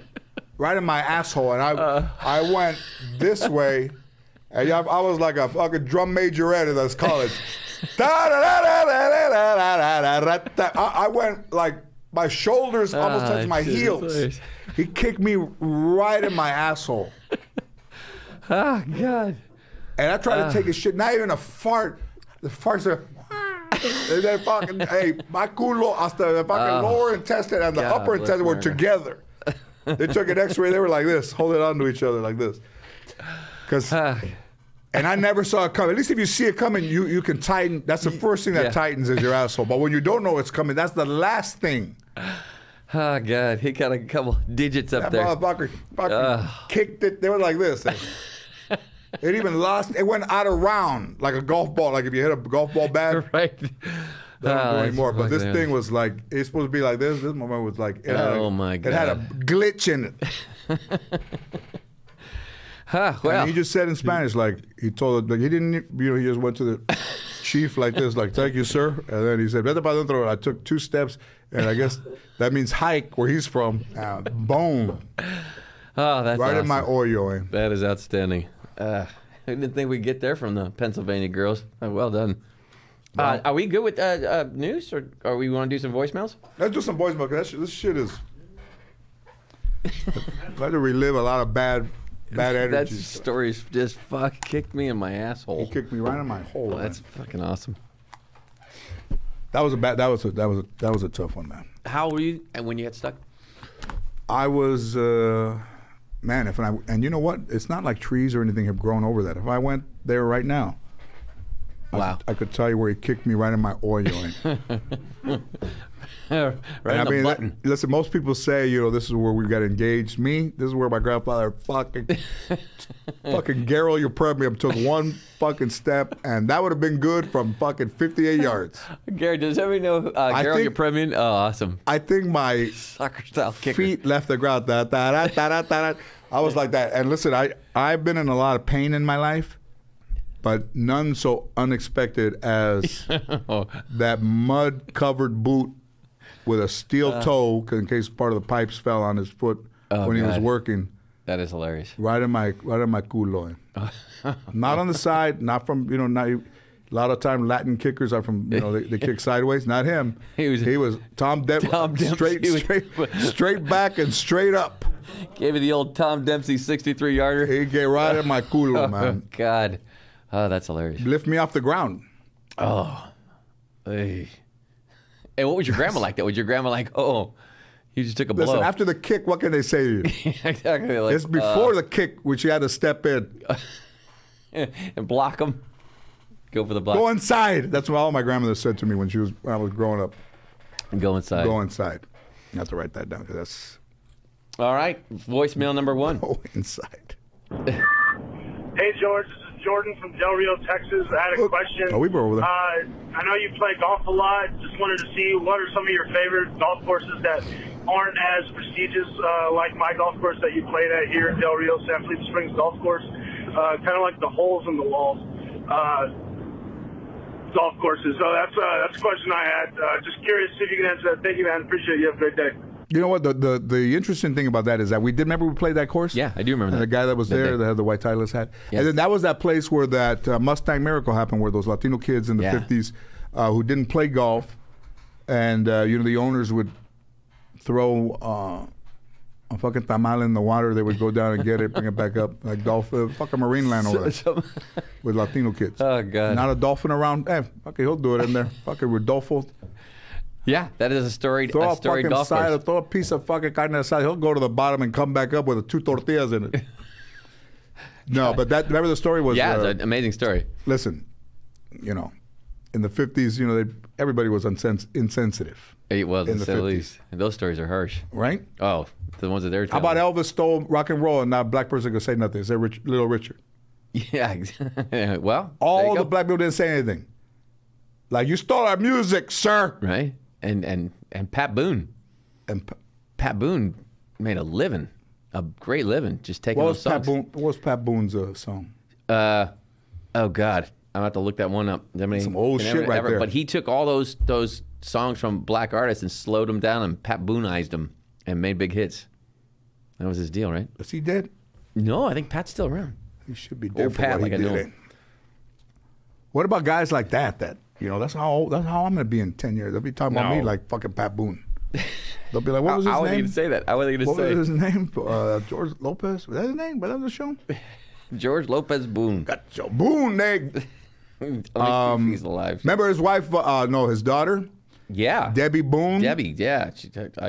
asshole. And I went this way, and I was like a fucking drum majorette in this college. I went like My shoulders almost touched my shit, heels. hilarious. He kicked me right in my asshole. Oh, God. And I tried to take a shit, not even a fart. The farts are... And then fucking, hey, my culo, hasta the fucking lower intestine and the God upper bless intestine were America. together. They took an x-ray, they were like this, holding on to each other like this. And I never saw it coming. At least if you see it coming, you can tighten. That's the first thing that tightens is your asshole. But when you don't know it's coming, that's the last thing. Oh, God. He got a couple digits up That there. motherfucker fucking kicked it. They were like this. It even lost. It went out of round like a golf ball. Like if you hit a golf ball bad. Right. They don't do anymore. But this fucking thing was like, it's supposed to be like this. This moment was like, it my God. It had a glitch in it. Well. And he just said in Spanish, like, he told it, like, he didn't, he just went to the chief like this, like, thank you, sir. And then he said, vete pa dentro. I took 2 steps, and I guess that means hike where he's from. Boom. Oh, that's Right awesome. in my oyo, eh? That is outstanding. I didn't think we'd get there from the Pennsylvania girls. Well done. Are we good with news, or we want to do some voicemails? Let's do some voicemail, because this shit is... I had to relive a lot of bad energy. That story's just kicked me in my asshole. He kicked me right in my hole. Man. That's fucking awesome. That was a tough one, man. How were you when you got stuck? I was, man, and you know what? It's not like trees or anything have grown over that. If I went there right now, Wow. I could tell you where he kicked me right in my oil. Right on the button. Listen, most people say, this is where we got engaged. Me, this is where my grandfather fucking Garrow your premium took one fucking step, and that would have been good from fucking 58 yards. Gary, does everybody know Gerald your premium? Oh, awesome. I think my Soccer style kicker. feet left the ground. Da, da, da, da, da, da. I was like that. And listen, I've been in a lot of pain in my life, but none so unexpected as that mud-covered boot with a steel toe, in case part of the pipes fell on his foot when he was God. working. That is hilarious. Right in my culo. Not on the side, not from, a lot of time Latin kickers are from, they kick sideways. Not him. He was Tom Dempsey. Straight back and straight up. Gave me the old Tom Dempsey 63 yarder. He get right in my culo, man. Oh, God. Oh, that's hilarious. Lift me off the ground. Oh. Hey. And what was your grandma like? That was your grandma like, oh, you just took a blow. Listen, after the kick, what can they say to you? Exactly. Like, It's before the kick, which you had to step in. and block them. Go for the block. Go inside. That's what all my grandmother said to me when I was growing up. Go inside. Go inside. You have to write that down because that's All right. Voicemail number 1. go inside. Hey, George. This is Jordan from Del Rio, Texas. I had a question. Oh, we were over there. I know you play golf a lot. Just wanted to see what are some of your favorite golf courses that aren't as prestigious like my golf course that you played at here in Del Rio, San Felipe Springs Golf Course. Kind of like the holes in the walls golf courses. So that's a question I had. Just curious if you can answer that. Thank you, man. Appreciate it. You have a great day. You know what? The interesting thing about that is that remember we played that course? Yeah, I do remember And that. the guy that was there that had the white Titleist hat. Yes. And then that was that place where that Mustang Miracle happened, where those Latino kids in the 50s who didn't play golf, and the owners would throw a fucking tamal in the water. They would go down and get it, bring it back up, like dolphin, fucking marine land over there with Latino kids. Oh, God. Not a dolphin around. Okay, he'll do it in there. Fucking Rodolfo. Yeah, that is a storied Throw a storied fucking golf side, course. throw a piece of fucking carne asada. He'll go to the bottom and come back up with 2 tortillas in it. No, but remember the story was. Yeah, it's an amazing story. Listen, in the 50s, everybody was insensitive, It was, in in the the 50s. least. And those stories are harsh. right? Oh, the ones that they're How telling. about Elvis stole rock and roll and not a black person could say nothing? Say Little Richard. Yeah, well, there All you the go. black people didn't say anything. Like, you stole our music, sir. Right? And Pat Boone. And Pat Boone made a living, a great living, just taking what those was songs. What was Pat Boone's song? Oh God, I'm about to look that one up. Some old shit right there. But he took all those songs from black artists and slowed them down and Pat Booneized them and made big hits. That was his deal, right? Is he dead? No, I think Pat's still around. He should be dead Old for Pat, what like he I know did. him. What about guys like that? That's how I'm gonna be in 10 years. They'll be talking about me No. like fucking Pat Boone. They'll be like, what was his I wasn't name? going to say that. I wasn't going What to say was his name? George Lopez? Was that his name? Was that the show? George Lopez Boone. Gotcha. Boone, nigga. Let me see if he's alive. Remember his wife? No, his daughter? Yeah. Debbie Boone? Debbie, yeah.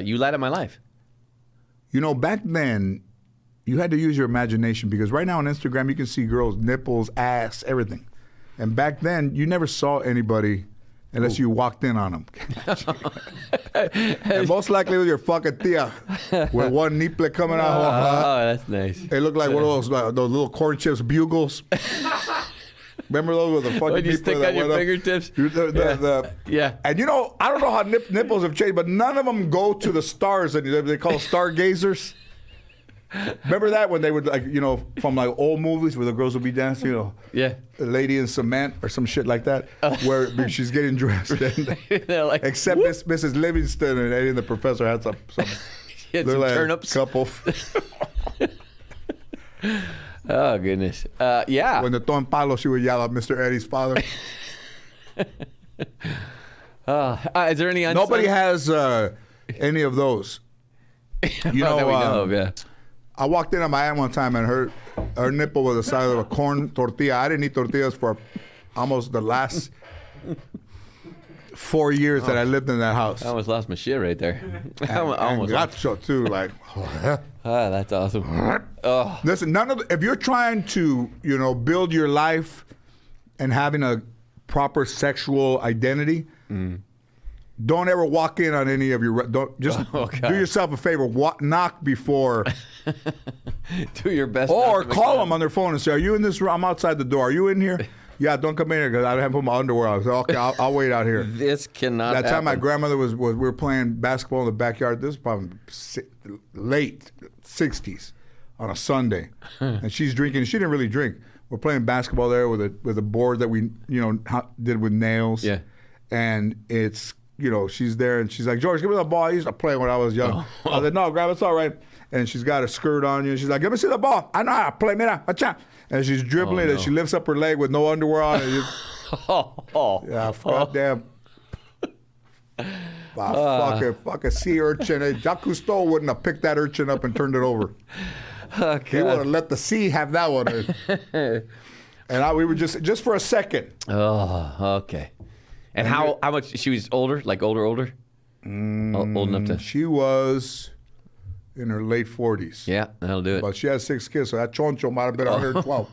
You light up my life. You know, back then, you had to use your imagination because right now on Instagram, you can see girls' nipples, ass, everything. And back then, you never saw anybody unless you walked in on them. And most likely it was your fucking tia with one nipple coming out. Oh, that's nice. It looked like one of those little corn chips bugles. Remember those with the fucking When you nipple stick that on your went up? fingertips? Yeah. And you know, I don't know how nipples have changed, but none of them go to the stars. And they call stargazers. Remember that when they would from old movies where the girls would be dancing, Yeah. a lady in cement or some shit like that, where she's getting dressed. And, They're like, except Mrs. Livingston and Eddie and the Professor had some had they're some like turnips. couple. Oh, goodness. Yeah. When the Ton Palo, she would yell at Mr. Eddie's father. Is there any unsung? Nobody has any of those. You know, that we know of, yeah. I walked in on my aunt one time and her nipple was the size of a corn tortilla. I didn't eat tortillas for almost the last 4 years that I lived in that house. I almost lost my shit right there. And almost. gacho too, like. That's awesome. Oh, Listen, if you're trying to, build your life and having a proper sexual identity, don't ever walk in on any of your. Don't just do yourself a favor. Knock before. do your best. Or call them on their phone and say, "Are you in this room? I'm outside the door. Are you in here?" Yeah, don't come in here because I haven't put my underwear on. So okay, I'll wait out here. This cannot. That time my happen. grandmother we were playing basketball in the backyard. This is probably late 60s on a Sunday, and she's drinking. She didn't really drink. We're playing basketball there with a board that we did with nails. Yeah, and it's she's there and she's like, George, give me the ball. I used to play when I was young. I said, no, grab it's all right. And she's got a skirt on you. And she's like, let me see the ball. I know how to play. Mira, acha. And she's dribbling and she lifts up her leg with no underwear on. And yeah, goddamn. Fucking sea urchin. Jacques Cousteau wouldn't have picked that urchin up and turned it over. Okay. He would have let the sea have that one. And we were just for a second. Oh, okay. And how much? She was older, like older? Old enough to. She was in her late 40s. Yeah, that'll do it. But she had 6 kids, so that choncho might have been 112.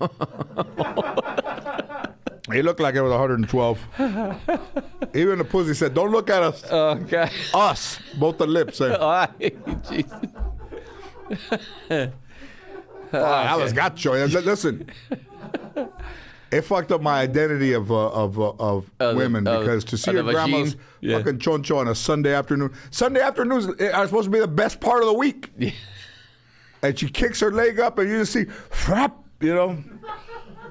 He looked like it was 112. Even the pussy said, don't look at us. Okay. Us. Both the lips. Jesus. I was gacho. Listen. It fucked up my identity of women because to see your grandma's fucking choncho on a Sunday afternoon. Sunday afternoons are supposed to be the best part of the week. Yeah. And she kicks her leg up and you just see, frap,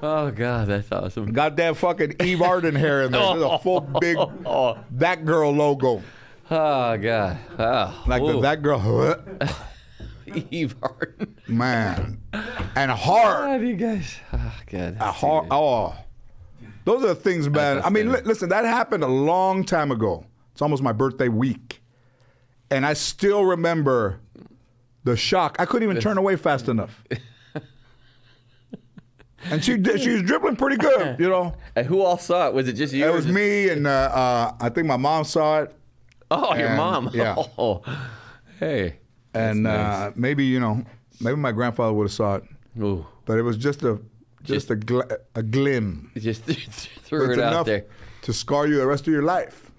Oh, God, that's awesome. Goddamn fucking Eve Arden hair in there. There's a full big That Girl logo. Oh, God. Oh, like the That Girl. Eve Arden. Man. And hard. God, you guys. Oh, God. Those are the things, man. I mean, listen, that happened a long time ago. It's almost my birthday week. And I still remember the shock. I couldn't even turn away fast enough. And she was dribbling pretty good, And who all saw it? Was it just you? It was me, and I think my mom saw it. Oh, your mom. Yeah. Oh, hey. And nice. Maybe my grandfather would have saw it. Ooh. But it was just a glim. Just threw it out there to scar you the rest of your life.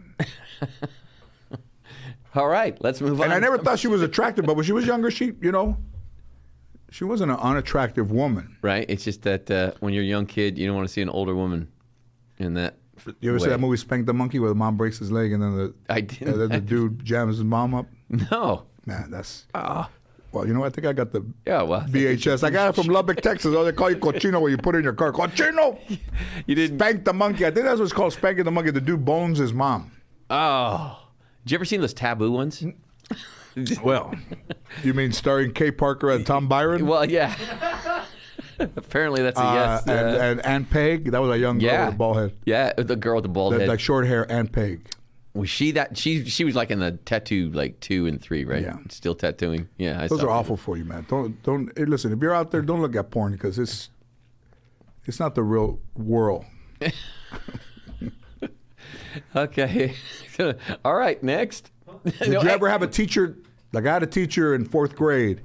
All right, let's move on. And I never thought she was attractive, but when she was younger, she wasn't an unattractive woman. Right. It's just that when you're a young kid, you don't want to see an older woman in that. You ever see that movie Spank the Monkey where the mom breaks his leg and then the dude jams his mom up? No. Man, that's. Well, you know what? I think I got the VHS. I got it from Lubbock, Texas. Oh, they call you cochino when you put it in your car. Cochino! You didn't. Spank the Monkey. I think that's what it's called, Spanking the Monkey. The dude bones his mom. Oh. Did you ever see those taboo ones? Well, you mean starring Kay Parker and Tom Byron? Well, yeah. Apparently that's a yes. And Ann Peg. That was a young girl with a bald head. Yeah, the girl with the bald head. Like short hair, Ann Peg. Was she that? She was like in the tattoo like 2 and 3, right? Yeah. Still tattooing. Yeah, Those are awful for you, man. Don't hey, listen. If you're out there, don't look at porn because it's not the real world. Okay. All right. Next. Did you ever have a teacher? Like I had a teacher in 4th grade.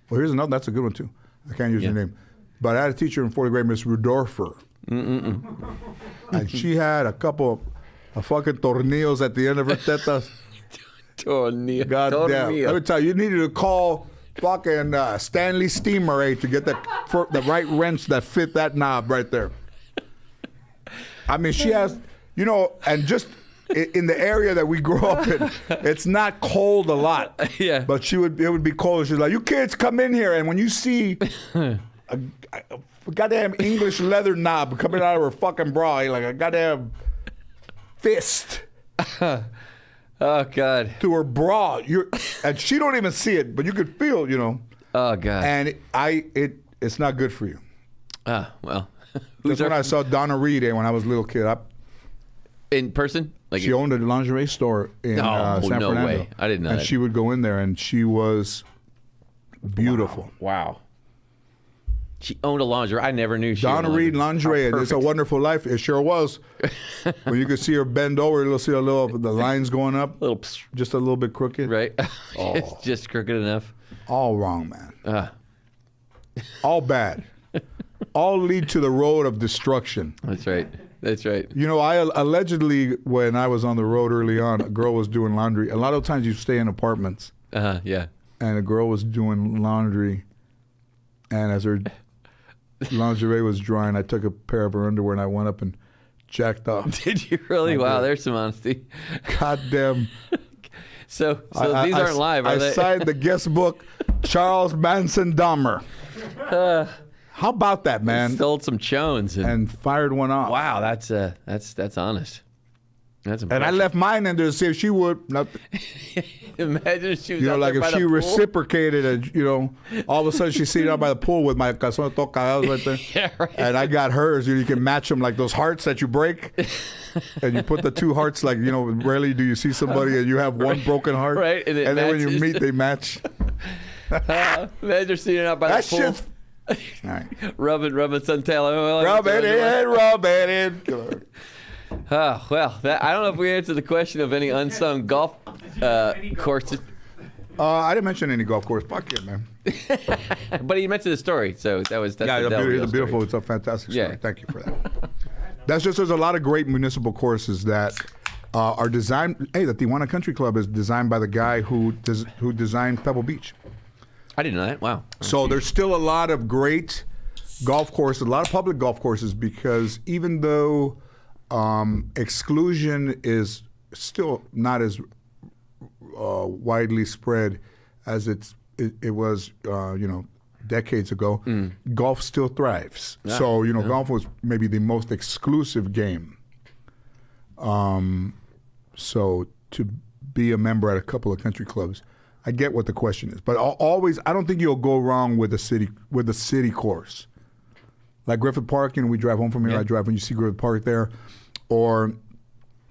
Well, here's another. That's a good one too. I can't use her name, but I had a teacher in 4th grade, Miss Rudorfer, and she had a couple of fucking tornillos at the end of her tetas. Tornillo. God damn. Let me tell you, you needed to call fucking Stanley Steamer to get the right wrench that fit that knob right there. I mean, she has, and just in the area that we grew up in, it's not cold a lot. Yeah. But it would be cold. She's like, you kids come in here, and when you see a goddamn English leather knob coming out of her fucking bra, you're like a goddamn fist. Oh God. To her bra, and she don't even see it, but you could feel, Oh God. And it's not good for you. Well. That's when I saw Donna Reed when I was a little kid. In person? Like she owned a lingerie store in San Fernando. No way. I didn't know and that. she would go in there, and she was beautiful. Wow. She owned a lingerie. I never knew she Donna owned Reed lingerie, and It's a Wonderful Life. It sure was. When you could see her bend over, you'll see the lines going up, just a little bit crooked. Right. Just crooked enough. All wrong, man. All bad. All lead to the road of destruction. That's right. That's right. I allegedly, when I was on the road early on, a girl was doing laundry. A lot of times you stay in apartments. Yeah. And a girl was doing laundry, and as her lingerie was drying, I took a pair of her underwear and I went up and jacked off. Did you really? Wow, there's some honesty. Goddamn. So these aren't live, are they? I signed the guest book, Charles Manson Dahmer. How about that, man? Stole some chones and fired one off. Wow, that's honest. That's impressive. And I left mine in there to see if she would. Imagine if she was like if she reciprocated, and all of a sudden she's sitting out by the pool with my calzones tocados right there. Yeah, right. And I got hers. You can match them like those hearts that you break, and you put the 2 hearts. Like rarely do you see somebody and you have one broken heart, right? And then when you meet, they match. Imagine sitting out by the pool. Shit's all right. Rubbing suntan. Rub it in. Oh, well, I don't know if we answered the question of any unsung golf courses. I didn't mention any golf course. Fuck yeah, man. But he mentioned the story, so that's it's beautiful. It's a fantastic story. Yeah. Thank you for that. There's a lot of great municipal courses that are designed. Hey, the Tijuana Country Club is designed by the guy who designed Pebble Beach. I didn't know that. Wow. So there's still a lot of great golf courses, a lot of public golf courses, because even though exclusion is still not as widely spread as it was, decades ago, golf still thrives. Yeah. So, golf was maybe the most exclusive game. So to be a member at a couple of country clubs, I get what the question is, but always, I don't think you'll go wrong with the city course. Like Griffith Park, we drive home from here. I drive when you see Griffith Park there, or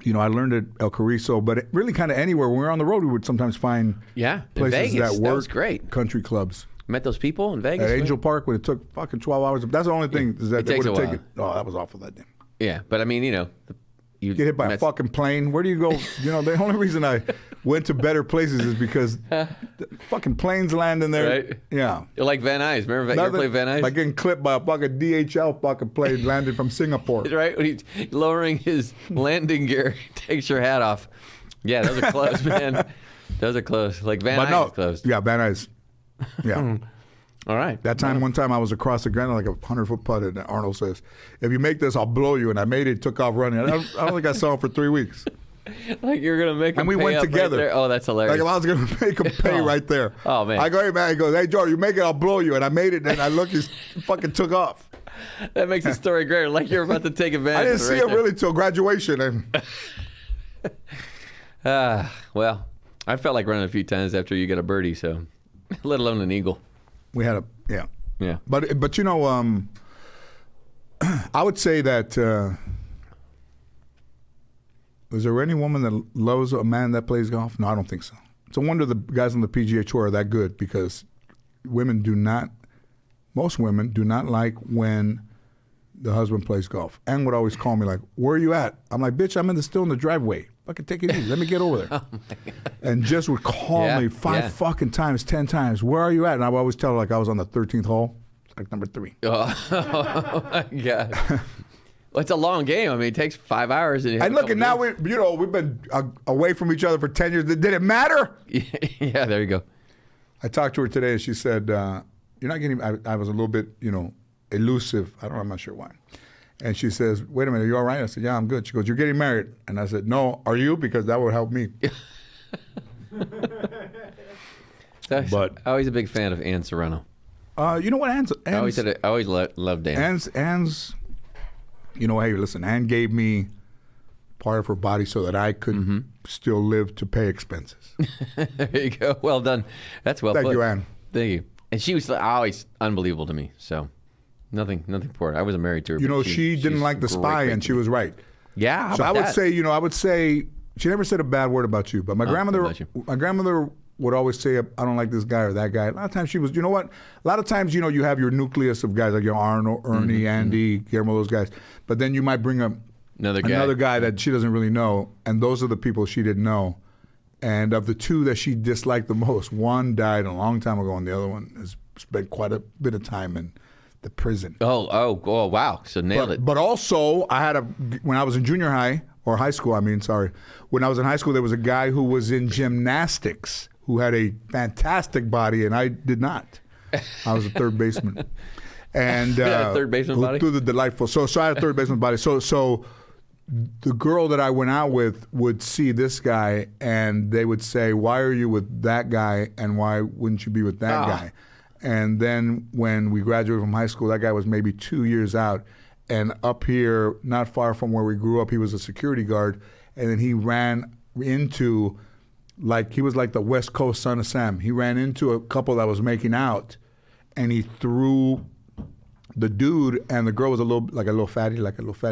I learned at El Carrizo, but really kind of anywhere. When we were on the road, we would sometimes find places Vegas, that was great. Country clubs. Met those people in Vegas. At Angel Park, when it took fucking 12 hours. That's the only thing is that they would have taken. Oh, that was awful that day. Yeah, but I mean, you get hit by a fucking plane. Where do you go? The only reason I went to better places is because the fucking planes land in there. Right. Yeah. You're like Van Nuys. Remember you ever played Van Nuys? Like getting clipped by a fucking DHL fucking plane landed from Singapore. Right? When he's lowering his landing gear, takes your hat off. Yeah, those are close, man. Those are close. Like Van Nuys is close. Yeah, Van Nuys. Yeah. All right. One time I was across the ground like a 100-foot putt, and Arnold says, "If you make this, I'll blow you." And I made it, took off running. I don't think I saw him for 3 weeks. Like you're going to make him and we pay went up together. Right there. Oh, that's hilarious. Like if I was going to make him pay right there. Oh, man. I go, "Hey, man," he goes, "Hey, George, you make it, I'll blow you." And I made it, and I look, he fucking took off. That makes the story greater. Like you're about to take advantage. I didn't see him really till graduation. Well, I felt like running a few times after you got a birdie, so let alone an eagle. We had Yeah. But I would say that is there any woman that loves a man that plays golf? No, I don't think so. It's a wonder the guys on the PGA Tour are that good because most women do not like when the husband plays golf and would always call me like, where are you at? I'm like, bitch, I'm still in the driveway. Fucking take it easy. Let me get over there. And just would call me 5 fucking times, 10 times. Where are you at? And I would always tell her like I was on the 13th hole, like number 3. Oh my God. Well, it's a long game. I mean, it takes 5 hours. And look, and now we've been away from each other for 10 years. Did it matter? Yeah, there you go. I talked to her today, and she said, "You're not getting." I was a little bit, elusive. I'm not sure why. And she says, "Wait a minute, are you all right?" I said, "Yeah, I'm good." She goes, "You're getting married," and I said, "No, are you? Because that would help me." But I was a big fan of Ann Serrano. You know what, Ann's I always loved Ann. Ann's. Hey, listen, Ann gave me part of her body so that I could still live to pay expenses. There you go. Well done. That's well put. Thank you, Ann. Thank you. And she was always unbelievable to me. So nothing poor. I wasn't married to her. She didn't like The Spy, and she was right. Yeah. So I would say she never said a bad word about you, but my grandmother would always say, I don't like this guy or that guy. A lot of times she was, you know what? A lot of times, you have your nucleus of guys like your Arnold, Ernie, Andy, Guillermo, those guys. But then you might bring up another guy that she doesn't really know, and those are the people she didn't know. And of the two that she disliked the most, one died a long time ago, and the other one has spent quite a bit of time in the prison. Oh, wow. So nailed it. But also, when I was in junior high, or high school, when I was in high school, there was a guy who was in gymnastics who had a fantastic body, and I did not. I was a third baseman. And third baseman body? Through the delightful. So I had a third baseman body. So the girl that I went out with would see this guy, and they would say, why are you with that guy, and why wouldn't you be with that guy? And then when we graduated from high school, that guy was maybe 2 years out. And up here, not far from where we grew up, he was a security guard. And then he ran into, he was like the West Coast Son of Sam. He ran into a couple that was making out, and he threw the dude, and the girl was a little fatty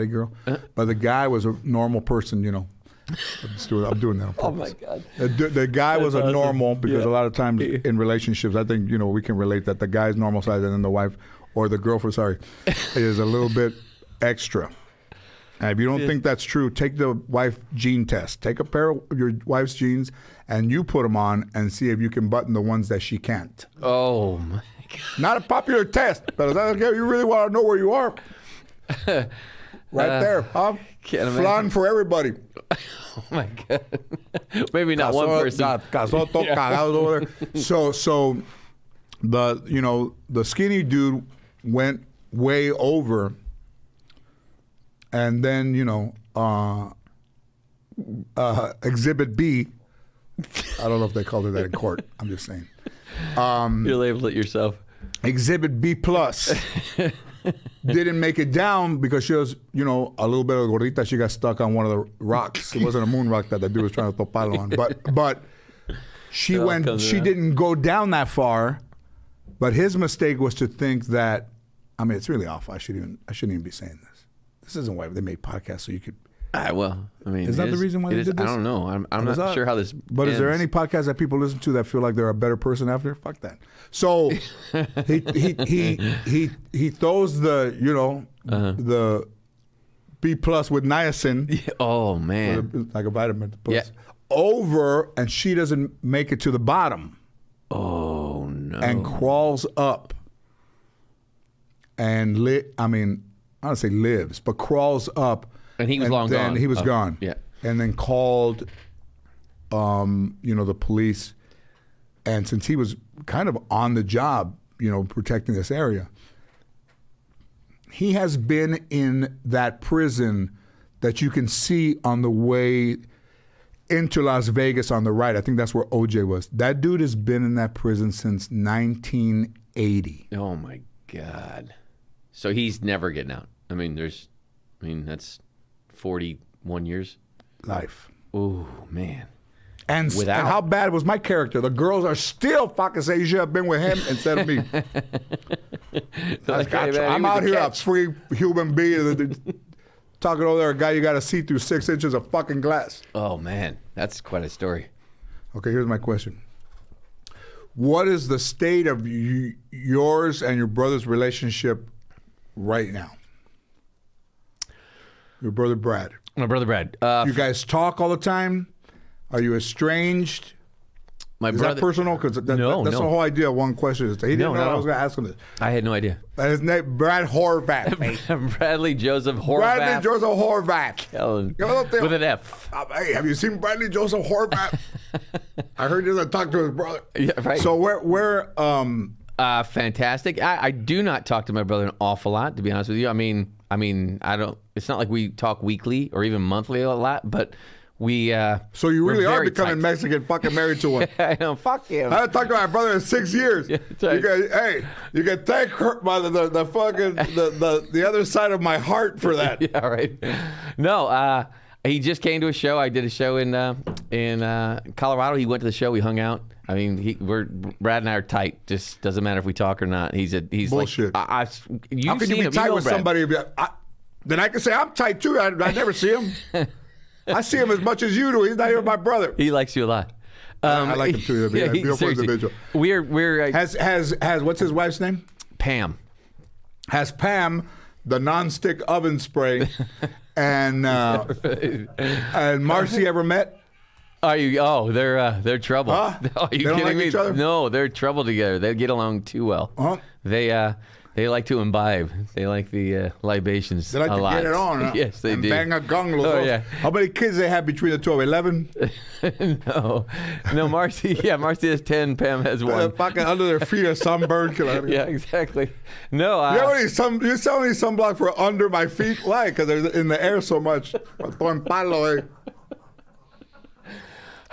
girl. But the guy was a normal person, I'm doing that on purpose. Oh my God. The guy was a normal, because a lot of times in relationships, I think, we can relate that the guy's normal size and then the wife or the girlfriend, is a little bit extra. And if you don't think that's true, take the wife gene test. Take a pair of your wife's jeans and you put them on and see if you can button the ones that she can't. Oh my God. Not a popular test, but you really want to know where you are. Right there, huh? Flan for everybody. Oh my God. Maybe not one person. Over there. So the skinny dude went way over, and then Exhibit B. I don't know if they called it that in court. I'm just saying. You labeled it yourself. Exhibit B plus didn't make it down because she was, a little bit of gordita. She got stuck on one of the rocks. It wasn't a moon rock that the dude was trying to topalo on. But she didn't go down that far. But his mistake was to think that, it's really awful. I shouldn't even be saying this. This isn't why they made podcasts, so you could. Is that the reason why they did this? I don't know. I'm not sure how this. But ends. Is there any podcast that people listen to that feel like they're a better person after? Fuck that. So he throws the the B plus with niacin. Oh man, like a vitamin plus over, and she doesn't make it to the bottom. Oh no! And crawls up, and I don't say lives, but crawls up. And he was long gone. He was gone. Yeah. And then called, the police. And since he was kind of on the job, protecting this area, he has been in that prison that you can see on the way into Las Vegas on the right. I think that's where OJ was. That dude has been in that prison since 1980. Oh my God. So he's never getting out. That's 41 years. Life. Oh, man. And how bad was my character? The girls are still fucking saying you should have been with him instead of me. I'm out here a free human being. talking over there, a guy you got to see through 6 inches of fucking glass. Oh man, that's quite a story. Okay, here's my question. What is the state of yours and your brother's relationship right now? Your brother Brad. My brother Brad. You guys talk all the time? Are you estranged? My Is brother. that personal? Because that's No. the whole idea of one question. He didn't know I was going to ask him this. I had no idea. His name, Brad Horvath. Bradley Joseph Horvath. Bradley Joseph Horvath. Ellen, Yo, with an F. Hey, have you seen Bradley Joseph Horvath? I heard he doesn't talk to his brother. Yeah, right. So where Fantastic. I do not talk to my brother an awful lot, to be honest with you. I mean, I don't. It's not like we talk weekly or even monthly a lot, but we. so you really we're are very becoming tight. Mexican, fucking married to one. I know. Fuck him. I haven't talked to my brother in 6 years. Yeah, that's right. You can thank her by the fucking the other side of my heart for that. Yeah, right. No, he just came to a show. I did a show in Colorado. He went to the show. We hung out. I mean, Brad and I are tight. Just doesn't matter if we talk or not. He's bullshit. Like, How can you be tight with somebody? Then I can say I'm tight too. I never see him. I see him as much as you do. He's not even my brother. He likes you a lot. I like him too. Yeah, Beautiful seriously. individual. We're Has what's his wife's name? Pam. Has Pam the non-stick oven spray and Marcy ever met? Are you? Oh, they're trouble. Huh? Are you They don't kidding like me? each other? No, they're trouble together. They get along too well. Huh? They like to imbibe. They like the libations. They like a to lot. get it on. Huh? Yes, they and do. bang a gong. Los Oh, dos. yeah. How many kids they have between the two of 11? No, Marcy. Yeah, Marcy has 10. Pam has 1. Fucking under their feet are sunburned. Yeah, exactly. No, You selling me sunblock for under my feet? Why? Because they're in the air so much. Con palo, eh?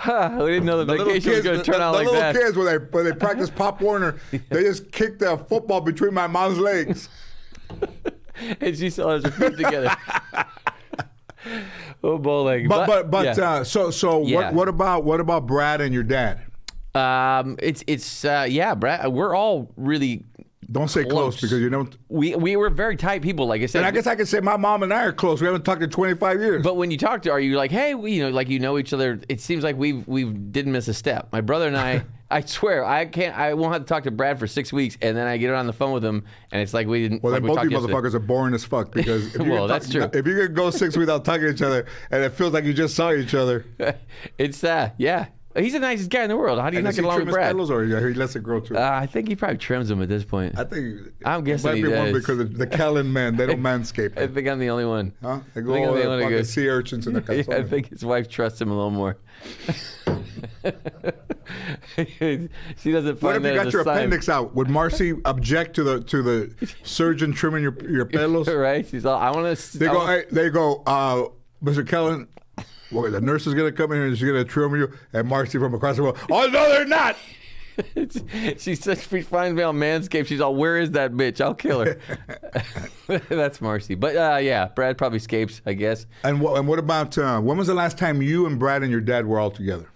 we didn't know the vacation was going to turn out like the that. little kids, when they practice Pop Warner, they just kick the football between my mom's legs. And she still has her feet together. Oh, bowling. But yeah. So Yeah. what about Brad and your dad? Yeah, Brad. We're all really. Don't say close because you don't. We were very tight people, like I said. And I guess I could say my mom and I are close. We haven't talked in 25 years. But when you talk to, are you like, hey, like you know each other? It seems like we didn't miss a step. My brother and I swear, I won't have to talk to Brad for 6 weeks, and then I get on the phone with him, and it's like we didn't. Well, like then we both you talked yesterday. motherfuckers are boring as fuck because if you Well, that's true. If you could go 6 weeks without talking to each other and it feels like you just saw each other. It's yeah. He's the nicest guy in the world. How do you And not does get he along trim with his Brad? pedals or he lets it grow too? I think he probably trims them at this point. I think I'm guessing it might he be one does. because the Callan men, they don't manscape. I think I'm the only one. Huh? They I go think I'm all the the only one who fucking goes- sea urchins in the Yeah, I calzones. think his wife trusts him a little more. She doesn't find What if that you as got a your sign. appendix out? Would Marcy object to the surgeon trimming your pelos? Right? She's all, I want to. They go, Mr. Kellen, well, the nurse is going to come in here and she's going to trim you. And Marcy from across the world, oh, no, they're not. She says she finds me on Manscaped. She's all, where is that bitch? I'll kill her. That's Marcy. But yeah, Brad probably scapes, I guess. And what about, when was the last time you and Brad and your dad were all together?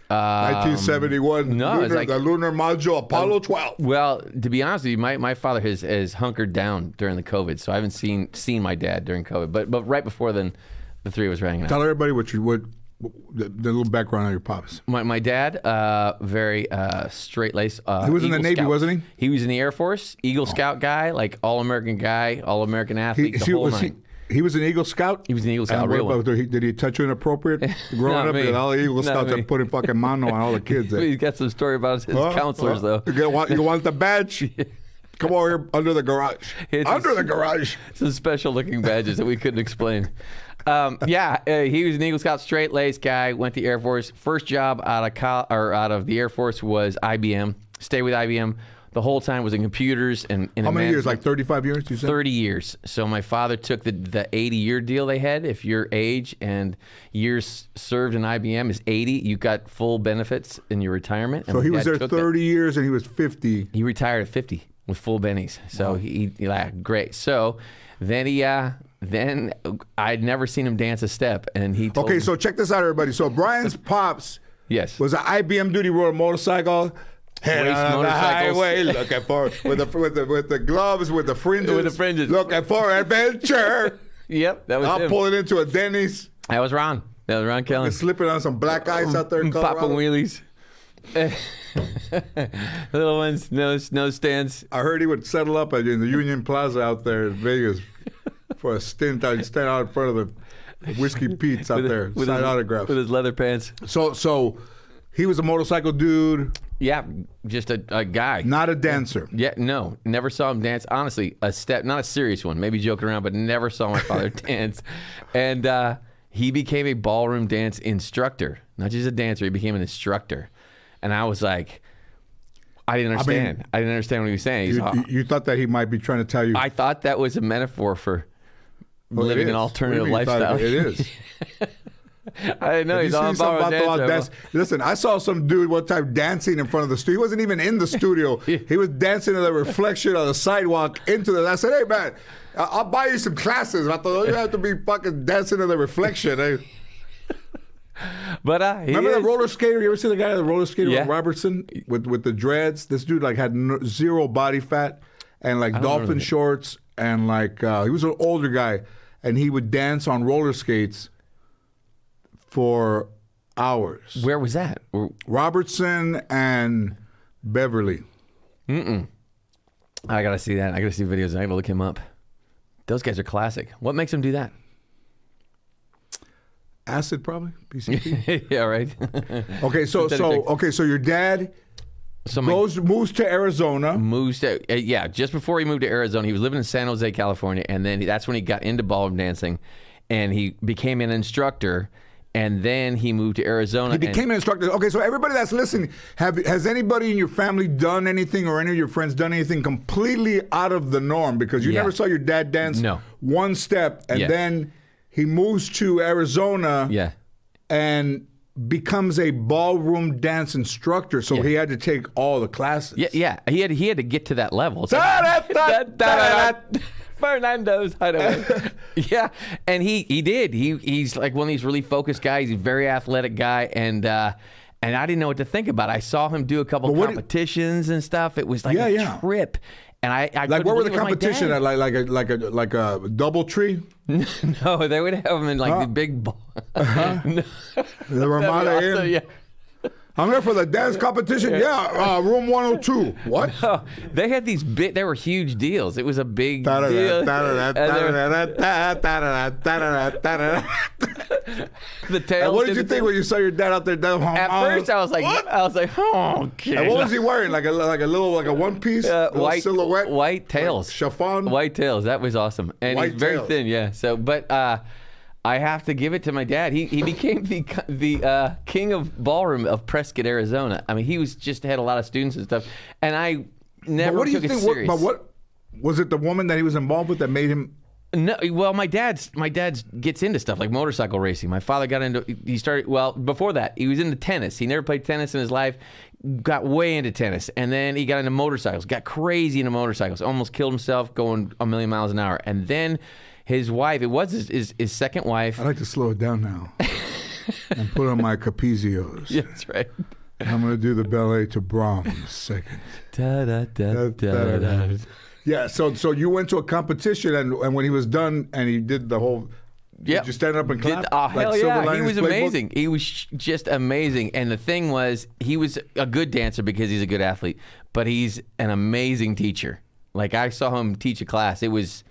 1971, no, it's like- the lunar module, Apollo 12. Well, to be honest with you, my father has hunkered down during the COVID, so I haven't seen my dad during COVID. But right before then, the three of us were hanging out. Tell everybody the little background on your pops. My dad, very straight-laced. He was in the Eagle Navy, Scout. wasn't he? He was in the Air Force, Eagle Scout guy, like all-American guy, all-American athlete, the whole nine. He was an Eagle Scout? He was an Eagle Scout, And what real one. about, did he touch you inappropriate growing Not up? me. Because all the Eagle Not Scouts me. are putting fucking mano on all the kids. He's got some story about his Huh? counselors, Huh? though. You want the badge? Come over here under the garage. It's Under the garage. Some special-looking badges that we couldn't explain. He was an Eagle Scout, straight-laced guy. Went to the Air Force. First job out of the Air Force was IBM. Stayed with IBM the whole time. Was in computers and in How many years? Like 35 years, you said? 30 years. So my father took the 80-year deal they had. If your age and years served in IBM is 80, you got full benefits in your retirement. And So my he was dad there took that. 30 years and he was 50. He retired at 50 with full bennies. So he great. So then I'd never seen him dance a step, and he told Okay, me, so check this out, everybody. So Brian's pops yes, was an IBM duty, rode a motorcycle. Head Race on the motorcycles. highway, looking for with the gloves, with the fringes, With the fringes. looking for adventure. Yep, that was I'll him. pull it into a Denny's. That was Ron. That was Ron Kelly. Slipping on some black ice out there in Colorado. Popping wheelies. Little ones, no stands. I heard he would settle up in the Union Plaza out there in Vegas for a stint. I'd stand out in front of the Whiskey Pete's out there, sign autographs. With his leather pants. So he was a motorcycle dude. Yeah, just a guy. Not a dancer. Yeah, no. Never saw him dance. Honestly, not a serious one, maybe joking around, but never saw my father dance. And he became a ballroom dance instructor. Not just a dancer, he became an instructor. And I was like, I didn't understand. I didn't understand what he was saying. You thought that he might be trying to tell you. I thought that was a metaphor for living an alternative What do you mean lifestyle. It is. I didn't know. Have He's you all seen something about about dance? Listen, I saw some dude one time dancing in front of the studio. He wasn't even in the studio. He was dancing in the reflection of the sidewalk into the. I said, "Hey man, I'll buy you some classes. I thought you have to be fucking dancing in the reflection." Eh? But remember the roller skater? You ever see the guy, the roller skater Yeah. with Robertson with the dreads? This dude like had zero body fat and like dolphin shorts and like he was an older guy and he would dance on roller skates for hours. Where was that? Robertson and Beverly. I gotta see that. I gotta see videos. I gotta look him up. Those guys are classic. What makes them do that? Acid, probably. PCP. Yeah, right. Okay, so your dad moves to Arizona. Moves to just before he moved to Arizona, he was living in San Jose, California, and then that's when he got into ballroom dancing, and he became an instructor. And then he moved to Arizona. He became an instructor. Okay, so everybody that's listening, has anybody in your family done anything or any of your friends done anything completely out of the norm? Because you never saw your dad dance one step, and then he moves to Arizona and becomes a ballroom dance instructor. So he had to take all the classes. Yeah. He had to get to that level. Fernando's hideaway. Yeah, and he did. He's like one of these really focused guys. He's a very athletic guy, and I didn't know what to think about it. I saw him do a couple competitions and stuff. It was like a trip. And I like what were the competition at? Like a double tree? No, they would have them in like the big ball. The Ramada Inn. Yeah. I'm here for the dance competition. Yeah, room 102. What? No, they had these they were huge deals. It was a big deal. The tail. What did you think when you saw your dad out there? At first, I was like, oh, okay. And what was he wearing? Like a one piece, white silhouette, white tails, like chiffon, white tails. That was awesome, and he's very thin. Yeah. So, but I have to give it to my dad. He became the king of ballroom of Prescott, Arizona. I mean, he had a lot of students and stuff, and I never took it serious. But what was it? The woman that he was involved with that made him? No, well, my dad's gets into stuff like motorcycle racing. My father got into. He started before that. He was into tennis. He never played tennis in his life. Got way into tennis, and then he got into motorcycles. Got crazy into motorcycles. Almost killed himself going a million miles an hour, and then. His wife, it was his second wife. I like to slow it down now and put on my Capizios. Yeah, that's right. I'm going to do the ballet to Brahms second. Yeah, so you went to a competition, and when he was done and he did the whole... Did you stand up and clap? Hell yeah, he was amazing. He was just amazing. And the thing was, he was a good dancer because he's a good athlete, but he's an amazing teacher. Like, I saw him teach a class. It was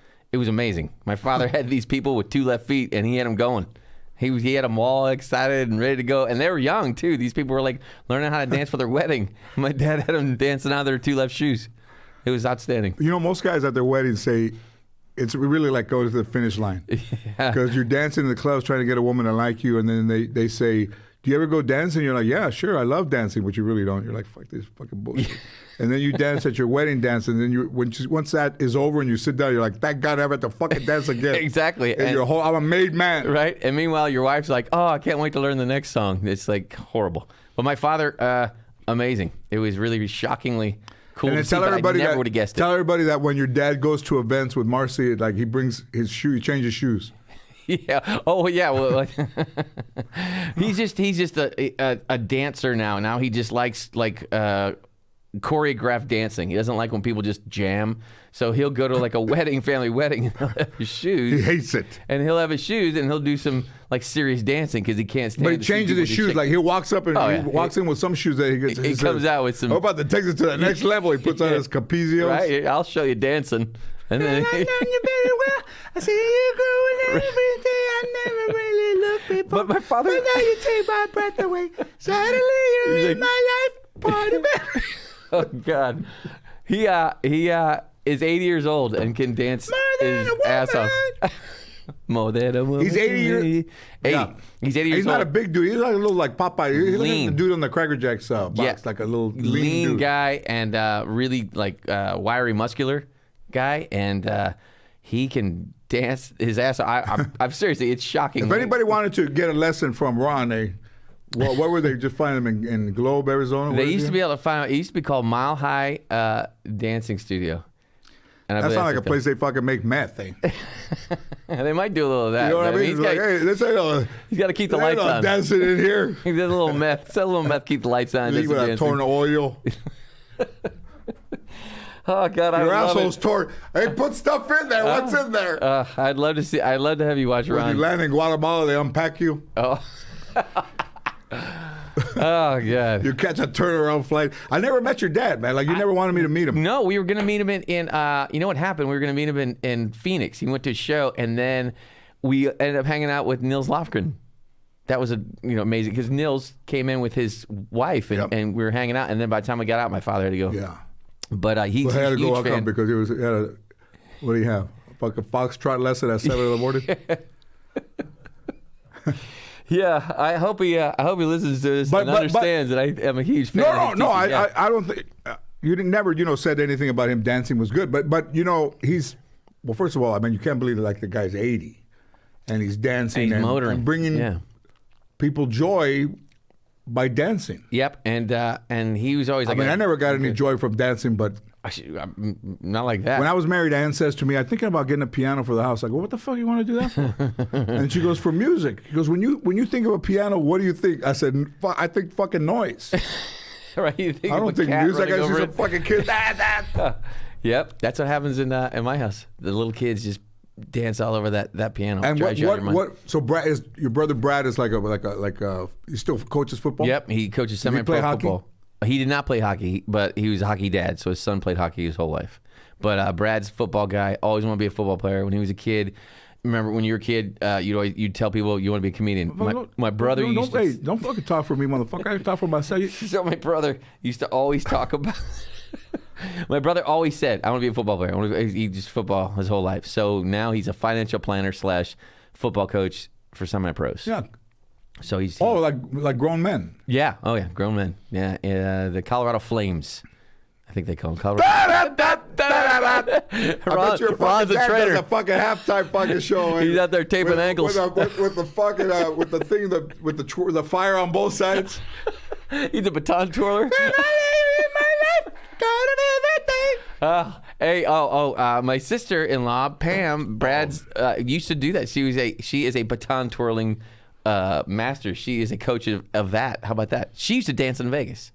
amazing. My father had these people with two left feet, and he had them going. He had them all excited and ready to go, and they were young too. These people were like learning how to dance for their wedding. My dad had them dancing out of their two left shoes. It was outstanding. You know, most guys at their weddings say it's really like go to the finish line because you're dancing in the clubs trying to get a woman to like you, and then they say, "Do you ever go dancing?" You're like, "Yeah, sure, I love dancing," but you really don't. You're like, "Fuck this fucking bullshit." And then you dance at your wedding dance, and then once that is over and you sit down, you're like, "Thank God I never have to fucking dance again." Exactly. And I'm a made man. Right. And meanwhile, your wife's like, "Oh, I can't wait to learn the next song." It's like horrible. But my father, amazing. It was really shockingly cool. And to see, tell everybody I never would have guessed it. Tell everybody that when your dad goes to events with Marcy, like he brings his shoe, he changes shoes. Yeah. Oh, yeah. Well, he's just a dancer now. Now he just likes choreographed dancing. He doesn't like when people just jam. So he'll go to like a family wedding, and he'll have his shoes. He hates it. And he'll have his shoes, and he'll do some like serious dancing because he can't stand. But he changes his shoes. Like he walks up and he walks in with some shoes that he gets. He comes out with some. How about that takes it to the next level? He puts on his Capizios. Right, I'll show you dancing. And then I know you very well. I see you growing every day. I never really looked before. But my father. But now you take my breath away. Suddenly you're He's in like- my life. Party baby. Oh God, he is 80 years old and can dance his ass off. More than a woman. He's 80 years. 80. Yeah. He's 80 years He's old. not a big dude. He's like a little like Popeye. He's like Lean. the dude on the Cracker Jacks box, Yeah. like a little lean dude. guy and really like wiry, muscular guy, and he can dance his ass off. I'm seriously, it's shocking. If anybody wanted to get a lesson from Ron, what were they? Just find him in Globe, Arizona? They used to be able to find. It used to be called Mile High Dancing Studio. And I That's believe not like a place they fucking make meth, eh? They might do a little of that. You know what I but mean? It's like, hey, this ain't no, he's got to keep the there ain't lights no on. dancing in here. He did a little meth. Said a little meth. Keep the lights on. Leave does with some that dancing. torn oil. Oh God, I Your love asshole's it. torn. Hey, put stuff in there. What's in there? I'd love to see. I'd love to have you watch When Ron. you land in Guatemala, they unpack you. Oh. Oh God. You catch a turnaround flight. I never met your dad, man. Like you never wanted me to meet him. No, we were gonna meet him in you know what happened? We were gonna meet him in Phoenix. He went to a show, and then we ended up hanging out with Nils Lofgren. That was amazing because Nils came in with his wife, and, Yep. and we were hanging out. And then by the time we got out, my father had to go. Yeah. But he's Well, he had a to go huge how come? fan. Because he had a, what do you have? A fucking foxtrot lesson at 7 in the morning? Yeah, I hope he listens to this and understands that I am a huge fan. of his No, teaching. Yeah. I don't think you didn't never said anything about him dancing was good, but he's well. First of all, I mean you can't believe that like the guy's 80 and he's dancing He's and motoring, bringing people joy by dancing. Yep, and he was always I like, mean, I never got any joy from dancing, but I'm not like that. when I was married, Ann says to me, "I'm thinking about getting a piano for the house." I go, "What the fuck you want to do that for?" And she goes, "For music." He goes, "When you think of a piano, what do you think?" I said, "I think fucking noise." Right? You think I of don't a think cat music. I running see over some it? fucking kids. Yep, that's what happens in my house. The little kids just dance all over that piano. And Drives you out of your mind. so Brad is your brother Brad is like a he still coaches football? Yep, he coaches Does he semi-pro play hockey? football. He did not play hockey, but he was a hockey dad, so his son played hockey his whole life. But Brad's a football guy, always wanted to be a football player. When he was a kid, remember when you were a kid, you'd tell people you want to be a comedian. My brother used to. Don't fucking talk for me, motherfucker. I talk for myself. So my brother used to always talk about. My brother always said, "I want to be a football player." He just football his whole life. So now he's a financial planner / football coach for semi-pros. Yeah. So he's like grown men. yeah. Oh yeah, grown men. Yeah. The Colorado Flames. I think they call them Colorado. I bet your Ron's fucking a dad traitor. does a fuking halftime fucking show. He's out there taping ankles. with the fucking with the thing with the fire on both sides. He's a baton twirler. My sister-in-law Pam, Brad's used to do that. She is a baton twirling master. She is a coach of that. How about that? She used to dance in Vegas.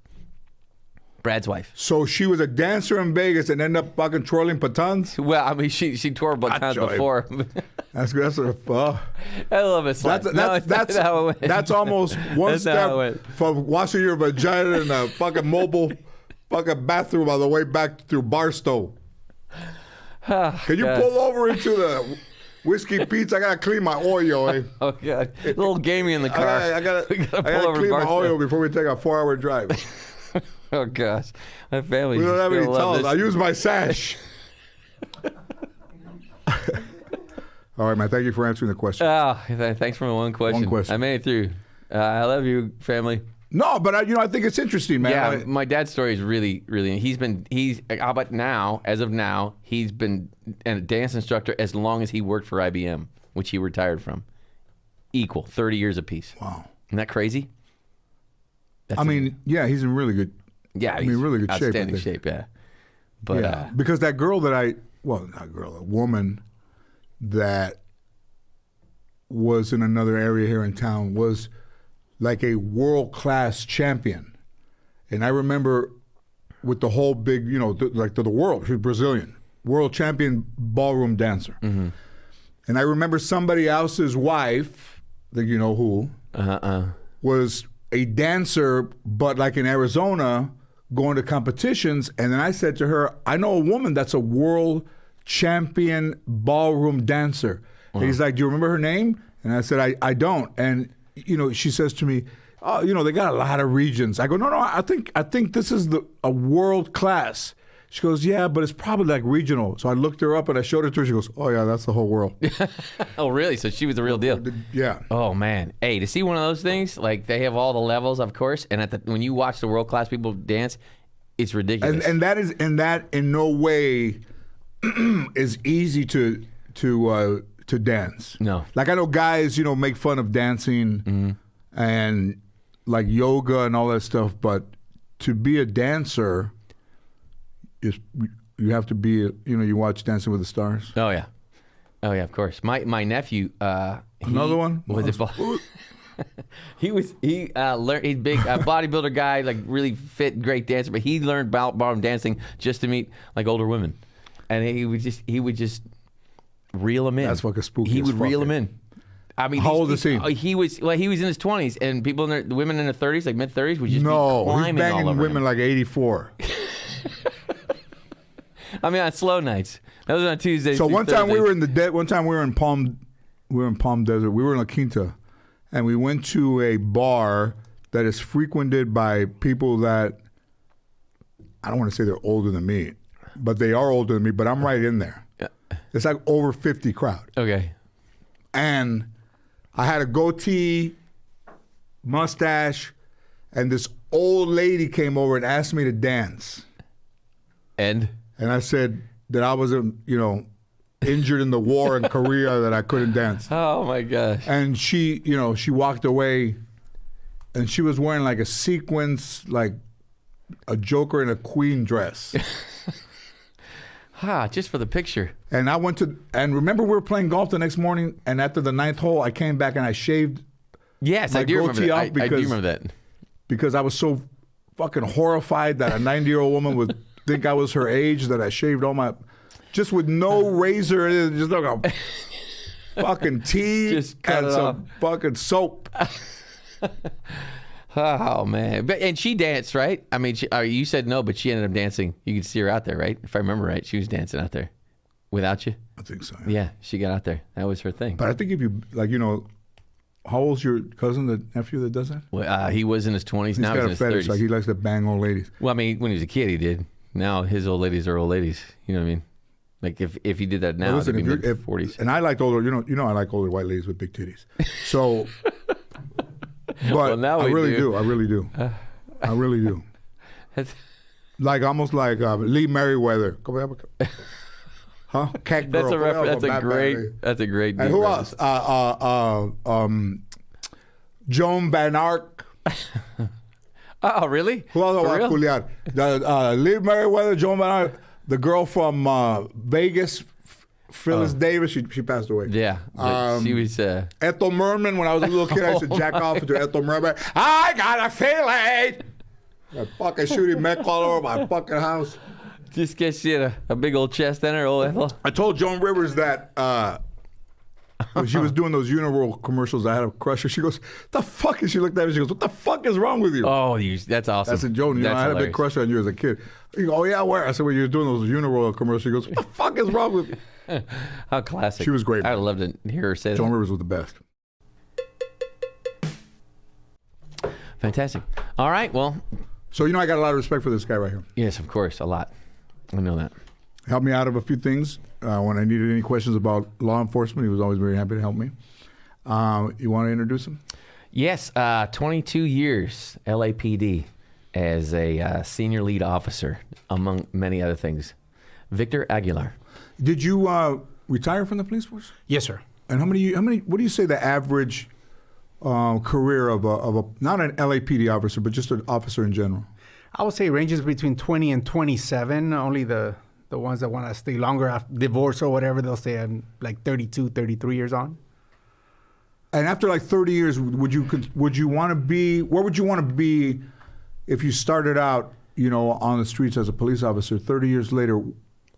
Brad's wife. So she was a dancer in Vegas and ended up fucking twirling batons. Well, I mean, she twirled batons Joy. before. That's I love it. That's almost one That's not how it step went. from washing your vagina in a fucking mobile fucking bathroom on the way back through Barstow. Can you God. pull over into the Whiskey Pete's? I gotta clean my oil. Eh? Oh God, a little gamey in the car. I gotta We gotta pull clean over my Barstow. oil before we take a 4-hour drive. Oh gosh, my family. We don't have any love towels. this. I use my sash. All right, man. Thank you for answering the question. Thanks for my one question. One question. I made it through. I love you, family. No, but I think it's interesting, man. Yeah, my dad's story is really. How about now? As of now, he's been a dance instructor as long as he worked for IBM, which he retired from. Equal 30 years apiece. Wow. Isn't that crazy? Yeah, he's in really good. Yeah, he's really good shape. I outstanding think. shape. Yeah, but Yeah, because that girl that a woman that was in another area here in town was like a world-class champion. And I remember with the whole big, like to the world. She's Brazilian, world champion ballroom dancer. Mm-hmm. And I remember somebody else's wife, that you know who, was a dancer, but like in Arizona, going to competitions. And then I said to her, I know a woman that's a world champion ballroom dancer. And he's like, do you remember her name? And I said, I don't. And, she says to me, oh, they got a lot of regions. I go, no, I think this is a world class. She goes, yeah, but it's probably like regional. So I looked her up and I showed it to her. She goes, oh yeah, that's the whole world. Oh, really? So she was the real deal. Yeah. Oh man. Hey, to see one of those things, like they have all the levels, of course, and when you watch the world class people dance, it's ridiculous. And that in no way is easy to dance. No. Like I know guys, make fun of dancing and like yoga and all that stuff, but to be a dancer, you have to be, you watch Dancing with the Stars. Oh yeah, of course. My nephew, another one was it? He learned. He's a big bodybuilder guy, like really fit, great dancer. But he learned ballroom dancing just to meet like older women, and he would just reel them in. That's fucking spooky. He as would fuck, reel them in. I mean, how old is he? He was in his 20s, and the women in their 30s, like mid 30s, would just be climbing he's banging all over women him. like 84. I mean, on slow nights. That was on Tuesdays. So one time we were in Palm Desert. We were in La Quinta, and we went to a bar that is frequented by people that I don't want to say they're older than me, but they are older than me. But I'm right in there. It's like over 50 crowd. Okay. And I had a goatee, mustache, and this old lady came over and asked me to dance. And I said that I was, injured in the war in Korea, that I couldn't dance. oh my gosh. And she walked away, and she was wearing like a sequence, like a Joker and a Queen dress. Just for the picture. And I and remember we were playing golf the next morning, and after the 9th hole, I came back and I shaved. Yes, my I do remember goatee that. off I do remember that. Because I was so fucking horrified that a 90-year-old woman would think I was her age, that I shaved all my, just with no razor, just like a fucking tea Just cut and it some fucking soap. Oh man! And she danced, right? I mean, you said no, but she ended up dancing. You could see her out there, right? If I remember right, she was dancing out there without you. I think so. Yeah, she got out there. That was her thing. But I think if you how old's your cousin, the nephew that does that? Well, he was in his 20s. He's Now got he's a in his fetish, 30s. like he likes to bang old ladies. Well, I mean, when he was a kid, he did. Now his old ladies are old ladies. You know what I mean? Like if he did that now, Listen, it'd be mid-40s. And I liked older, I like older white ladies with big titties. So, but Well, now I we really do. do. I really do. I really do. That's- Like almost like Lee Merriweather. Huh? Cat girl. That's a reference. That's a great. And dude who reference. else? Joan Van Ark. Oh, really? Who else? For real? Culiar? Lee Merriweather, Joan Van Ark, the girl from Vegas, Phyllis Davis. She passed away. Yeah, but she was. Ethel Merman. When I was a little kid, I used to jack off to Ethel Merman. I got a feeling. That fucking shooting mech all over my fucking house. Just guess she had a big old chest in her, old Ethel. I told Joan Rivers that when she was doing those Uniworld commercials, I had a crush her. She goes, "The fuck?" And she looked at me. She goes, "What the fuck is wrong with you?" Oh, that's awesome. I said, "Joan, I had a big crush on you as a kid." You go, "Oh yeah, where?" I said, "Well, you were doing those Uniworld commercials." She goes, "What the fuck is wrong with you?" How classic. She was great. I would love to hear her say Joan that. Rivers was the best. Fantastic. All right, well. So I got a lot of respect for this guy right here. Yes, of course, a lot. I know that. Helped me out of a few things. When I needed any questions about law enforcement, he was always very happy to help me. You want to introduce him? Yes, 22 years LAPD as a senior lead officer, among many other things. Victor Aguilar. Did you retire from the police force? Yes, sir. And how many? What do you say the average career of a not an LAPD officer, but just an officer in general? I would say it ranges between 20 and 27. Only the ones that want to stay longer after divorce or whatever, they'll stay at like 32, 33 years on. And after like 30 years, would you want to be? Where would you want to be if you started out on the streets as a police officer, 30 years later,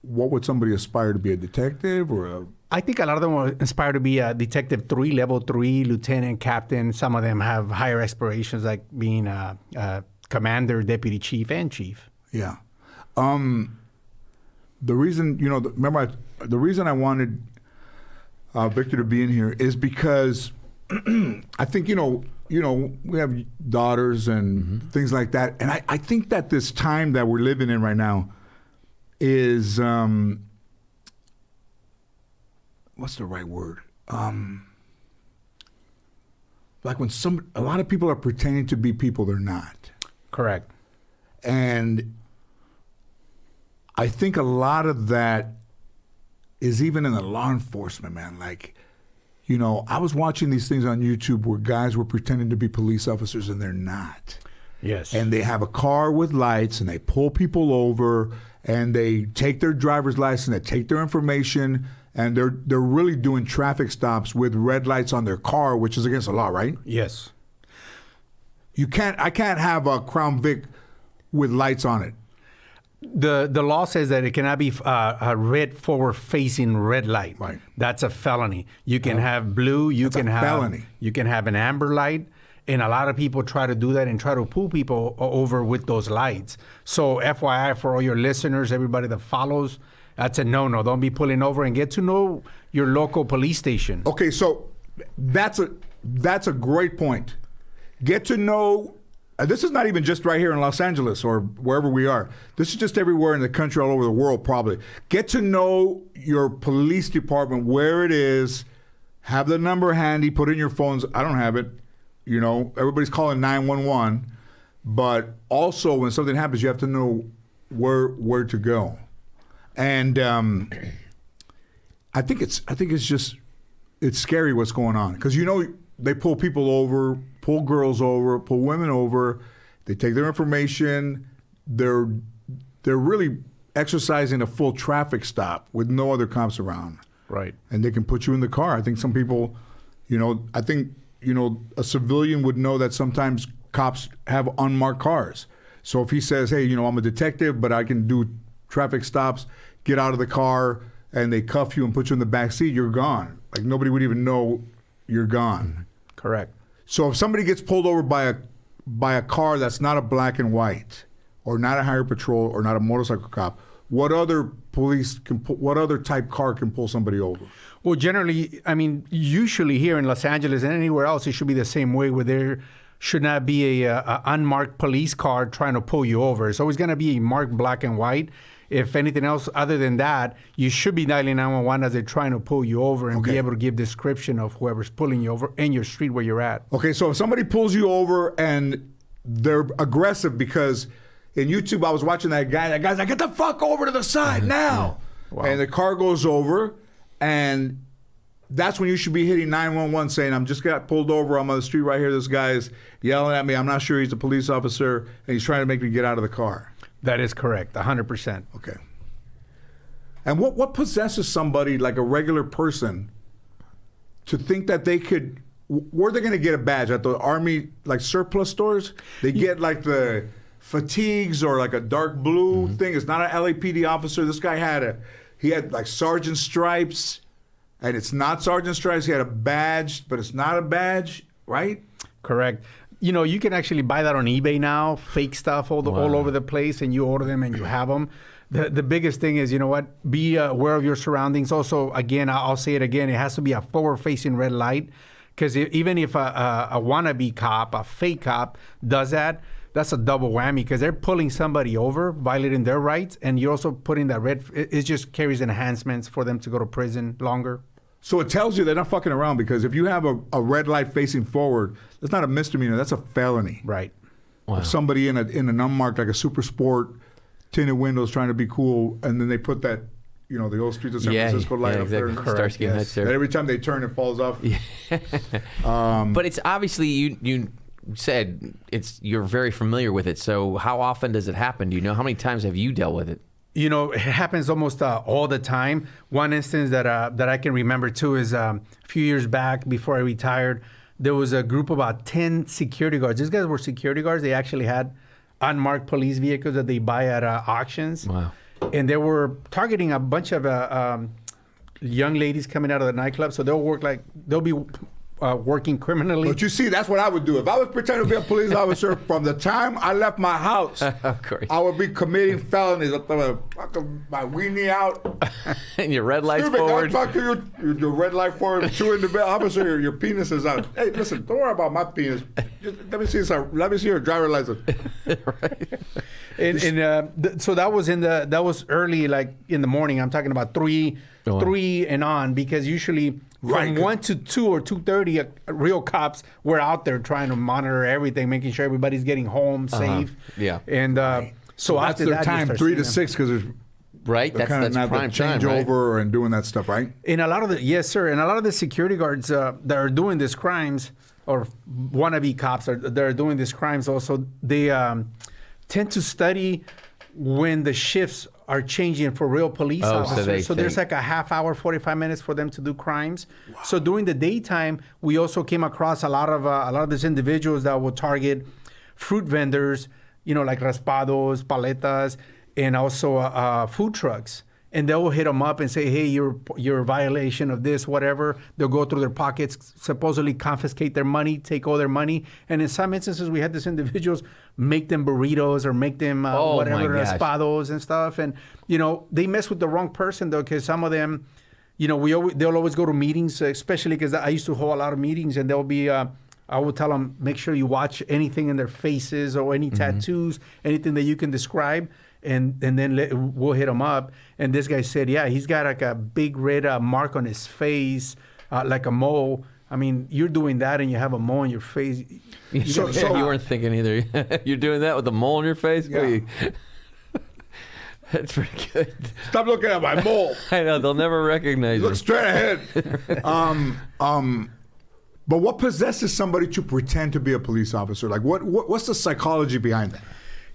what would somebody aspire to be, a detective or a... I think a lot of them will aspire to be a detective 3, level 3, lieutenant, captain. Some of them have higher aspirations, like being a commander, deputy chief, and chief. Yeah. The reason, the reason I wanted Victor to be in here is because I think, we have daughters and things like that. And I think that this time that we're living in right now is, what's the right word? Like when a lot of people are pretending to be people they're not. Correct. And I think a lot of that is even in the law enforcement, man. Like, I was watching these things on YouTube where guys were pretending to be police officers and they're not. Yes. And they have a car with lights and they pull people over and they take their driver's license, they take their information, and they're really doing traffic stops with red lights on their car, which is against the law, right? Yes. I can't have a Crown Vic with lights on it. The law says that it cannot be a red forward-facing red light. Right. That's a felony. You can have blue. You can have felony. You can have an amber light, and a lot of people try to do that and try to pull people over with those lights. So, FYI, for all your listeners, everybody that follows, that's a no-no. Don't be pulling over, and get to know your local police station. Okay, so that's a great point. Get to know. This is not even just right here in Los Angeles or wherever we are. This is just everywhere in the country, all over the world, probably. Get to know your police department, where it is. Have the number handy. Put it in your phones. I don't have it. Everybody's calling 911. But also, when something happens, you have to know where to go. And I think it's scary what's going on, because they pull people over, pull girls over, pull women over. They take their information. They're really exercising a full traffic stop with no other cops around. Right. And they can put you in the car. I think some people, a civilian would know that sometimes cops have unmarked cars. So if he says, hey, I'm a detective, but I can do traffic stops, get out of the car, and they cuff you and put you in the back seat, you're gone. Like, nobody would even know you're gone. Correct. So if somebody gets pulled over by a car that's not a black and white, or not a highway patrol, or not a motorcycle cop, what other type car can pull somebody over? Well, generally, usually here in Los Angeles and anywhere else, it should be the same way, where there should not be a unmarked police car trying to pull you over. It's always going to be marked black and white. If anything else other than that, you should be dialing 911 as they're trying to pull you over and be able to give description of whoever's pulling you over in your street where you're at. Okay, so if somebody pulls you over and they're aggressive, because in YouTube I was watching that guy's like, get the fuck over to the side now. Wow. And the car goes over, and that's when you should be hitting 911 saying, I'm just got pulled over, I'm on the street right here, this guy is yelling at me, I'm not sure he's a police officer, and he's trying to make me get out of the car. That is correct, 100%. Okay. And what possesses somebody, like a regular person, to think that they could, where are they going to get a badge? At the Army, like, surplus stores? They get, like, the fatigues or, like, a dark blue thing. It's not an LAPD officer. This guy he had, like, sergeant stripes, and it's not sergeant stripes. He had a badge, but it's not a badge, right? Correct. You can actually buy that on eBay now, fake stuff all over the place, and you order them and you have them. The biggest thing is, be aware of your surroundings. Also, again, I'll say it again, it has to be a forward-facing red light, because even if a wannabe cop, a fake cop, does that, that's a double whammy, because they're pulling somebody over, violating their rights, and you're also putting that red, it just carries enhancements for them to go to prison longer. So it tells you they're not fucking around, because if you have a red light facing forward, that's not a misdemeanor, that's a felony. Right. Wow. If somebody in an unmarked, like a super sport, tinted windows, trying to be cool, and then they put that, the old streets of San Francisco light up there. Starsky and Hutch there. And every time they turn, it falls off. Yeah. But it's obviously, you said you're very familiar with it. So how often does it happen? Do you know how many times have you dealt with it? It happens almost all the time. One instance that I can remember too is a few years back, before I retired, there was a group of about 10 security guards. These guys were security guards. They actually had unmarked police vehicles that they buy at auctions. Wow. And they were targeting a bunch of young ladies coming out of the nightclub. So they'll be working criminally. But you see, that's what I would do. If I was pretending to be a police officer, from the time I left my house, Of course. I would be committing felonies. I'd throw my weenie out. And your red lights Stupid, forward. I'll talk to you, your red light forward, chewing the bell. Officer, your penis is out. Hey, listen, don't worry about my penis. Just let me see your driver's license. So that was early, like in the morning. I'm talking about 3 and on, because usually from 1 to 2 or 2:30, real cops were out there trying to monitor everything, making sure everybody's getting home safe. Yeah. And so That's after their that, time, 3 to 6, because there's Right? they're kind of That's not the prime time, right? changeover and doing that stuff, right? And a lot of the security guards that are doing these crimes, or wannabe cops that are doing these crimes also, they tend to study when the shifts are changing for real police officers. So there's like a half hour, 45 minutes for them to do crimes. Wow. So during the daytime, we also came across a lot of these individuals that will target fruit vendors, like raspados, paletas, and also food trucks. And they'll hit them up and say, hey, you're a violation of this, whatever. They'll go through their pockets, supposedly confiscate their money, take all their money. And in some instances, we had these individuals make them burritos or make them whatever, raspados and stuff. And, they mess with the wrong person, though, because some of them, they'll always go to meetings, especially because I used to hold a lot of meetings, and they'll be... I would tell them, make sure you watch anything in their faces or any tattoos, anything that you can describe, and then we'll hit them up. And this guy said, yeah, he's got like a big red mark on his face, like a mole. I mean, you're doing that and you have a mole on your face. So you weren't thinking either. You're doing that with a mole on your face? Yeah. That's pretty good. Stop looking at my mole. I know, they'll never recognize you. Look straight ahead. But what possesses somebody to pretend to be a police officer? Like, what's the psychology behind that?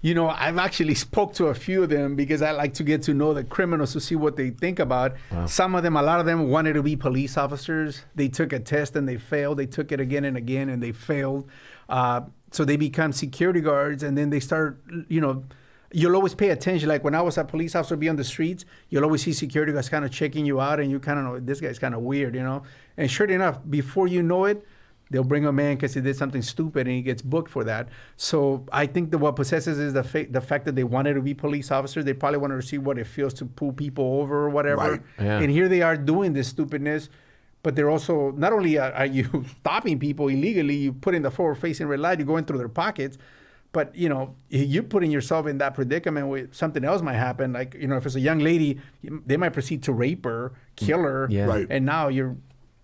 I've actually spoke to a few of them because I like to get to know the criminals to see what they think about. Wow. A lot of them wanted to be police officers. They took a test and they failed. They took it again and again and they failed. So they become security guards, and then they start, you'll always pay attention. Like when I was a police officer, be on the streets, you'll always see security guys kind of checking you out, and you kind of know, this guy's kind of weird, And sure enough, before you know it, they'll bring him in because he did something stupid and he gets booked for that. So I think that what possesses is the fact that they wanted to be police officers. They probably wanted to see what it feels to pull people over or whatever. Right. Yeah. And here they are doing this stupidness, but they're also, not only are you stopping people illegally, you put in the forward-facing red light, you're going through their pockets, but, you're putting yourself in that predicament where something else might happen. Like, if it's a young lady, they might proceed to rape her, kill her, Right. and now you're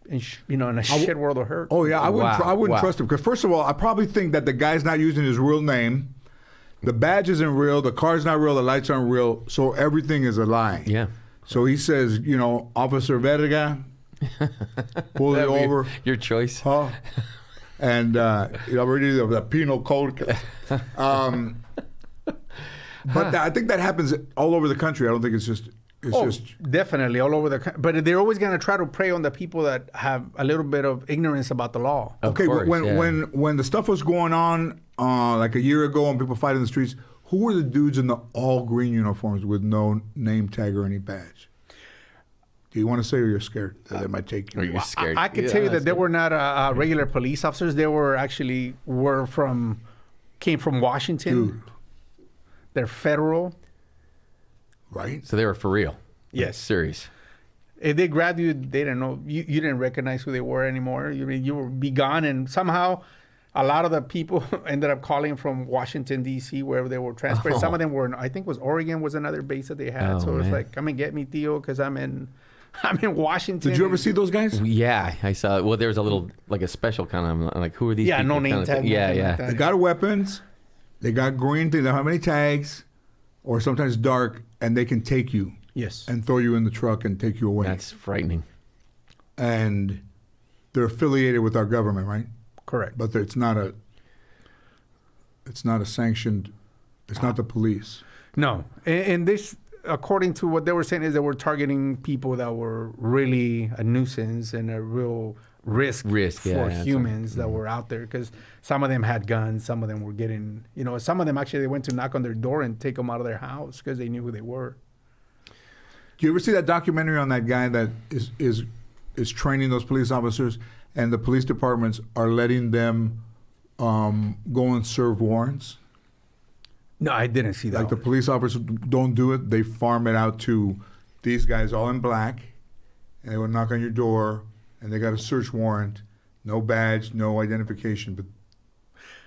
in a shit world of hurt. Oh yeah, I wouldn't trust him, because first of all, I probably think that the guy's not using his real name, the badge isn't real, the car's not real, the lights aren't real, so everything is a lie. Yeah. So he says, Officer Verga, pull it over. Your choice. Huh? And already the penal code. But I think that happens all over the country. I don't think it's just. Definitely all over the country. But they're always going to try to prey on the people that have a little bit of ignorance about the law. Okay, course, when the stuff was going on like a year ago and people fighting in the streets, who were the dudes in the all green uniforms with no name tag or any badge? Do you want to say, or you're scared that they might take you? Or you're scared? I can tell you that they were not regular police officers. They were actually came from Washington. Dude. They're federal. Right? So they were for real. Yes. Serious. If they grabbed you, they didn't know. You didn't recognize who they were anymore. You were be gone, and somehow a lot of the people ended up calling from Washington, D.C., wherever they were transferred. Some of them were, I think, Oregon was another base that they had. So it's like, come and get me, Theo, because I'm in Washington. Did you ever see those guys? Yeah, I saw. Well, there was a little, like a special kind of, like, who are these people? no name tag. Yeah. Like They got weapons. They got green. They don't have any tags, or sometimes dark, and they can take you. Yes. And throw you in the truck and take you away. That's frightening. And they're affiliated with our government, right? Correct. But it's not a sanctioned. It's not the police. No, and this, according to what they were saying, is they were targeting people that were really a nuisance and a real risk yeah, for that's humans that were out there, because some of them had guns, some of them were getting, some of them actually they went to knock on their door and take them out of their house because they knew who they were. Do you ever see that documentary on that guy that is training those police officers, and the police departments are letting them go and serve warrants? No, I didn't see that. Like the police officers don't do it; they farm it out to these guys all in black, and they will knock on your door, and they got a search warrant, no badge, no identification, but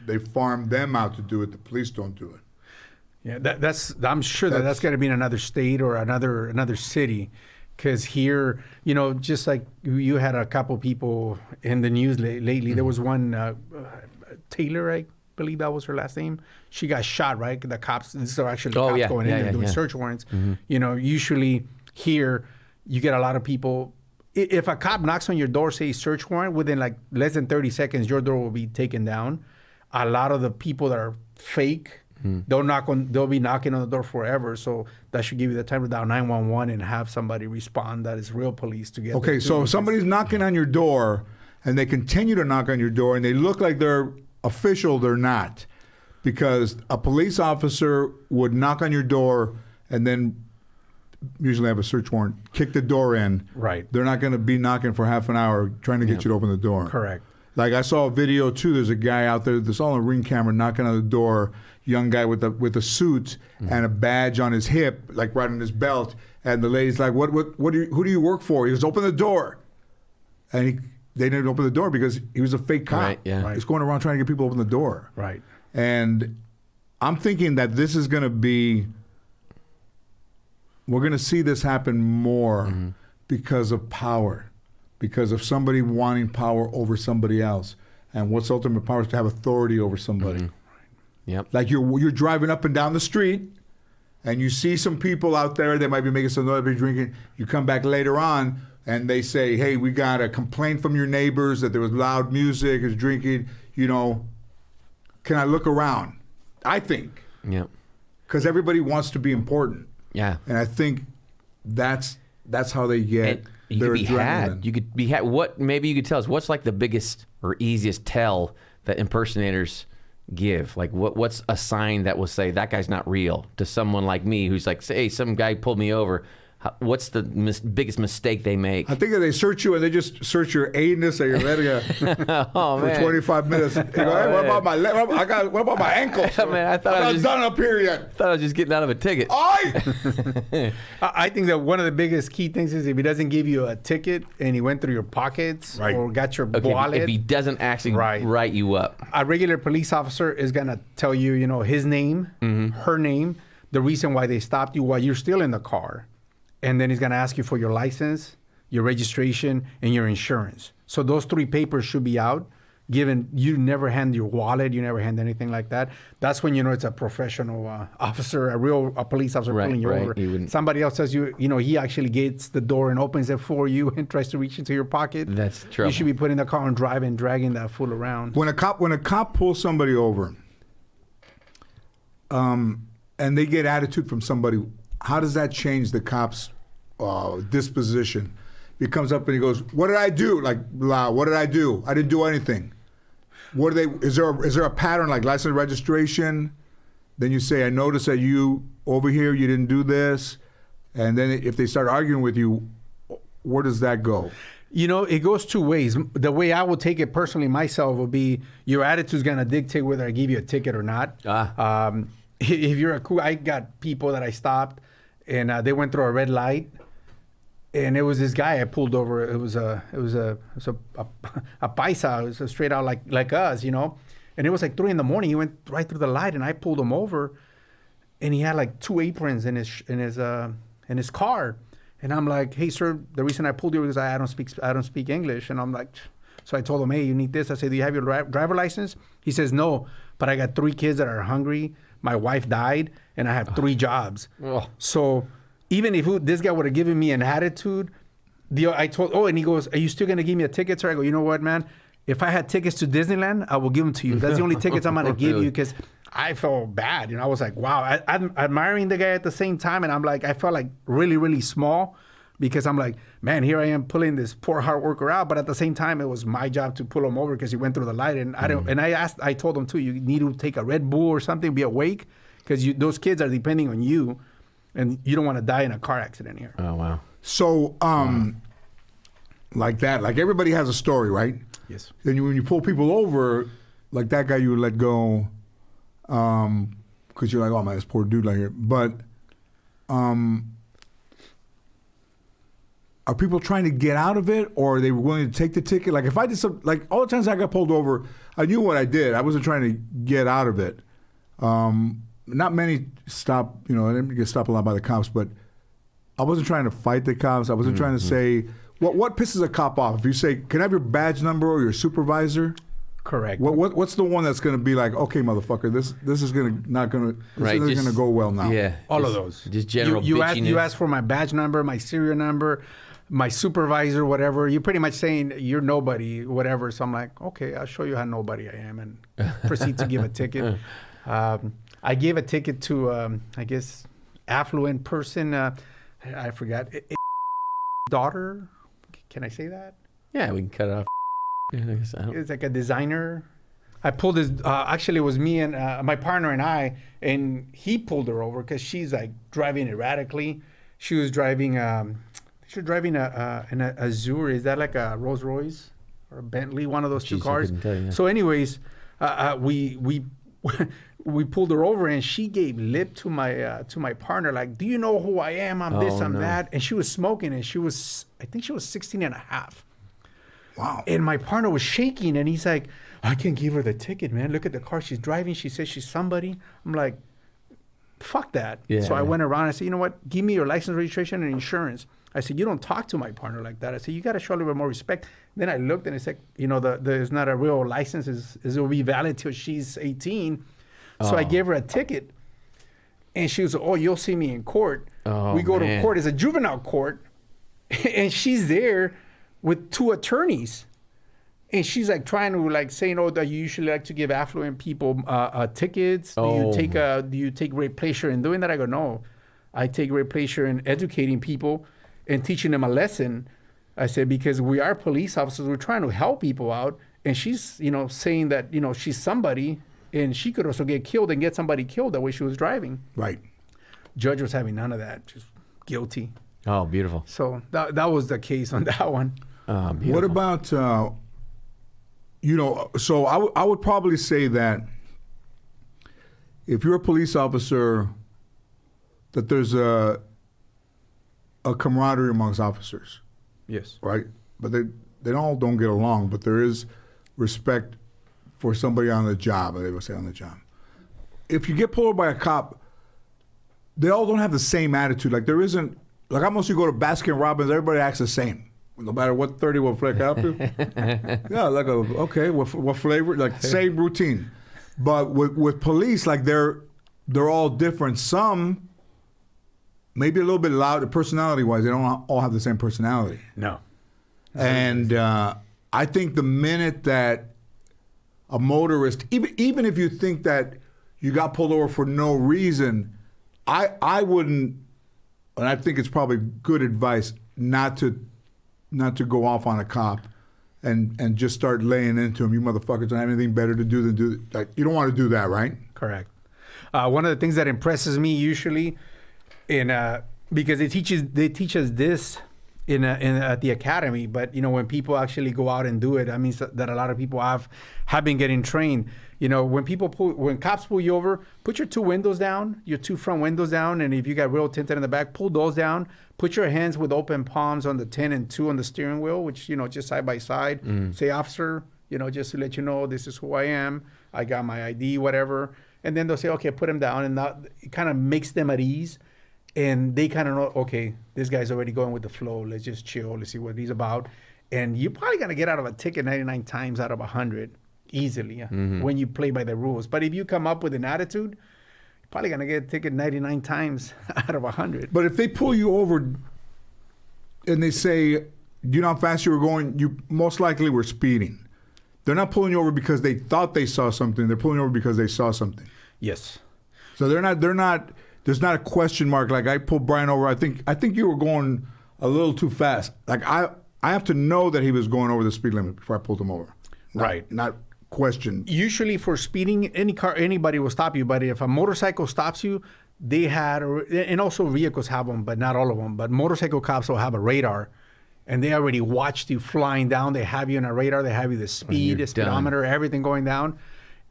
they farm them out to do it. The police don't do it. Yeah, I'm sure that's got to be in another state or another city, because here, just like you had a couple people in the news lately. There was one Taylor, I believe that was her last name. She got shot, right? The cops. These are actually cops going in there doing search warrants. Usually here you get a lot of people. If a cop knocks on your door, say search warrant, within like less than 30 seconds, your door will be taken down. A lot of the people that are fake, they'll be knocking on the door forever. So that should give you the time to dial 911 and have somebody respond that is real police to get. Okay, so if somebody's knocking on your door and they continue to knock on your door and they look like they're official, they're not, because a police officer would knock on your door and then usually have a search warrant, kick the door in. Right. They're not going to be knocking for half an hour trying to get you to open the door. Correct. Like I saw a video too. There's a guy out there. There's all on a Ring camera knocking on the door. Young guy with a suit and a badge on his hip, like right on his belt. And the lady's like, who do you work for? He goes, open the door. And they didn't open the door because he was a fake cop. Right, yeah. He's going around trying to get people to open the door. Right. And I'm thinking that this is going to be, we're going to see this happen more because of power, because of somebody wanting power over somebody else. And what's ultimate power is to have authority over somebody. Yep. Like you're driving up and down the street and you see some people out there, they might be making some noise, be drinking. You come back later on and they say, hey, we got a complaint from your neighbors that there was loud music, is drinking, can I look around? I think. Yep. Because everybody wants to be important. Yeah. And I think that's how they get you their could be adrenaline. had. You could be had. Maybe you could tell us what's like the biggest or easiest tell that impersonators give? Like what's a sign that will say that guy's not real to someone like me who's like, say, hey, some guy pulled me over. What's the biggest mistake they make? I think that they search you and they just search your anus or your leg for 25 minutes. You go, hey, what about my leg? What about my ankles? Man, I thought I'm I not was done up here yet. thought I was just getting out of a ticket. I think that one of the biggest key things is if he doesn't give you a ticket and he went through your pockets or got your wallet. If he doesn't actually write you up. A regular police officer is going to tell you, his name, her name, the reason why they stopped you while you're still in the car. And then he's going to ask you for your license, your registration, and your insurance. So those three papers should be out, given you never hand your wallet, you never hand anything like that. That's when you know it's a professional officer, a police officer pulling you over. Somebody else says he actually gets the door and opens it for you and tries to reach into your pocket. That's trouble. You should be putting the car on drive and dragging that fool around. When a cop pulls somebody over, and they get attitude from somebody, how does that change the cop's disposition? He comes up and he goes, "What did I do?" Like, what did I do? I didn't do anything. What are they? Is there a pattern like license registration? Then you say, "I noticed that you over here you didn't do this," and then if they start arguing with you, where does that go? It goes two ways. The way I would take it personally myself would be your attitude's gonna dictate whether I give you a ticket or not. If you're I got people that I stopped and they went through a red light. And it was this guy I pulled over. It was a paisa. It was straight out like us, And it was like 3 a.m. He went right through the light, and I pulled him over. And he had like 2 aprons in his car. And I'm like, "Hey, sir, the reason I pulled you is I don't speak English." And I'm like, so I told him, "Hey, you need this." I said, "Do you have your driver license?" He says, "No, but I got 3 kids that are hungry. My wife died, and I have 3 jobs." So. Even if this guy would have given me an attitude, I told, and he goes, "Are you still going to give me a ticket, sir?" I go, "You know what, man? If I had tickets to Disneyland, I will give them to you. That's the only tickets I'm going to give you," because I felt bad. I was like, wow, I'm admiring the guy at the same time. And I'm like, I felt like really, really small because I'm like, man, here I am pulling this poor hard worker out, but at the same time, it was my job to pull him over because he went through the light, and I told him too, you need to take a Red Bull or something, be awake, because those kids are depending on you, and you don't want to die in a car accident here. Oh wow. So, like that, like everybody has a story, right? Yes. Then when you pull people over, like that guy, you let go, because you're like, oh man, this poor dude like here. But, are people trying to get out of it, or are they willing to take the ticket? Like if I did like all the times I got pulled over, I knew what I did. I wasn't trying to get out of it. Not many stop, I didn't get stopped a lot by the cops, but I wasn't trying to fight the cops. I wasn't trying to say, what pisses a cop off? If you say, can I have your badge number or your supervisor? Correct. What's the one that's going to be like, okay, motherfucker, this isn't going to go well now. Yeah. All of those. Just general you bitchiness. ask for my badge number, my serial number, my supervisor, whatever. You're pretty much saying you're nobody, whatever. So I'm like, okay, I'll show you how nobody I am, and proceed to give a ticket. I gave a ticket to, I guess, affluent person. I forgot. Daughter. Can I say that? Yeah, we can cut it off. Yeah, I guess It's like a designer. I pulled his. Actually, it was me and my partner and I, and he pulled her over because she's like driving erratically. She was driving. An Azure. Is that like a Rolls Royce or a Bentley? One of those two cars. Tell you, yeah. So, anyways, we pulled her over, and she gave lip to my partner, like, do you know who I am? I'm this, I'm that. And she was smoking, and I think she was 16 and a half. Wow. And my partner was shaking, and he's like, I can't give her the ticket, man. Look at the car she's driving. She says she's somebody. I'm like, fuck that. Yeah, so I went around and I said, you know what? Give me your license, registration, and insurance. I said, you don't talk to my partner like that. I said, you got to show a little bit more respect. Then I looked, and I said, there's not a real license. It will be valid till she's 18. So I gave her a ticket, and she was, oh, you'll see me in court. Oh, we go man. to court. It's a juvenile court, and she's there with two attorneys. And she's like trying to like saying, oh, that you usually like to give affluent people tickets. Do you take great pleasure in doing that? I go, no, I take great pleasure in educating people and teaching them a lesson. I said, because we are police officers, we're trying to help people out. And she's, saying that, she's somebody, and she could also get killed and get somebody killed the way she was driving. Right. Judge was having none of that, just guilty. Oh, beautiful. So that was the case on that one. Beautiful. What about, so I would probably say that if you're a police officer, that there's a camaraderie amongst officers. Yes. Right? But they all don't get along, but there is respect for somebody on the job, they would say on the job. If you get pulled over by a cop, they all don't have the same attitude. Like there isn't, like almost you go to Baskin Robbins, everybody acts the same. No matter what 30 will flick out to. Yeah, like okay, what flavor? Like same routine. But with police, like they're all different. Some maybe a little bit loud, personality-wise, they don't all have the same personality. No. And I think the minute that a motorist, even if you think that you got pulled over for no reason, I wouldn't, and I think it's probably good advice not to go off on a cop and just start laying into him. You motherfuckers don't have anything better to do than do, like, you don't want to do that, right? Correct. One of the things that impresses me usually because they teach us this at the academy, but when people actually go out and do it, that means that a lot of people have been getting trained. When cops pull you over, put your two windows down, your two front windows down, and if you got real tinted in the back, pull those down. Put your hands with open palms on the 10 and 2 on the steering wheel, which just side by side. Say, officer, just to let you know this is who I am. I got my ID, whatever. And then they'll say, okay, put him down, and that it kind of makes them at ease. And they kind of know, okay, this guy's already going with the flow. Let's just chill. Let's see what he's about. And you're probably going to get out of a ticket 99 times out of 100 easily when you play by the rules. But if you come up with an attitude, you're probably going to get a ticket 99 times out of 100. But if they pull you over and they say, you know how fast you were going, you most likely were speeding. They're not pulling you over because they thought they saw something. They're pulling you over because they saw something. Yes. So they're not. There's not a question mark like I pulled Bryan over. I think you were going a little too fast. Like I have to know that he was going over the speed limit before I pulled him over. Not question. Usually for speeding, anybody will stop you. But if a motorcycle stops you, they had, and also vehicles have them, but not all of them. But motorcycle cops will have a radar, and they already watched you flying down. They have you in a radar. They have you the speed, the speedometer, everything going down.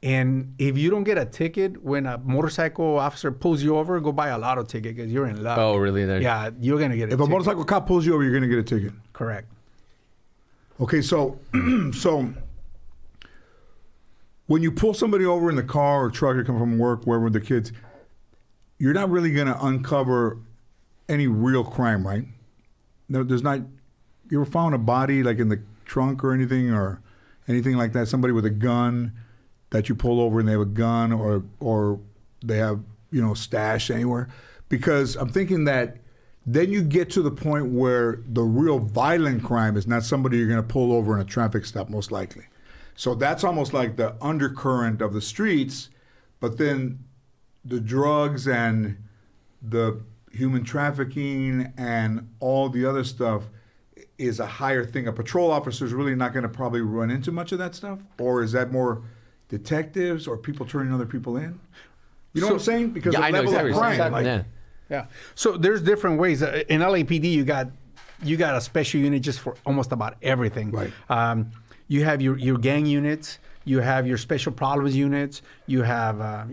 And if you don't get a ticket when a motorcycle officer pulls you over, go buy a lotto ticket because you're in luck. Oh, really? Yeah, you're going to get a ticket. If a motorcycle cop pulls you over, you're going to get a ticket. Correct. Okay, so when you pull somebody over in the car or truck or come from work, wherever with the kids, you're not really going to uncover any real crime, right? No, there's not. You ever found a body like in the trunk or anything like that? Somebody with a gun that you pull over and they have a gun or they have, stashed anywhere? Because I'm thinking that then you get to the point where the real violent crime is not somebody you're going to pull over in a traffic stop, most likely. So that's almost like the undercurrent of the streets, but then the drugs and the human trafficking and all the other stuff is a higher thing. A patrol officer is really not going to probably run into much of that stuff? Or is that more detectives or people turning other people in? You know what I'm saying? Because the level of crime. Yeah. So there's different ways. In LAPD, you got a special unit just for almost about everything. Right. You have your gang units. You have your special problems units. You have, I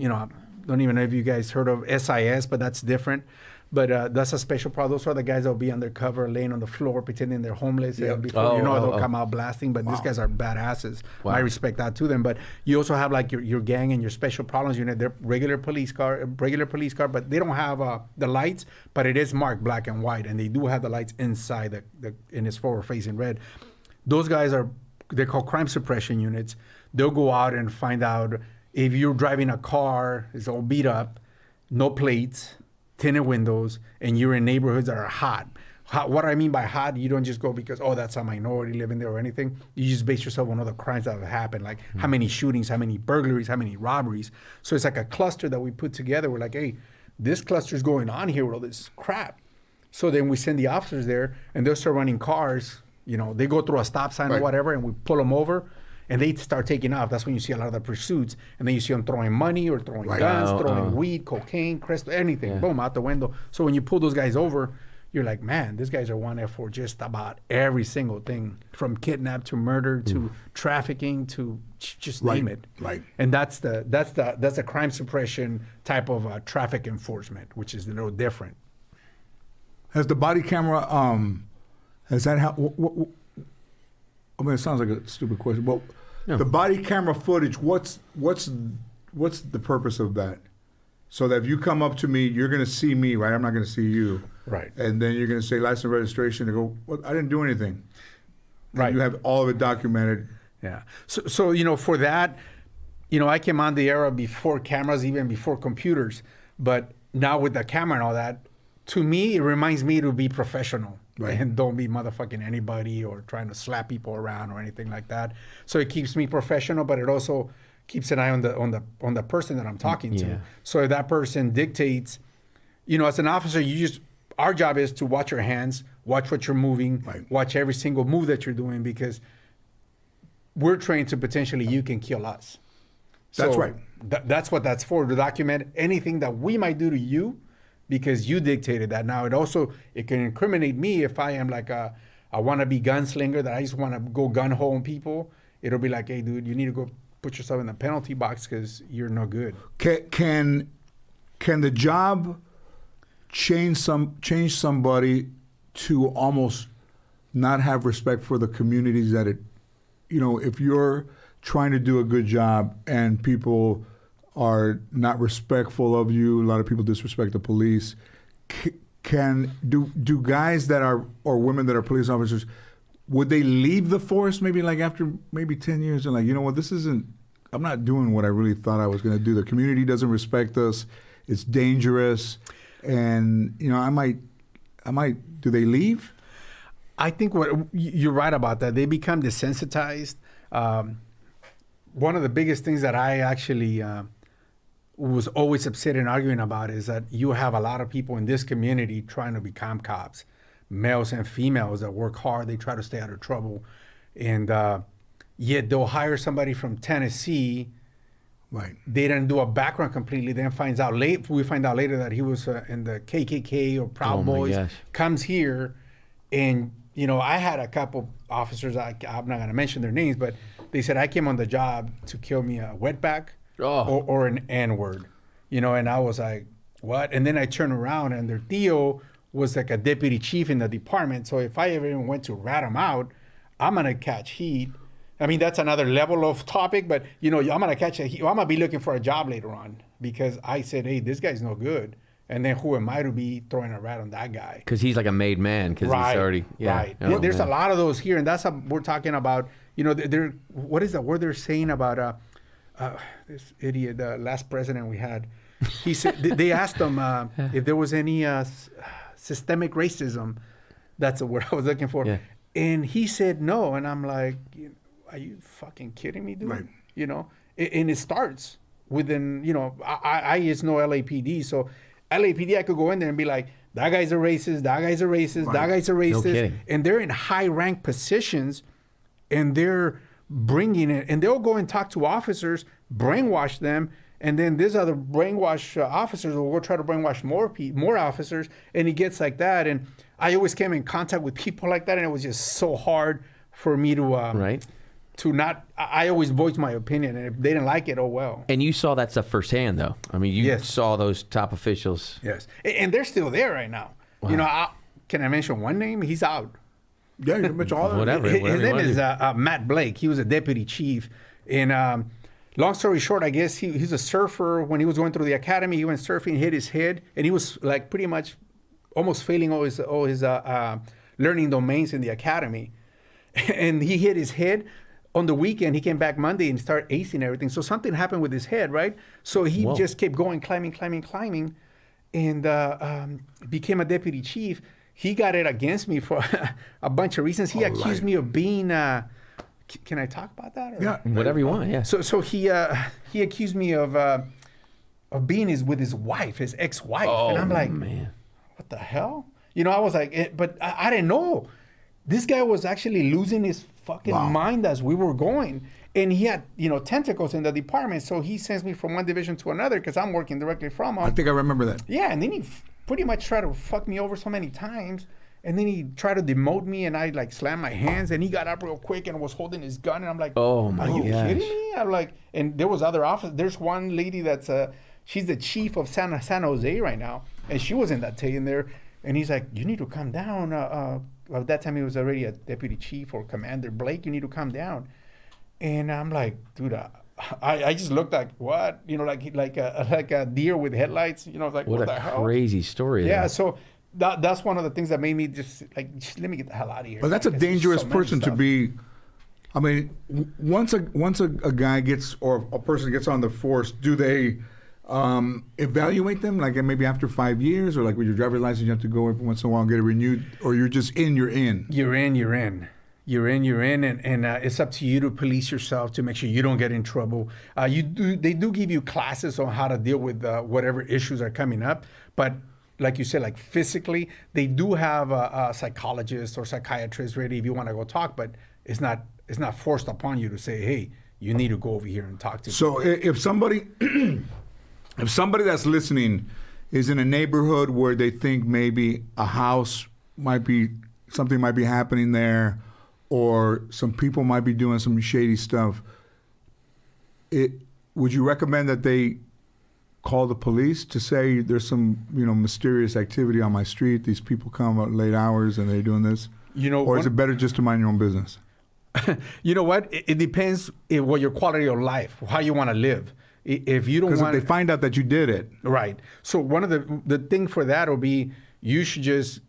don't even know if you guys heard of SIS, but that's different. But that's a special problem. Those are the guys that will be undercover, laying on the floor, pretending they're homeless. Yep. And before they'll come out blasting. But these guys are badasses. Wow. I respect that to them. But you also have like your gang and your special problems unit. They're regular police car, but they don't have the lights. But it is marked black and white, and they do have the lights inside and it's forward facing red. Those guys they're called crime suppression units. They'll go out and find out if you're driving a car, it's all beat up, no plates, tinted windows, and you're in neighborhoods that are hot. What I mean by hot, you don't just go because, that's a minority living there or anything. You just base yourself on other crimes that have happened, like how many shootings, how many burglaries, how many robberies. So it's like a cluster that we put together. We're like, hey, this cluster's going on here with all this crap. So then we send the officers there, and they'll start running cars. They go through a stop sign or whatever, and we pull them over, and they start taking off. That's when you see a lot of the pursuits. And then you see them throwing money or throwing guns, throwing weed, cocaine, crystal, anything. Boom, out the window. So when you pull those guys over, you're like, man, these guys are wanted for just about every single thing, from kidnap to murder to trafficking to just name it. Right. And that's the crime suppression type of traffic enforcement, which is a little different. Has the body camera, has that it sounds like a stupid question, but the body camera footage, what's the purpose of that? So that if you come up to me, you're going to see me, right? I'm not going to see you. Right. And then you're going to say license and registration and go, well, I didn't do anything. And Right. you have all of it documented. Yeah. So for that, I came on the era before cameras, even before computers. But now with the camera and all that, to me, it reminds me to be professional. Right. And don't be motherfucking anybody or trying to slap people around or anything like that. So it keeps me professional, but it also keeps an eye on the person that I'm talking to. So if that person dictates, as an officer, our job is to watch your hands, watch what you're moving, watch every single move that you're doing, because we're trained to potentially you can kill us. That's So right. That's what that's for, to document anything that we might do to you because you dictated that. Now, it can incriminate me if I am like a wannabe gunslinger that I just want to go gun hole people. It'll be like, hey, dude, you need to go put yourself in the penalty box because you're no good. Can the job change somebody to almost not have respect for the communities that if you're trying to do a good job and people are not respectful of you, a lot of people disrespect the police, do guys that are, or women that are police officers, would they leave the force maybe like after maybe 10 years and like, I'm not doing what I really thought I was going to do. The community doesn't respect us. It's dangerous. And, I might, do they leave? I think you're right about that. They become desensitized. One of the biggest things that I actually was always upset and arguing about is that you have a lot of people in this community trying to become cops. males and females that work hard. They try to stay out of trouble. And yet they'll hire somebody from Tennessee. Right. They didn't do a background completely. Then we find out later that he was in the KKK or Proud Boys. Gosh. Comes here, and I had a couple officers. I'm not going to mention their names, but they said I came on the job to kill me a wetback or an N-word. And I was like, what? And then I turned around, and their Theo was like a deputy chief in the department. So if I ever even went to rat him out, I'm going to catch heat. I mean, that's another level of topic, but, I'm going to catch I'm going to be looking for a job later on because I said, hey, this guy's no good. And then who am I to be throwing a rat on that guy? Because he's like a made man. Because he's already, Right. Oh, There's man. a lot of those here, and that's what we're talking about. What is the word they're saying about this idiot, the last president we had? He said, they asked him if there was any systemic racism. That's the word I was looking for. Yeah. And he said no. And I'm like, are you fucking kidding me, dude? Right. And it starts within, I just know LAPD. So LAPD, I could go in there and be like, that guy's a racist, that guy's a racist, Right. that guy's a racist. kidding. And they're in high rank positions and they're bringing it. And they'll go and talk to officers, brainwash them. And then these other brainwash officers will go try to brainwash more officers. And it gets like that. And I always came in contact with people like that. And it was just so hard for me to Right. to not, I always voiced my opinion, and if they didn't like it, oh well. And you saw that stuff firsthand, though. I mean, you Yes. saw those top officials. Yes, and they're still there right now. Can I mention one name? He's out. Yeah, you can mention all of them. Whatever. His you name wanna is do. Matt Blake. He was a deputy chief. And long story short, I guess he's a surfer. When he was going through the academy, he went surfing, hit his head, and he was like pretty much almost failing all his learning domains in the academy. And he hit his head. On the weekend, he came back Monday and started acing everything. So something happened with his head, right? So he just kept going, climbing, and became a deputy chief. He got it against me for a bunch of reasons. He accused me of being. Can I talk about that? Or? Yeah. Whatever you want, yeah. So he accused me of being with his wife, his ex-wife, and I'm like, man. what the hell? I was like, but I didn't know. This guy was actually losing his fucking mind as we were going. And he had, tentacles in the department. So he sends me from one division to another because I'm working directly from him. I think I remember that. Yeah, and then he pretty much tried to fuck me over so many times. And then he tried to demote me, and I like slammed my hands, and he got up real quick and was holding his gun. And I'm like, Oh, my are you gosh. kidding me? I'm like, and there was other officers. There's one lady that's she's the chief of San Jose right now, and she was in that in there. And he's like, you need to calm down. At that time, he was already a deputy chief or Commander Blake. You need to calm down. And I'm like, dude, I just looked like what? Like a deer with headlights. Like what the a hell? crazy story. Yeah. though. So that's one of the things that made me just let me get the hell out of here. But that's a Because there's dangerous so many person to stuff. be. I mean, once a guy gets or a person gets on the force, do they evaluate them like maybe after 5 years, or like with your driver's license you have to go every once in a while and get it renewed, or you're just in? You're in. You're in, and it's up to you to police yourself to make sure you don't get in trouble. They do give you classes on how to deal with whatever issues are coming up, but like you said, like physically, they do have a psychologist or psychiatrist ready if you want to go talk, but it's not forced upon you to say, hey, you need to go over here and talk to. So if somebody if somebody that's listening is in a neighborhood where they think maybe a house something might be happening there, or some people might be doing some shady stuff, would you recommend that they call the police to say there's some mysterious activity on my street? These people come at late hours and they're doing this. Or is it better just to mind your own business? You know what? It depends what your quality of life, how you want to live. If you don't want, Because if they find out that you did it, right. So one of the thing for that will be you should just.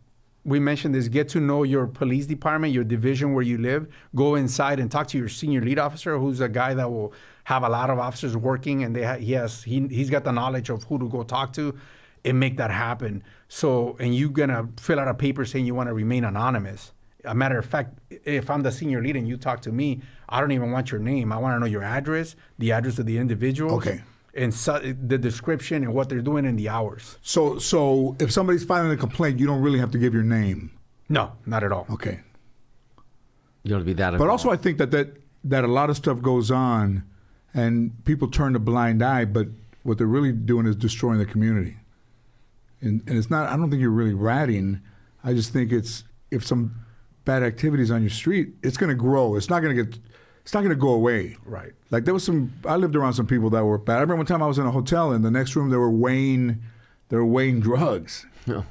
We mentioned this, get to know your police department, your division where you live. Go inside and talk to your senior lead officer, who's a guy that will have a lot of officers working, and he's got the knowledge of who to go talk to and make that happen. So, and you're going to fill out a paper saying you want to remain anonymous. A matter of fact, if I'm the senior lead and you talk to me, I don't even want your name. I want to know your address, the address of the individual. Okay. And the description and what they're doing in the hours. So if somebody's filing a complaint, you don't really have to give your name. No, not at all. Okay. You don't have to be that. But also, I think that a lot of stuff goes on, and people turn a blind eye. But what they're really doing is destroying the community. And it's not. I don't think you're really ratting. I just think it's if some bad activities on your street, it's going to grow. It's not going to go away. Right. Like there was some. I lived around some people that were bad. I remember one time I was in a hotel, in the next room they were weighing drugs. No.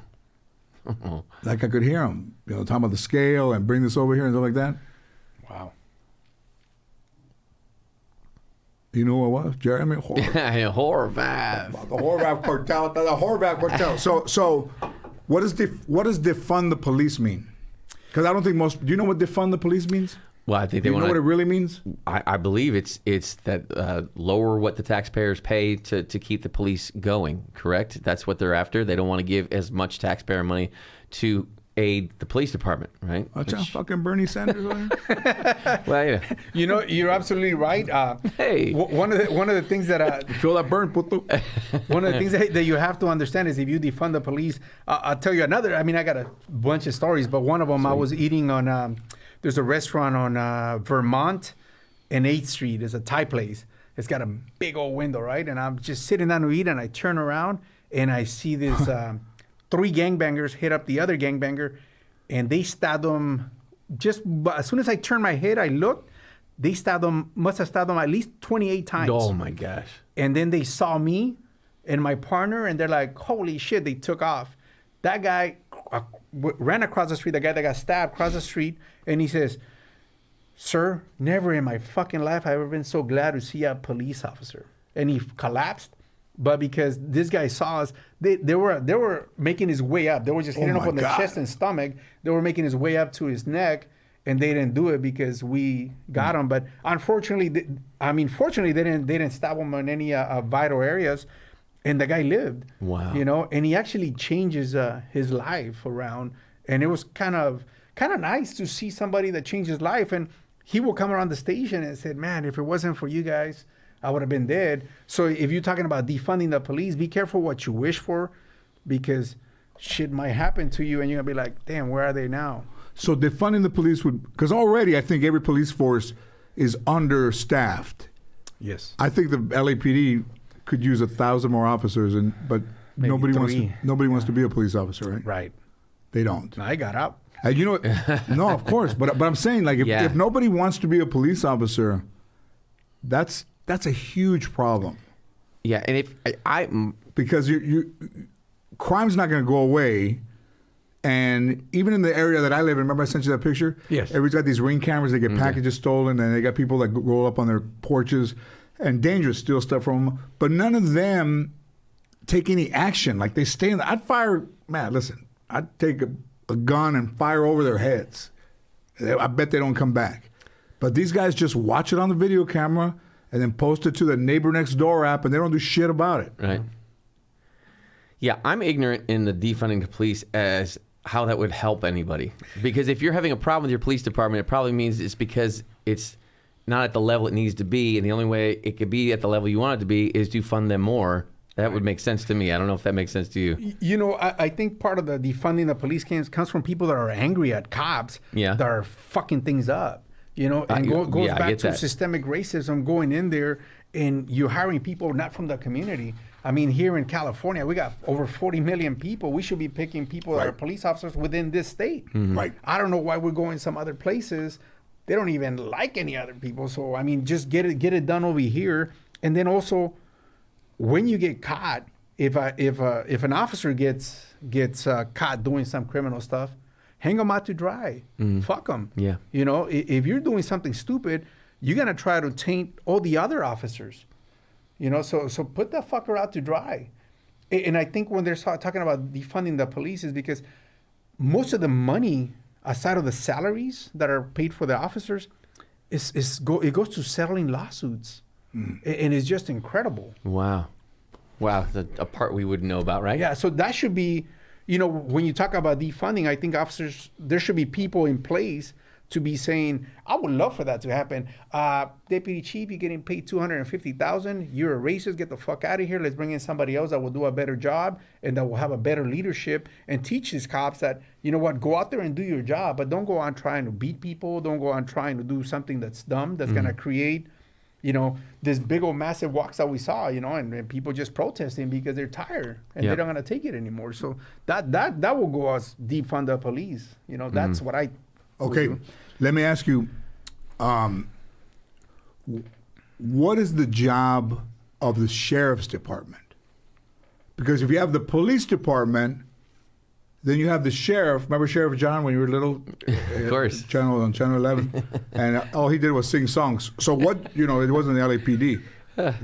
Like I could hear them, talking about the scale and bring this over here and stuff like that. Wow. You know what it was? Jeremy Yeah, Horvath. The Horvath cartel. The Horvath cartel. So, what does defund the police mean? Because I don't think most. Do you know what defund the police means? Well, I think they Do you want know what it really means? I believe it's that lower what the taxpayers pay to keep the police going, correct? That's what they're after. They don't want to give as much taxpayer money to aid the police department, right? Watch out, fucking Bernie Sanders. Well, yeah. You're absolutely right. Hey. One of the things that Feel that burn, puto. one of the things that you have to understand is if you defund the police, I'll tell you another. I mean, I got a bunch of stories, but one of them I was eating on. There's a restaurant on Vermont and 8th Street. There's a Thai place. It's got a big old window, right? And I'm just sitting down to eat, and I turn around, and I see this 3 gangbangers hit up the other gangbanger, and they stabbed him. As soon as I turned my head, I looked. They must have stabbed him at least 28 times. Oh, my gosh. And then they saw me and my partner, and they're like, holy shit, they took off. That guy ran across the street, the guy that got stabbed, across the street, and he says, sir, never in my fucking life have I ever been so glad to see a police officer. And he collapsed, but because this guy saw us, they were making his way up. They were just hitting him up on the chest and stomach. They were making his way up to his neck, and they didn't do it because we got him. But unfortunately, fortunately, they didn't stab him in any vital areas. And the guy lived. Wow. And he actually changes his life around. And it was kind of nice to see somebody that changed his life. And he will come around the station and said, man, if it wasn't for you guys, I would have been dead. So if you're talking about defunding the police, be careful what you wish for, because shit might happen to you and you're going to be like, damn, where are they now? So defunding the police would, because already I think every police force is understaffed. Yes. I think the LAPD could use 1,000 more officers, but Maybe nobody 3. wants to be a police officer, right? Right. They don't. I got out. And you know, no, of course, but I'm saying, like, if nobody wants to be a police officer, that's a huge problem. Yeah, and if because crime's not going to go away. And even in the area that I live in, remember I sent you that picture? Yes. Everybody's got these Ring cameras. They get packages stolen, and they got people that roll up on their porches and dangerous, steal stuff from them. But none of them take any action. Like, they stay in I'd fire, man, listen, I'd take a gun and fire over their heads. I bet they don't come back. But these guys just watch it on the video camera and then post it to the neighbor next door app, and they don't do shit about it. Right. Yeah, I'm ignorant in the defunding the police as how that would help anybody. Because if you're having a problem with your police department, it probably means it's because it's not at the level it needs to be, and the only way it could be at the level you want it to be is to fund them more. That would make sense to me. I don't know if that makes sense to you. I think part of the defunding the police comes from people that are angry at cops that are fucking things up. And goes back to systemic racism, going in there and you're hiring people not from the community. I mean, here in California, we got over 40 million people. We should be picking people that are police officers within this state. Mm-hmm. Right. I don't know why we're going some other places. They don't even like any other people. So, I mean, just get it done over here. And then also, when you get caught, if an officer gets caught doing some criminal stuff, hang them out to dry. Fuck them. Yeah. If you're doing something stupid, you're gonna try to taint all the other officers. So put that fucker out to dry. And I think when they're talking about defunding the police is because most of the money, aside of the salaries that are paid for the officers, it goes to settling lawsuits. And it's just incredible. Wow. That's a part we wouldn't know about, right? Yeah, so that should be, when you talk about defunding, I think officers, there should be people in place to be saying, I would love for that to happen. Deputy Chief, you're getting paid $250,000. You're a racist. Get the fuck out of here. Let's bring in somebody else that will do a better job and that will have a better leadership and teach these cops that, you know what, go out there and do your job, but don't go on trying to beat people. Don't go on trying to do something that's dumb, that's going to create, you know, this big old massive walks that we saw, you know, and people just protesting because they're tired and they're not going to take it anymore. So that will go as defund the police. You know, that's what I. Okay, let me ask you, what is the job of the sheriff's department? Because if you have the police department, then you have the sheriff. Remember Sheriff John when you were little? Of course. On Channel 11? And all he did was sing songs. So what, you know, it wasn't the LAPD.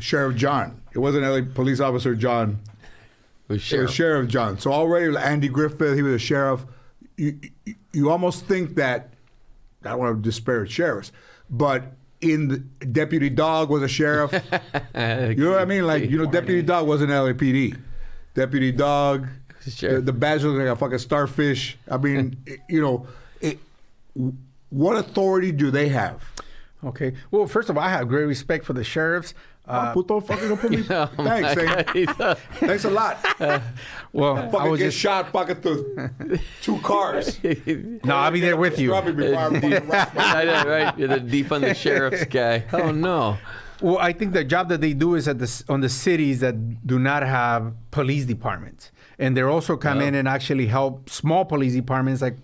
Sheriff John. It wasn't LA Police Officer John. It was It was Sheriff John. So already Andy Griffith, he was a sheriff. You almost think that, I don't want to disparage sheriffs, but in the, Deputy Dog was a sheriff. You know what I mean? Like, you know, Deputy Dog wasn't LAPD. Deputy Dog, the badge was like a fucking starfish. I mean, you know, what authority do they have? Okay. Well, first of all, I have great respect for the sheriffs. Puto, fucking don't put me. Thanks, thanks a lot. Well, Fucking I was get just shot fucking through 2 cars. no, I'll be there with you. Before I fucking rock my- I know, right? You're the defund the sheriff's guy. Oh no. Well, I think the job that they do is on the cities that do not have police departments, and they're also come in and actually help small police departments. Like,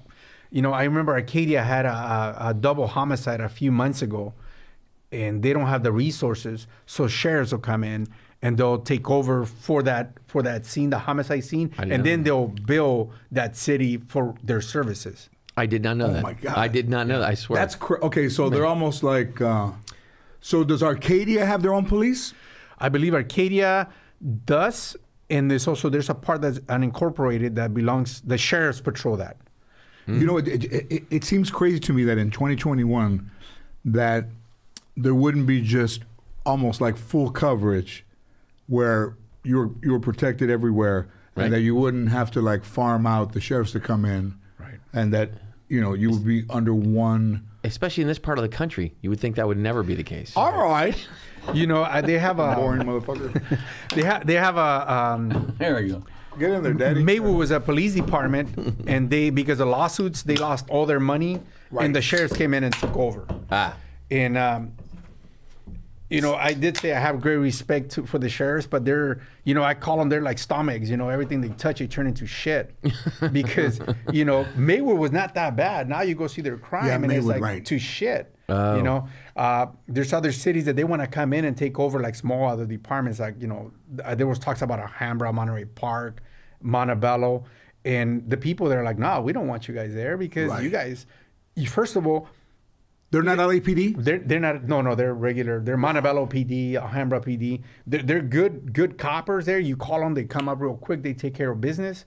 you know, I remember Arcadia had a double homicide a few months ago, and they don't have the resources, so sheriffs will come in and they'll take over for that scene, the homicide scene, and then they'll bill that city for their services. I did not know that. Oh my God. I did not know that. I swear. That's okay. So they're almost like. So does Arcadia have their own police? I believe Arcadia does, and there's a part that's unincorporated that belongs. The sheriffs patrol that. You know, it seems crazy to me that in 2021 that there wouldn't be just almost like full coverage where you were protected everywhere, Right. and that you wouldn't have to like farm out the sheriffs to come in, Right. and that, you know, you would be under one. Especially in this part of the country, you would think that would never be the case. All right, You know, they have a boring motherfucker. they have a There we go. Get in there, Daddy. Maywood was a police department, and because of lawsuits, they lost all their money, Right. and the sheriffs came in and took over. And you know, I did say I have great respect for the sheriffs, but they're, you know, I call them, they're like stomachs. You know, everything they touch, they turn into shit. Because, you know, Maywood was not that bad. Now you go see their crime, Yeah, and it's Maywood, like right. to shit. Oh. You know, there's other cities that they want to come in and take over, like small other departments. Like, you know, there was talks about Alhambra, Monterey Park, Montebello, and the people that are like, no, we don't want you guys there because Right. you guys, first of all, They're not LAPD. they're not. No, they're regular. They're Montebello PD, Alhambra PD. They're good coppers there. You call them, they come up real quick. They take care of business.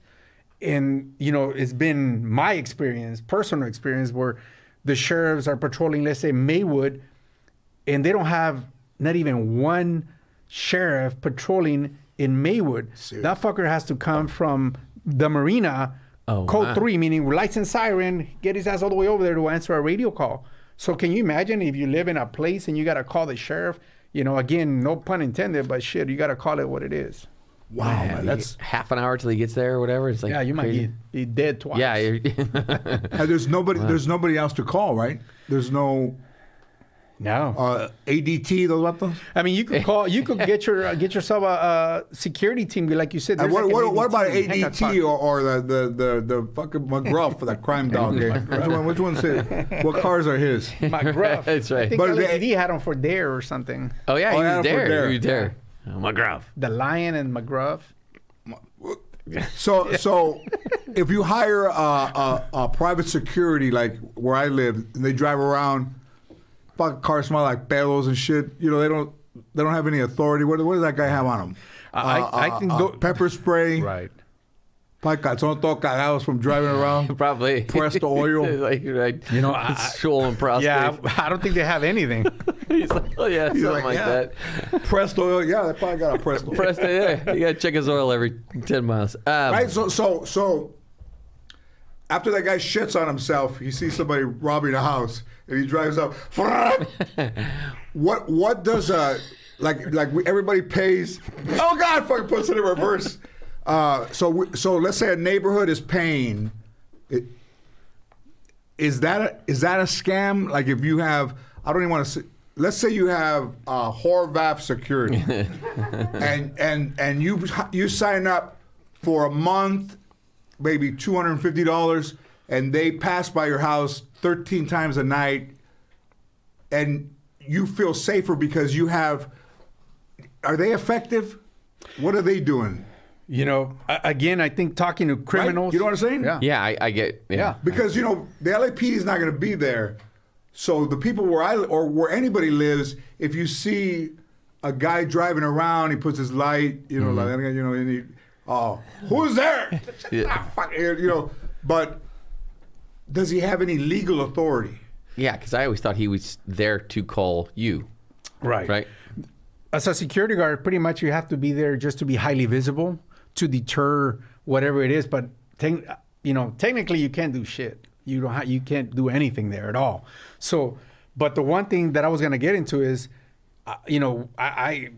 And you know, it's been my experience, personal experience, where the sheriffs are patrolling, let's say Maywood, and they don't have not even one sheriff patrolling in Maywood. That fucker has to come from the marina, code 3, meaning lights and siren, get his ass all the way over there to answer a radio call. So can you imagine if you live in a place and you got to call the sheriff? You know, again, no pun intended, but shit, you got to call it what it is. Wow, man, that's. half an hour till he gets there or whatever. It's like Yeah, you crazy. might be dead twice. Yeah. And there's nobody else to call, right? There's no No. ADT, those vatos? I mean, you could call. You could get yourself a security team, like you said. And there's what, like an what about team. Hang on, ADT or the fucking McGruff for that crime dog? Which one's his? What cars are his? McGruff. That's right. I think But LAPD had them for Dare or something. Oh yeah, Oh, he yeah, was for there. Dare. He was there. Oh, my graph. The Lion and McGruff. So if you hire a private security like where I live, and they drive around, fucking cars smell like pelos and shit. You know, they don't have any authority. What does that guy have on him? I think pepper spray. right. Son todos cagados from driving around. Probably. Presto oil. Like, right. You know, swollen prostate. Yeah, I don't think they have anything. He's like, oh yeah, something like that. Presto oil. Yeah, they probably got a Presto. Presto, yeah. You gotta check his oil every 10 miles. Right. So after that guy shits on himself, he sees somebody robbing a house, and he drives up. What does everybody pays? Oh God! Fucking puts it in reverse. So let's say a neighborhood is paying. Is that a scam? Like if you have, I don't even want to say. Let's say you have Horvath security, and you sign up for a month, maybe $250, and they pass by your house 13 times a night, and you feel safer because you have. Are they effective? What are they doing? You know, again, I think talking to criminals. Right? You know what I'm saying? Yeah. Yeah, I get. Yeah. Because, the LAPD is not going to be there. So the people where anybody lives, if you see a guy driving around, he puts his light, and he, who's there? But does he have any legal authority? Yeah, because I always thought he was there to call you. Right. As a security guard, pretty much you have to be there just to be highly visible, to deter whatever it is. But technically, you can't do shit. You can't do anything there at all. So, but the one thing that I was gonna get into is, I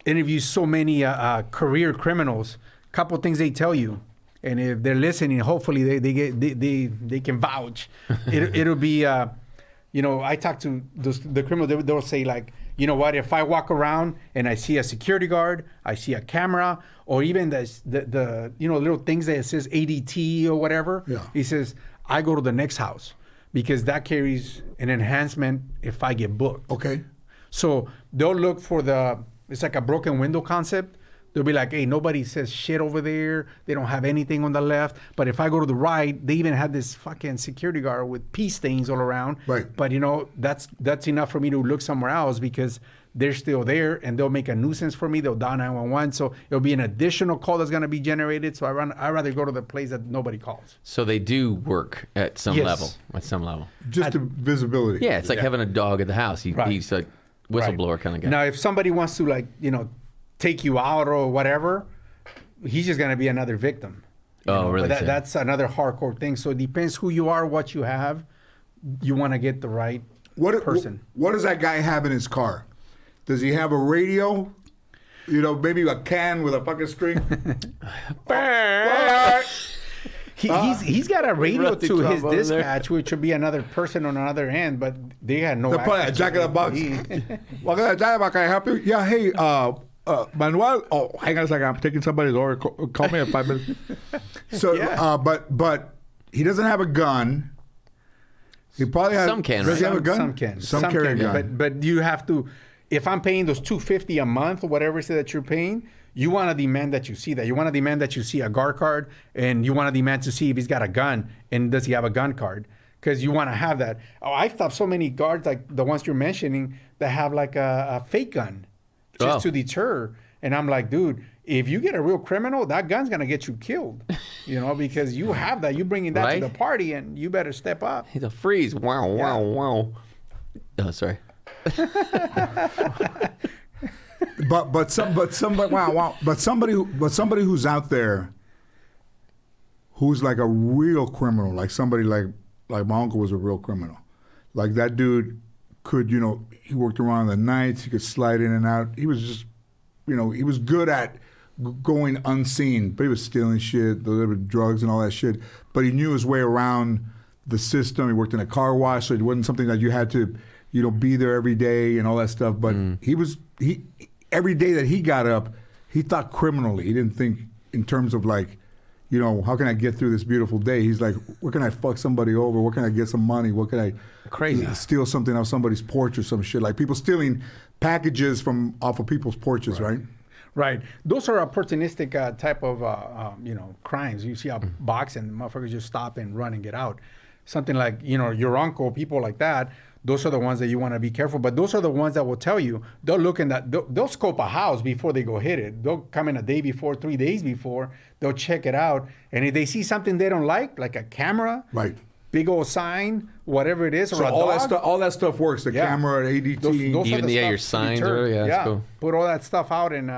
interview so many career criminals. Couple things they tell you, and if they're listening, hopefully they can vouch. It'll be, I talk to the criminals. They'll say like, you know what? If I walk around and I see a security guard, I see a camera, or even the little things that it says ADT or whatever. Yeah. He says, I go to the next house because that carries an enhancement if I get booked. Okay. So they'll look for it's like a broken window concept. They'll be like, hey, nobody says shit over there. They don't have anything on the left. But if I go to the right, they even have this fucking security guard with pee stains all around. Right. But that's enough for me to look somewhere else because they're still there and they'll make a nuisance for me. They'll dial 911. So it'll be an additional call that's going to be generated. So I'd rather go to the place that nobody calls. So they do work at some level. At some level. Just the visibility. Yeah, it's like having a dog at the house. He's a whistleblower kind of guy. Now, if somebody wants to take you out or whatever, he's just going to be another victim. Really? But that's another hardcore thing. So it depends who you are, what you have. You want to get the right person. What does that guy have in his car? Does he have a radio? Maybe a can with a fucking string? He's got a radio to his dispatch, which would be another person on another end, but they had no access. Jack in the Box. Well, Jack in the Box, can I help you? Yeah, hey, Manuel. Oh, hang on a second. I'm taking somebody's order. Call me in 5 minutes. So, Yeah. but he doesn't have a gun. He probably has. Some can, Does he right? have a gun? Some can. Some carry a gun. But you have to. If I'm paying those $250 a month or whatever it is that you're paying, you want to demand that you see that. You want to demand that you see a guard card, and you want to demand to see if he's got a gun and does he have a gun card, because you want to have that. I've stopped so many guards like the ones you're mentioning that have like a fake gun just to deter. And I'm like, dude, if you get a real criminal, that gun's gonna get you killed, because you have that. You bringing that to the party, and you better step up. He's a freeze. Wow, wow, wow. Oh, sorry. But somebody who's out there who's like a real criminal, like somebody like my uncle was a real criminal. Like that dude could, he worked around the nights, he could slide in and out. He was just, he was good at going unseen, but he was stealing shit, delivering drugs and all that shit. But he knew his way around the system. He worked in a car wash, so it wasn't something that you had to, be there every day and all that stuff. But he every day that he got up, he thought criminally. He didn't think in terms of like, how can I get through this beautiful day? He's like, where can I fuck somebody over? Where can I get some money? What can I steal something off somebody's porch or some shit? Like people stealing packages off of people's porches, right? Right. Those are opportunistic type of, crimes. You see a box and motherfuckers just stop and run and get out. Something like, your uncle, people like that, those are the ones that you want to be careful. But those are the ones that will tell you, they'll look in that, they'll scope a house before they go hit it. They'll come in a day before, 3 days before, they'll check it out. And if they see something they don't like a camera, right, big old sign, whatever it is, or so a all dog, all that stuff works. The camera, ADT, those even your signs are, that's cool. Put all that stuff out and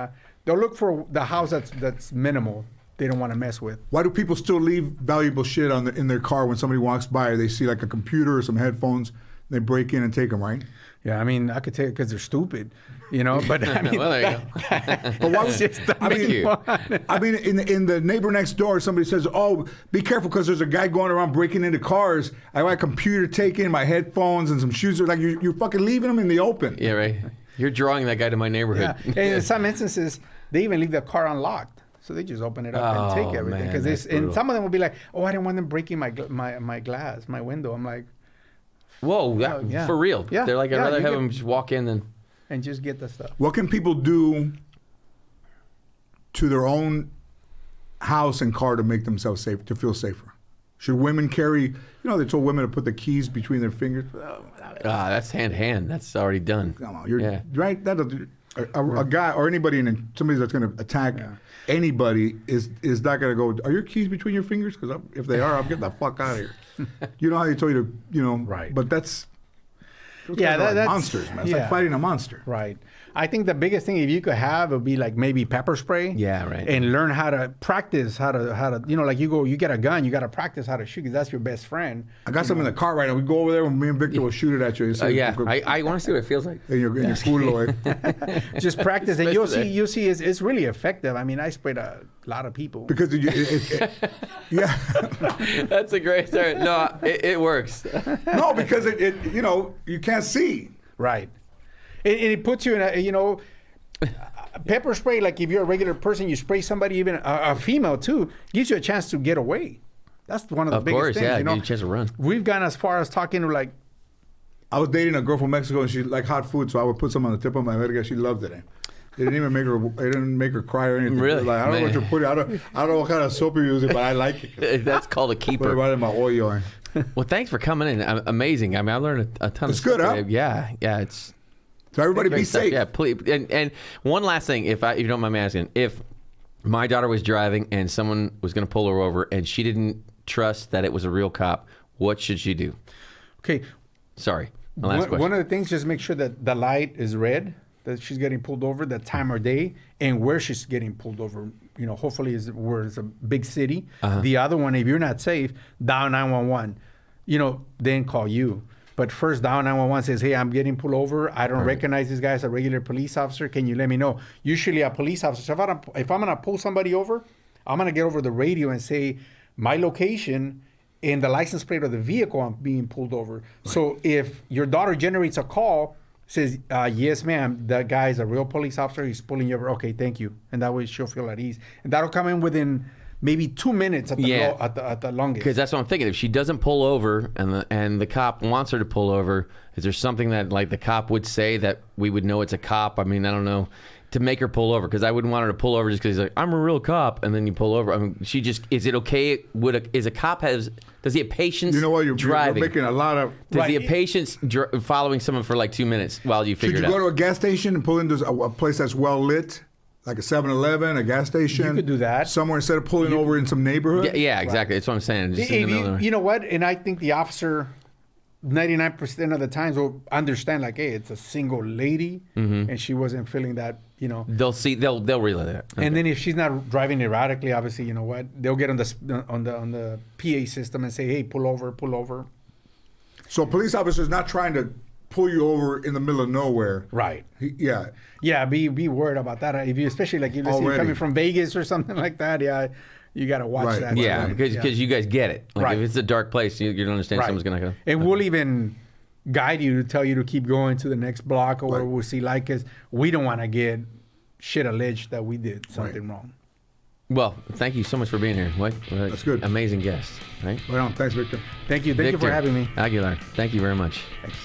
they'll look for the house that's minimal. they don't want to mess with. Why do people still leave valuable shit in their car when somebody walks by? Or they see like a computer or some headphones. They break in and take them, right? Yeah, I mean, I could tell you because they're stupid, you know. But I mean, Well, there you But why was just I mean, I mean, in the neighbor next door, somebody says, "Oh, be careful because there's a guy going around breaking into cars. I got a computer taken, my headphones, and some shoes." Like you're fucking leaving them in the open. Yeah, right. You're drawing that guy to my neighborhood. yeah. And in some instances, they even leave the car unlocked. So they just open it up and take everything. Man, Because that's and brutal. some of them will be like, "Oh, I didn't want them breaking my glass, my window." I'm like, Whoa, yeah. for real. Yeah, They're like, I'd yeah, rather you have get- them just walk in than. and just get the stuff. What can people do to their own house and car to make themselves safe, to feel safer? Should women carry? You know, they told women to put the keys between their fingers. That's hand to hand. That's already done. Come on, you're Yeah. right. A guy or anybody somebody that's going to attack anybody is not going to go. Are your keys between your fingers? Because if they are, I'm getting the fuck out of here. You know how they told you to, you know. Right. But those Yeah, guys are like that's monsters, man. It's yeah. like fighting a monster. Right. I think the biggest thing if you could have would be like maybe pepper spray. Yeah, right. And learn how to practice how to you know, like you get a gun, you got to practice how to shoot because that's your best friend. I got some in the car right now. We go over there and me and Victor will shoot it at you. You see- Yeah, I want to see what it feels like. in your culo, eh? Just practice, and Especially you'll see it's really effective. I mean, I sprayed a lot of people. Because yeah. That's a great start. No, it works. No, because it you know, you can't see. Right. And it puts you in a, you know, pepper spray, like if you're a regular person, you spray somebody, even a female too, gives you a chance to get away. That's one of the Of biggest course, things. yeah, you know? gives you a chance to run. We've gone as far as talking to like, I was dating a girl from Mexico and she liked hot food, so I would put some on the tip of my verga. She loved it. It didn't even make her cry or anything. Really? Like, I don't know what Man. you're putting. I don't know what kind of soap you're using, but I like it. That's called a Put it keeper. right in my oil. Eh? Well, thanks for coming in. Amazing. I mean, I learned a ton It's of good, stuff. huh? Yeah, it's So everybody be great stuff. safe. Yeah, please. And one last thing, if you don't mind me asking, if my daughter was driving and someone was going to pull her over and she didn't trust that it was a real cop, what should she do? okay, Sorry, my last question. one of the things, just make sure that the light is red, that she's getting pulled over, the time of day, and where she's getting pulled over. You know, hopefully is where it's a big city. The other one, if you're not safe, dial 911. You know, then call you. But first, dial 911 says, "Hey, I'm getting pulled over. I don't recognize this guy as a regular police officer. Can you let me know?" Usually, a police officer. If I'm gonna pull somebody over, I'm gonna get over the radio and say my location and the license plate of the vehicle I'm being pulled over. So if your daughter generates a call, says, "Yes, ma'am, that guy is a real police officer. He's pulling you over." Okay, thank you. And that way she'll feel at ease. And that'll come in within maybe 2 minutes at the Yeah. at the longest. Because that's what I'm thinking. If she doesn't pull over and the cop wants her to pull over, is there something that like the cop would say that we would know it's a cop? I mean, I don't know, to make her pull over, because I wouldn't want her to pull over just because he's like, I'm a real cop, and then you pull over. I mean, she just, is it okay? Does a cop does he have patience? You know what? You're driving? making a lot of. Does he have patience following someone for like 2 minutes while you Should figure you it out? go to a gas station and pull into a place that's well lit, like a 7-Eleven, a gas station? You could do that. somewhere instead of pulling over in some neighborhood. Yeah, exactly. That's what I'm saying. Just in the middle of you know what? And I think the officer, 99% of the times, will understand, like, hey, it's a single lady, and she wasn't feeling that, you know. They'll relay that. And then if she's not driving erratically, obviously, you know what? They'll get on the PA system and say, hey, pull over. So a police officer's not trying to pull you over in the middle of nowhere. Right. Yeah. Yeah, be worried about that. If you, especially like you're Already. coming from Vegas or something like that, yeah, you got to watch Right. that. Yeah, Right. because you guys get it. Like Right. if it's a dark place, you don't understand someone's gonna go. And we'll even guide you to tell you to keep going to the next block or where we'll see light, because we don't want to get shit alleged that we did something wrong. Well, thank you so much for being here. What That's good. Amazing guest, right? Right on. Thanks, Victor. Thank you for having me. Aguilar, thank you very much. Thanks.